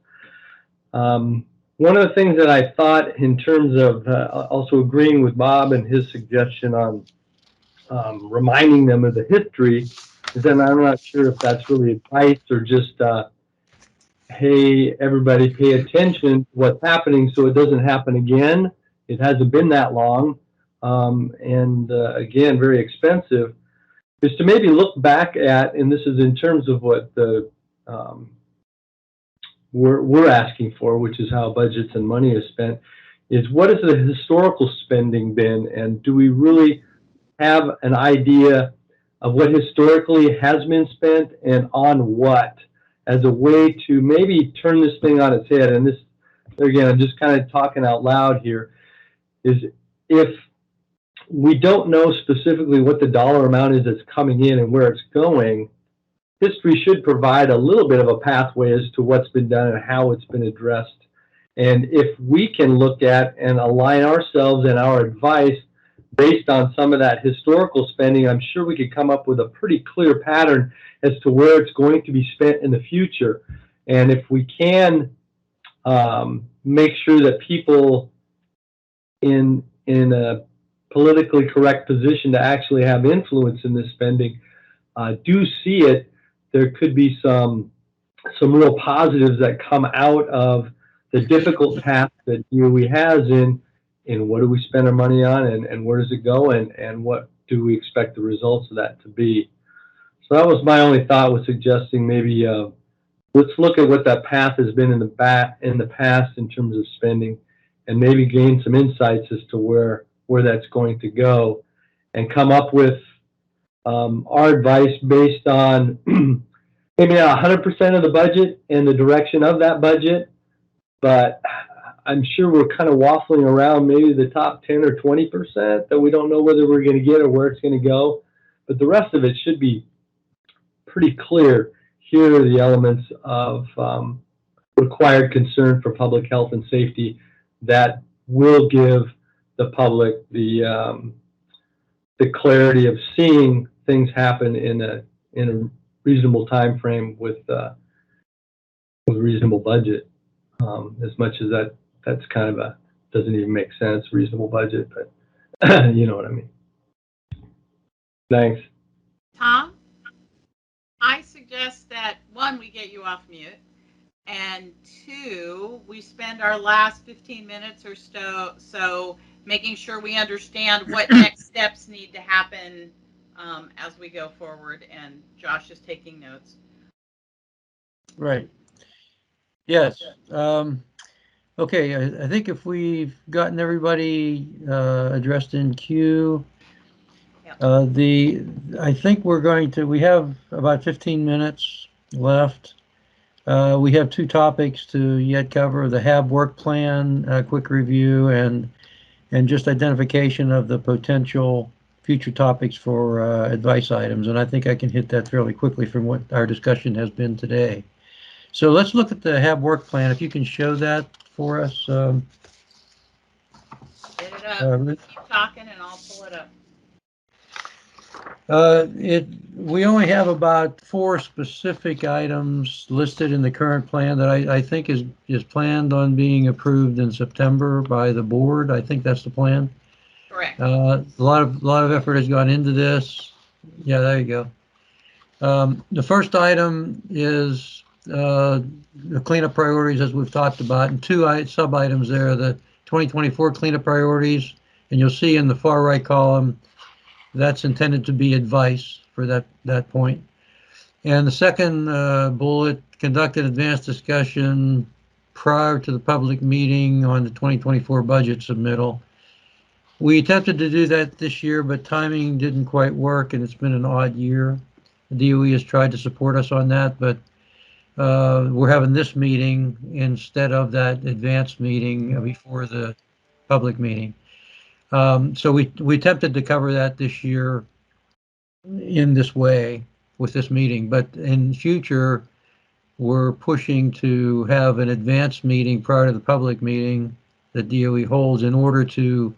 One of the things that I thought in terms of also agreeing with Bob and his suggestion on reminding them of the history is that I'm not sure if that's really advice or just, hey, everybody pay attention to what's happening so it doesn't happen again. It hasn't been that long. And again, very expensive, is to maybe look back at, and this is in terms of what the we're asking for, which is how budgets and money is spent, is what has the historical spending been, and do we really have an idea of what historically has been spent and on what, as a way to maybe turn this thing on its head. And this, again, I'm just kind of talking out loud here, is if we don't know specifically what the dollar amount is that's coming in and where it's going, history should provide a little bit of a pathway as to what's been done and how it's been addressed. And if we can look at and align ourselves and our advice based on some of that historical spending, I'm sure we could come up with a pretty clear pattern as to where it's going to be spent in the future. And if we can make sure that people in a politically correct position to actually have influence in this spending do see it, there could be some real positives that come out of the difficult task that DOE has in what do we spend our money on, and where does it go, and what do we expect the results of that to be. So that was my only thought, was suggesting maybe let's look at what that path has been in the past in terms of spending, and maybe gain some insights as to where that's going to go, and come up with our advice based on maybe not 100% of the budget and the direction of that budget, but I'm sure we're kind of waffling around maybe the top 10 or 20% that we don't know whether we're going to get or where it's going to go. But the rest of it should be pretty clear. Here are the elements of required concern for public health and safety that will give the public the clarity of seeing things happen in a reasonable time frame with reasonable budget. As much as that's kind of a doesn't even make sense, reasonable budget, but you know what I mean. Thanks. Tom, I suggest that one, we get you off mute, and two, we spend our last 15 minutes or so making sure we understand what next steps need to happen as we go forward. And Josh is taking notes. Right. Yes. Okay. I think if we've gotten everybody addressed in queue, I think we have about 15 minutes left. We have two topics to yet cover: the HAB work plan, quick review, and just identification of the potential future topics for advice items. And I think I can hit that fairly quickly from what our discussion has been today. So let's look at the HAB work plan. If you can show that for us. Get it up. Keep talking, and I'll pull it up. We only have about 4 specific items listed in the current plan that I think is planned on being approved in September by the board. I think that's the plan. Correct. A lot of effort has gone into this. Yeah, there you go. The first item is the cleanup priorities, as we've talked about, and 2 sub items there: the 2024 cleanup priorities, and you'll see in the far right column that's intended to be advice for that point. And the second bullet: conduct an advanced discussion prior to the public meeting on the 2024 budget submittal. We attempted to do that this year, but timing didn't quite work, and it's been an odd year. The DOE has tried to support us on that, but we're having this meeting instead of that advanced meeting before the public meeting. So we attempted to cover that this year in this way with this meeting, but in future, we're pushing to have an advanced meeting prior to the public meeting that DOE holds in order to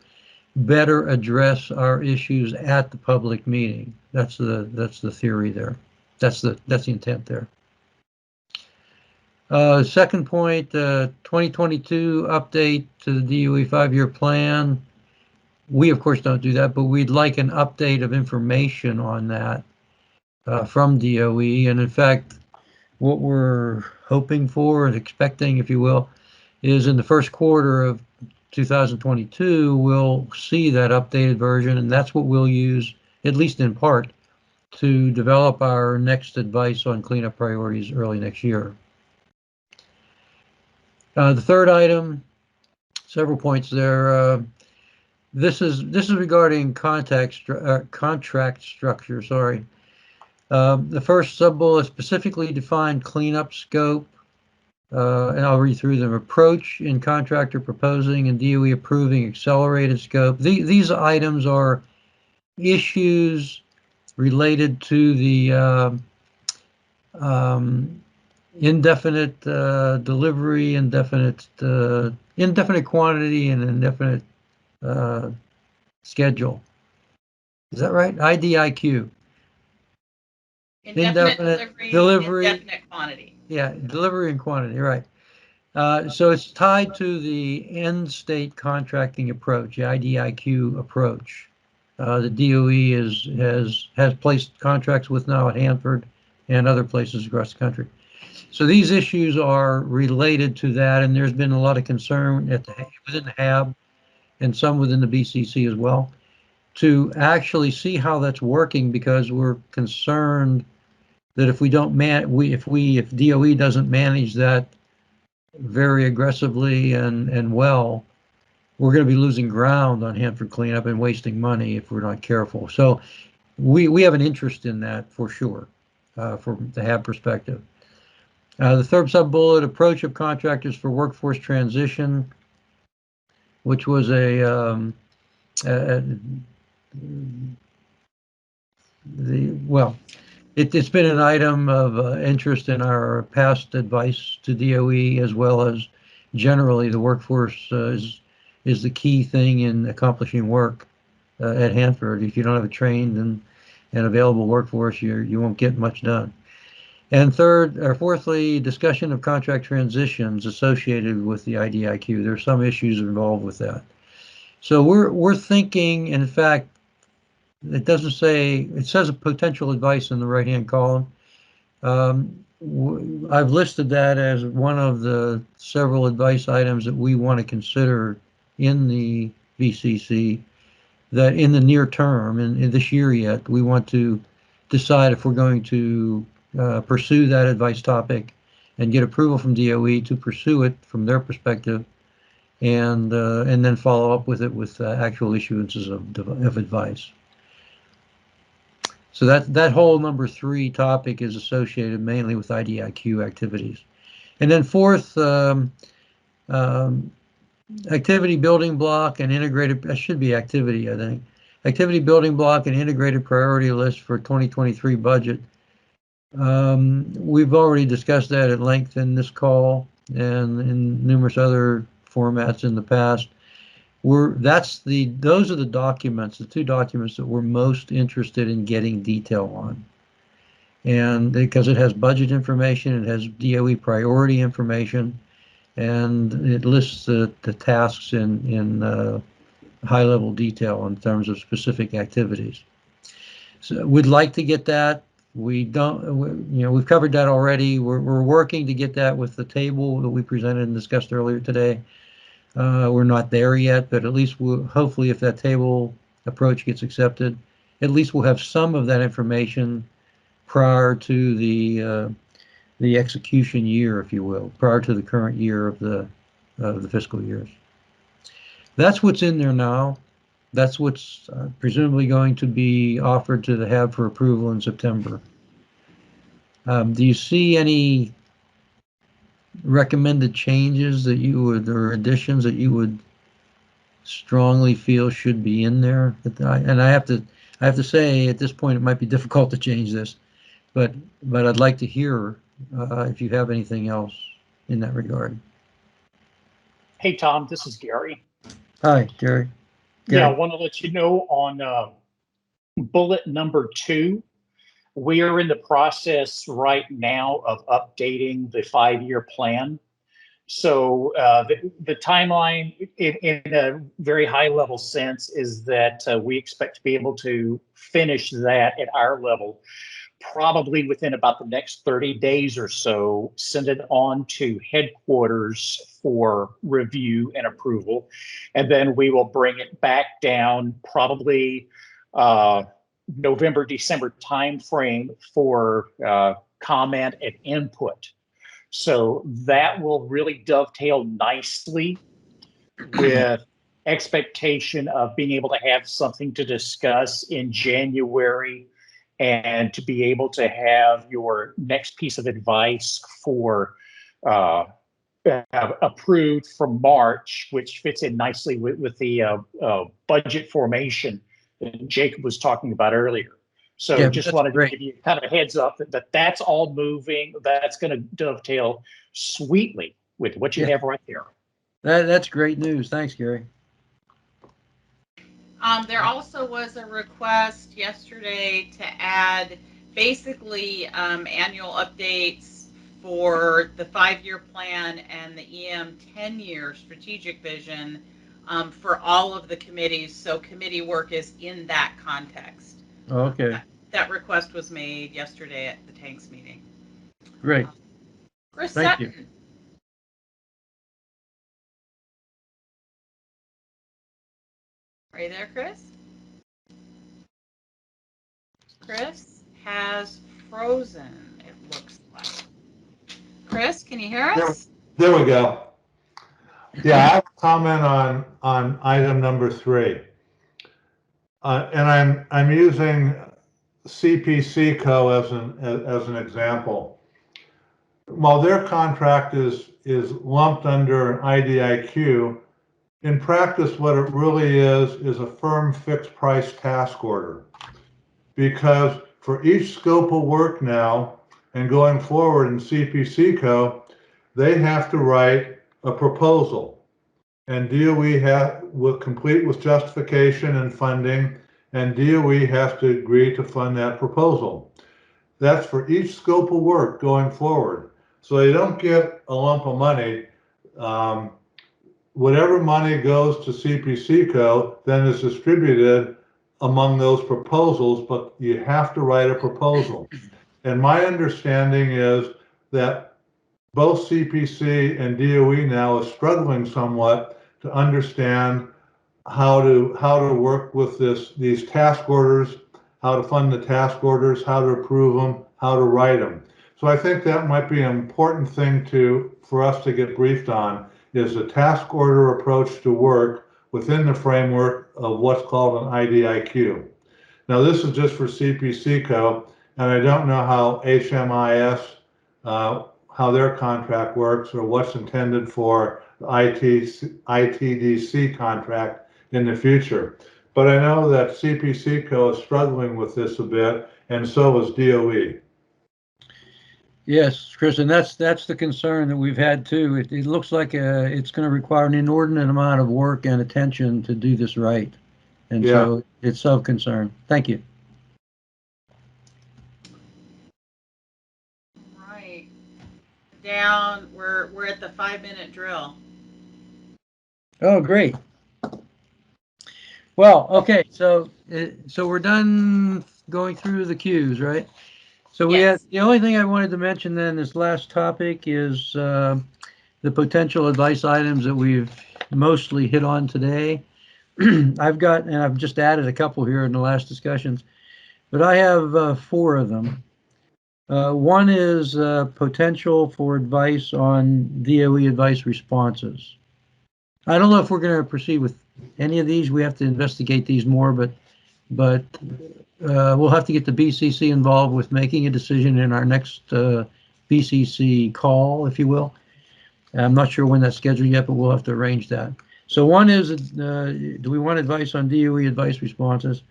better address our issues at the public meeting. That's the theory there. That's the intent there. Second point, 2022 update to the DOE 5-year plan. We of course don't do that, but we'd like an update of information on that from DOE. And in fact, what we're hoping for and expecting, if you will, is in the first quarter of 2022, we'll see that updated version, and that's what we'll use, at least in part, to develop our next advice on cleanup priorities early next year. The third item, several points there. This is regarding contract structure. Sorry. The first sub-bullet: specifically defined cleanup scope. And I'll read through them. Approach in contractor proposing and DOE approving accelerated scope. These items are issues related to the indefinite delivery, indefinite quantity, and indefinite schedule. Is that right? IDIQ. Indefinite delivery, indefinite quantity. Yeah, delivery and quantity, right. So it's tied to the end state contracting approach, the IDIQ approach. The DOE has placed contracts with now at Hanford and other places across the country. So these issues are related to that, and there's been a lot of concern within the HAB and some within the BCC as well to actually see how that's working, because we're concerned that if DOE doesn't manage that very aggressively and well, we're going to be losing ground on Hanford cleanup and wasting money if we're not careful. So we have an interest in that for sure, from the HAB perspective. The third sub-bullet: approach of contractors for workforce transition, which was It's been an item of interest in our past advice to DOE, as well as generally the workforce is the key thing in accomplishing work at Hanford. If you don't have a trained and available workforce, you won't get much done. And fourthly, discussion of contract transitions associated with the IDIQ. There are some issues involved with that. So we're thinking, in fact, it doesn't say, it says a potential advice in the right-hand column. I've listed that as one of the several advice items that we want to consider in the VCC, that in the near term, in this year yet, we want to decide if we're going to pursue that advice topic and get approval from DOE to pursue it from their perspective, and then follow up with it with actual issuances of advice. So that whole number 3 topic is associated mainly with IDIQ activities. And then fourth, activity building block and integrated, that should be activity, I think. Activity building block and integrated priority list for 2023 budget. We've already discussed that at length in this call and in numerous other formats in the past. Those are the documents, the 2 documents that we're most interested in getting detail on. And because it has budget information, it has DOE priority information, and it lists the tasks in high-level detail in terms of specific activities. So we'd like to get that. We've covered that already. We're working to get that with the table that we presented and discussed earlier today. We're not there yet, but at least hopefully if that table approach gets accepted, at least we'll have some of that information prior to the execution year, if you will, prior to the current year of the fiscal years. That's what's in there now. That's what's presumably going to be offered to the HAB for approval in September. Do you see any recommended changes that you would, or additions that you would strongly feel should be in there? And I have to say at this point it might be difficult to change this, but I'd like to hear if you have anything else in that regard. Hey, Tom, this is Gary. Hi, Gary. Yeah, I want to let you know on bullet number 2, we are in the process right now of updating the 5-year plan. So the timeline in a very high level sense is that we expect to be able to finish that at our level probably within about the next 30 days or so, send it on to headquarters for review and approval. And then we will bring it back down probably November, December timeframe for comment and input. So that will really dovetail nicely with expectation of being able to have something to discuss in January and to be able to have your next piece of advice for approved for March, which fits in nicely with the budget formation that Jacob was talking about earlier. So yeah, just wanted to give you kind of a heads up that that's all moving. That's going to dovetail sweetly with what you have right there. That's great news. Thanks, Gary. There also was a request yesterday to add basically annual updates for the 5-year plan and the EM 10-year strategic vision for all of the committees. So committee work is in that context. Okay. That request was made yesterday at the Tanks meeting. Great. Chris Thank Sutton. you. Are you there, Chris? Chris has frozen, it looks like. Chris, can you hear us? There we go. Yeah, I have a comment on item number 3. And I'm using CPC Co. as an example. While their contract is lumped under an IDIQ, in practice, what it really is a firm fixed price task order. Because for each scope of work now and going forward in CPC-Co, they have to write a proposal. And DOE will complete with justification and funding, and DOE has to agree to fund that proposal. That's for each scope of work going forward. So they don't get a lump of money. Whatever money goes to CPC-Co then is distributed among those proposals, but you have to write a proposal. And my understanding is that both CPC and DOE now is struggling somewhat to understand how to work with these task orders, how to fund the task orders, how to approve them, how to write them. So I think that might be an important thing for us to get briefed on, is a task order approach to work within the framework of what's called an IDIQ. Now this is just for CPC-Co, and I don't know how HMIS, how their contract works or what's intended for the ITDC contract in the future. But I know that CPC-Co is struggling with this a bit, and so is DOE. Yes, Chris, and that's the concern that we've had too. It looks like it's going to require an inordinate amount of work and attention to do this right, and so it's of concern. Thank you. Right. Down. We're at the 5-minute drill. Oh, great. Well, okay, so we're done going through the cues, right? So we had, the only thing I wanted to mention then, this last topic is the potential advice items that we've mostly hit on today. I've just added a couple here in the last discussions, but I have 4 of them. One is potential for advice on DOE advice responses. I don't know if we're going to proceed with any of these. We have to investigate these more, but we'll have to get the BCC involved with making a decision in our next BCC call, if you will. I'm not sure when that's scheduled yet, but we'll have to arrange that. So one is, do we want advice on DOE advice responses?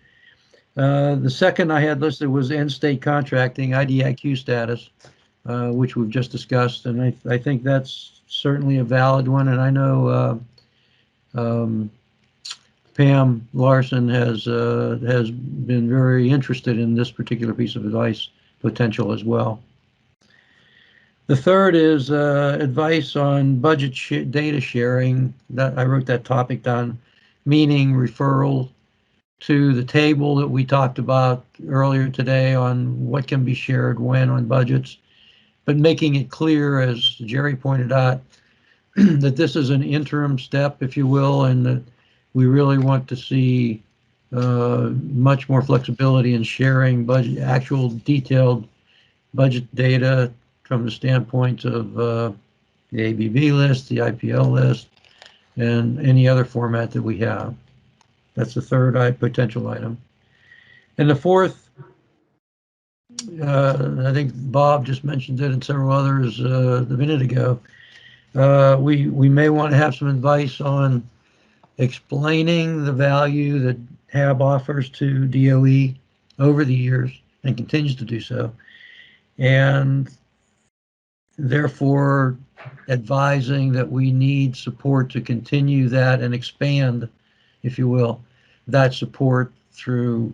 The second I had listed was end state contracting, IDIQ status, which we've just discussed, and I think that's certainly a valid one. And I know Pam Larson has been very interested in this particular piece of advice potential as well. The third is advice on budget data sharing. I wrote that topic down, meaning referral to the table that we talked about earlier today on what can be shared when on budgets, but making it clear, as Jerry pointed out, that this is an interim step, if you will, and that we really want to see much more flexibility in sharing actual detailed budget data from the standpoint of the ABB list, the IPL list, and any other format that we have. That's the third potential item. And the fourth, I think Bob just mentioned it and several others a minute ago, we may want to have some advice on explaining the value that HAB offers to DOE over the years and continues to do so, and therefore advising that we need support to continue that and expand, if you will, that support through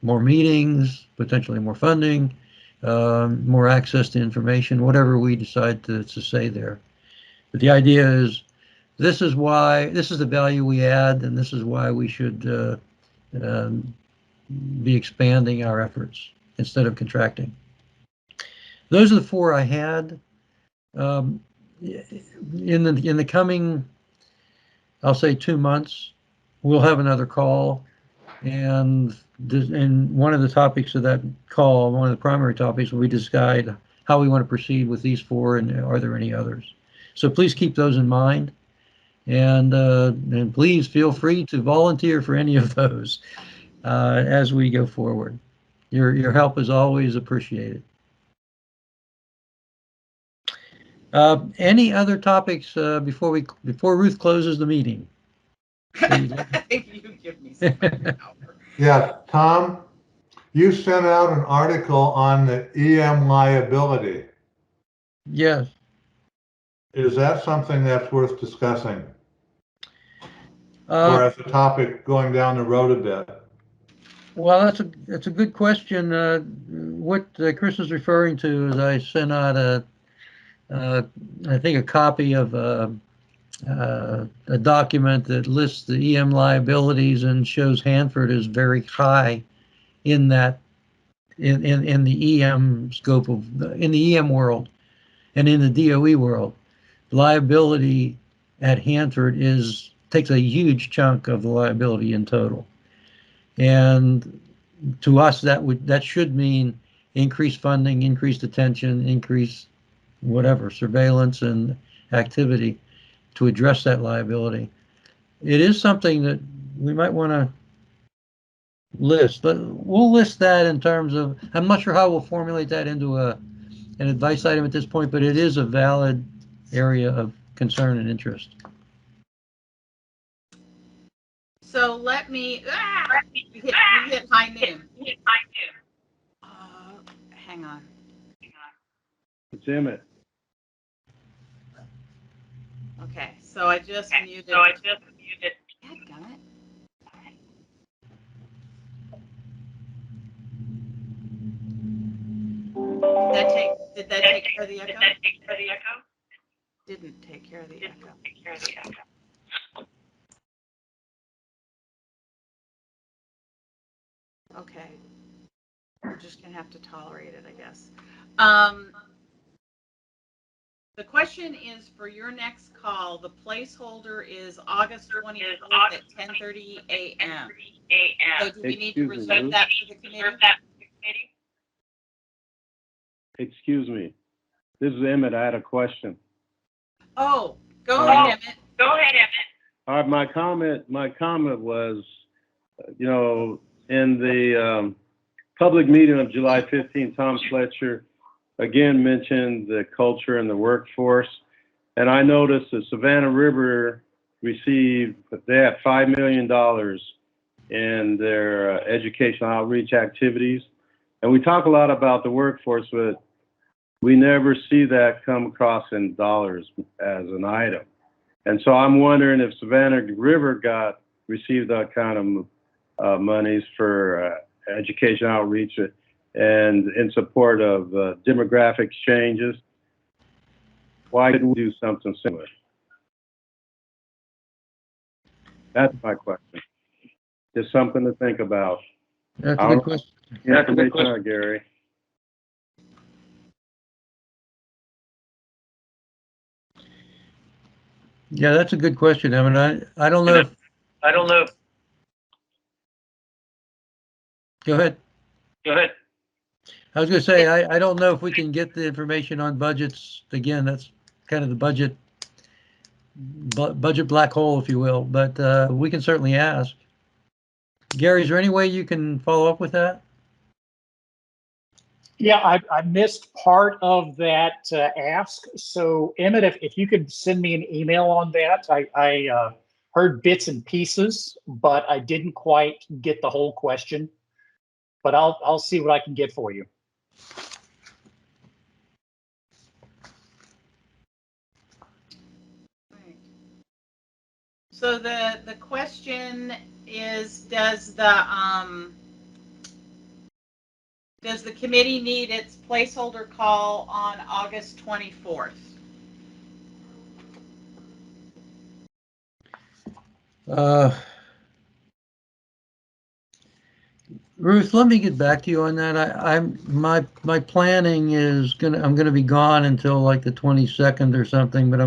more meetings, potentially more funding, more access to information, whatever we decide to say there. But the idea is, this is the value we add, and this is why we should be expanding our efforts instead of contracting. Those are the 4 I had. In the coming, I'll say 2 months, we'll have another call, and one of the topics of that call, one of the primary topics, will be decide how we want to proceed with these 4, and are there any others. So please keep those in mind, and please feel free to volunteer for any of those as we go forward. Your help is always appreciated. Any other topics before Ruth closes the meeting? I think you give me some power. Yeah, Tom, You sent out an article on the EM liability. Yes. Is that something that's worth discussing? Uh, Or as a topic going down the road a bit? Well, that's a good question. What Chris is referring to is I sent out I think a copy of a document that lists the EM liabilities and shows Hanford is very high in that in the EM scope of in the EM world and in the DOE world. Liability at Hanford takes a huge chunk of the liability in total. And to us, that should mean increased funding, increased attention, increased whatever surveillance and activity to address that liability. It is something that we might want to list, but we'll list that in terms of. I'm not sure how we'll formulate that into an advice item at this point, but it is a valid area of concern and interest. So let me. We hit high noon. Hang on. It's Emmett. Okay, so I just muted. Dadgummit. Did that take care of the echo? Didn't take care of the echo. Okay. We're just gonna have to tolerate it, I guess. The question is for your next call. The placeholder is August 24th at 10:30 a.m. So do we need to reserve that for the committee? Excuse me. This is Emmett. I had a question. Oh, go ahead, Emmett. All right, my comment was, in the public meeting of July 15th, Tom Fletcher again mentioned the culture and the workforce. And I noticed that Savannah River they had $5 million in their educational outreach activities. And we talk a lot about the workforce, but we never see that come across in dollars as an item. And so I'm wondering if Savannah River received that kind of monies for education outreach and in support of demographic changes. Why didn't we do something similar? That's my question. Just something to think about. That's a good question. Gary. Yeah, that's a good question. I mean, I don't know. Go ahead. I was going to say, I don't know if we can get the information on budgets. Again, that's kind of the budget black hole, if you will, but we can certainly ask. Gary, is there any way you can follow up with that? Yeah, I missed part of that ask. So Emmett, if you could send me an email on that. I heard bits and pieces, but I didn't quite get the whole question. But I'll see what I can get for you. Right. So the question is, does the committee need its placeholder call on August 24th? Ruth, let me get back to you on that. My planning is I'm gonna be gone until like the 22nd or something, but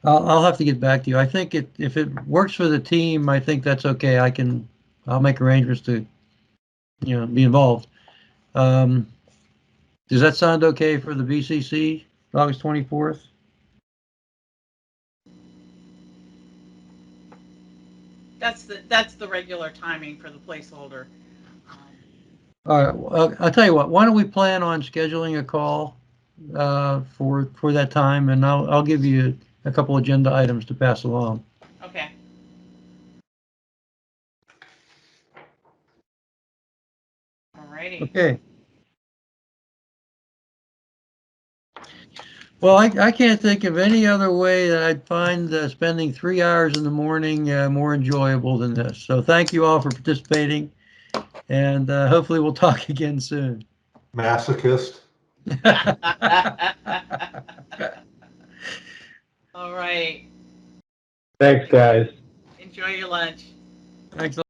I'll have to get back to you. I think if it works for the team, I think that's okay. I'll make arrangements to, be involved. Does that sound okay for the BCC, August 24th? That's the regular timing for the placeholder. All right. Well, I'll tell you what. Why don't we plan on scheduling a call for that time, and I'll give you a couple agenda items to pass along. Okay. All Okay. Well, I can't think of any other way that I'd find spending 3 hours in the morning more enjoyable than this. So thank you all for participating, and hopefully we'll talk again soon. Masochist. All right. Thanks, guys. Enjoy your lunch. Thanks.